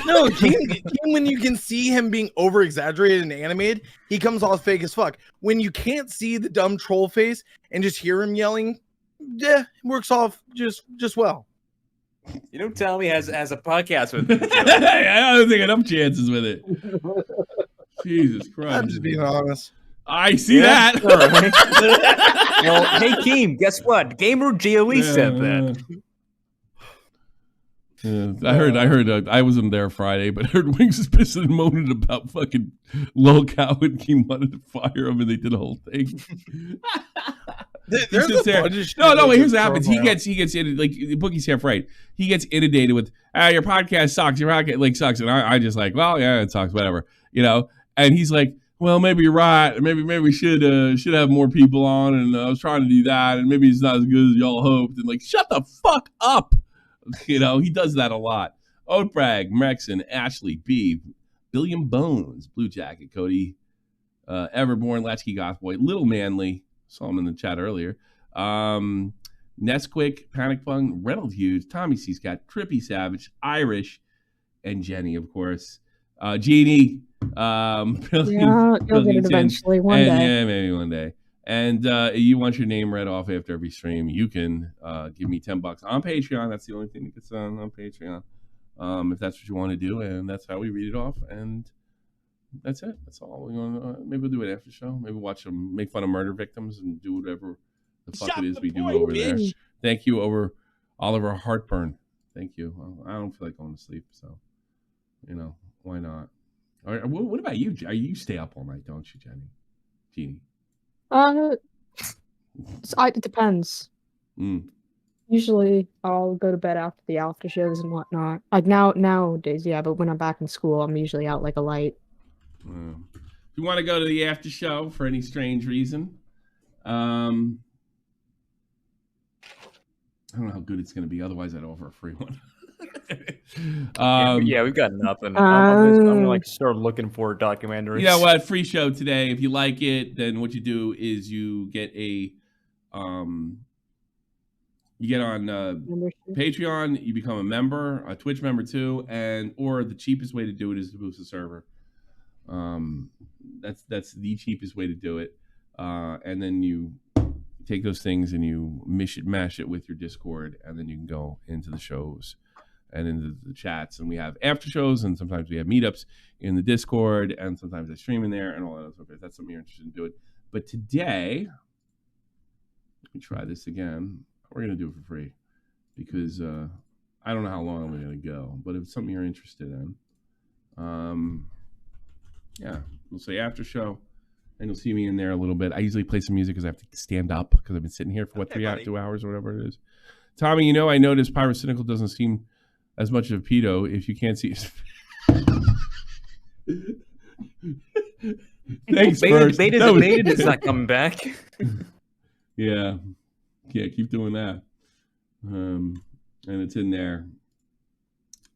No, Keem, when you can see him being over exaggerated and animated, he comes off fake as fuck. When you can't see the dumb troll face and just hear him yelling, yeah, it works off just well. You don't tell me has a podcast with him. I don't think enough chances with it. Jesus Christ. I'm just being honest. I see that. All right. Well, hey, Keem, guess what? Gamer J. Lee said that. Yeah, I heard. I wasn't there Friday, but I heard Wings is pissing and moaning about fucking lolcow and Keem wanted to fire him, and they did a whole thing. There's a bunch of shit. No. Wait, here's what happens. He gets like Bookie's half right. He gets inundated with, your podcast sucks. Your podcast sucks, and I just like, well, yeah, it sucks, whatever, you know. And he's like, well, maybe you're right. Maybe we should have more people on, and I was trying to do that, and maybe it's not as good as y'all hoped. And like, shut the fuck up. You know, he does that a lot. Oatbrag, Mrexon, Ashley, B, Billion Bones, Blue Jacket, Cody, Everborn, Latchkey Goth Boy, Little Manly, saw him in the chat earlier. Nesquick, Panic Bung, Reynolds Hughes, Tommy C. Scott, Trippy Savage, Irish, and Jenny, of course. Jeannie, you'll get it eventually one day. Yeah, maybe one day. And you want your name read off after every stream, you can give me $10 on Patreon. That's the only thing that gets on Patreon. If that's what you want to do, and that's how we read it off. And that's it. That's all. Maybe we'll do it after show. Maybe watch them make fun of murder victims and do whatever the fuck it is we do over there. Thank you, over Oliver Heartburn. Thank you. Well, I don't feel like going to sleep, so you know why not? All right, what about you? You stay up all night, don't you, Jeannie? It depends. Usually I'll go to bed after the after shows and whatnot. Like nowadays, yeah, but when I'm back in school, I'm usually out like a light. If you want to go to the after show for any strange reason, I don't know how good it's going to be. Otherwise, I'd offer a free one. Yeah, we've got nothing. I'm like start looking for documentaries. You know what? Free show today. If you like it, then what you do is you get you get on Patreon. You become a member, a Twitch member too, or the cheapest way to do it is to boost the server. That's the cheapest way to do it. And then you take those things and you mash it with your Discord, and then you can go into the shows and into the chats, and we have after shows, and sometimes we have meetups in the Discord, and sometimes I stream in there and all that other stuff. If that's something you're interested in, do it. But today, let me try this again. We're gonna do it for free because I don't know how long I'm gonna go, but if it's something you're interested in, Yeah, we'll say after show, and you'll see me in there a little bit. I usually play some music because I have to stand up because I've been sitting here for 2 hours or whatever it is. Tommy, I noticed Pyrocynical doesn't seem as much of a pedo if you can't see. Thanks, Beta debated. It's not coming back. Yeah, keep doing that. And it's in there.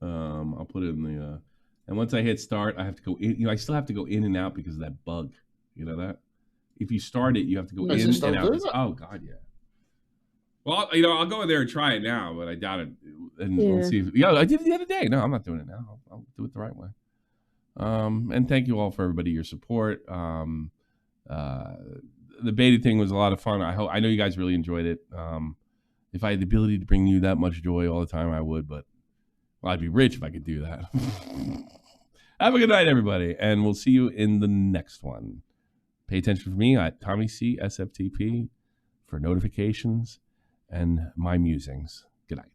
I'll put it in the. And once I hit start, I have to go in. I still have to go in and out because of that bug. You know that? If you start it, you have to go in and out. Oh God, yeah. Well, I'll go in there and try it now, but I doubt it. And we'll see. I did it the other day. No, I'm not doing it now. I'll do it the right way. And thank you all for your support. The beta thing was a lot of fun. I know you guys really enjoyed it. If I had the ability to bring you that much joy all the time, I would, but I'd be rich if I could do that. Have a good night, everybody, and we'll see you in the next one. Pay attention for me at Tommy C SFTP for notifications and my musings. Good night.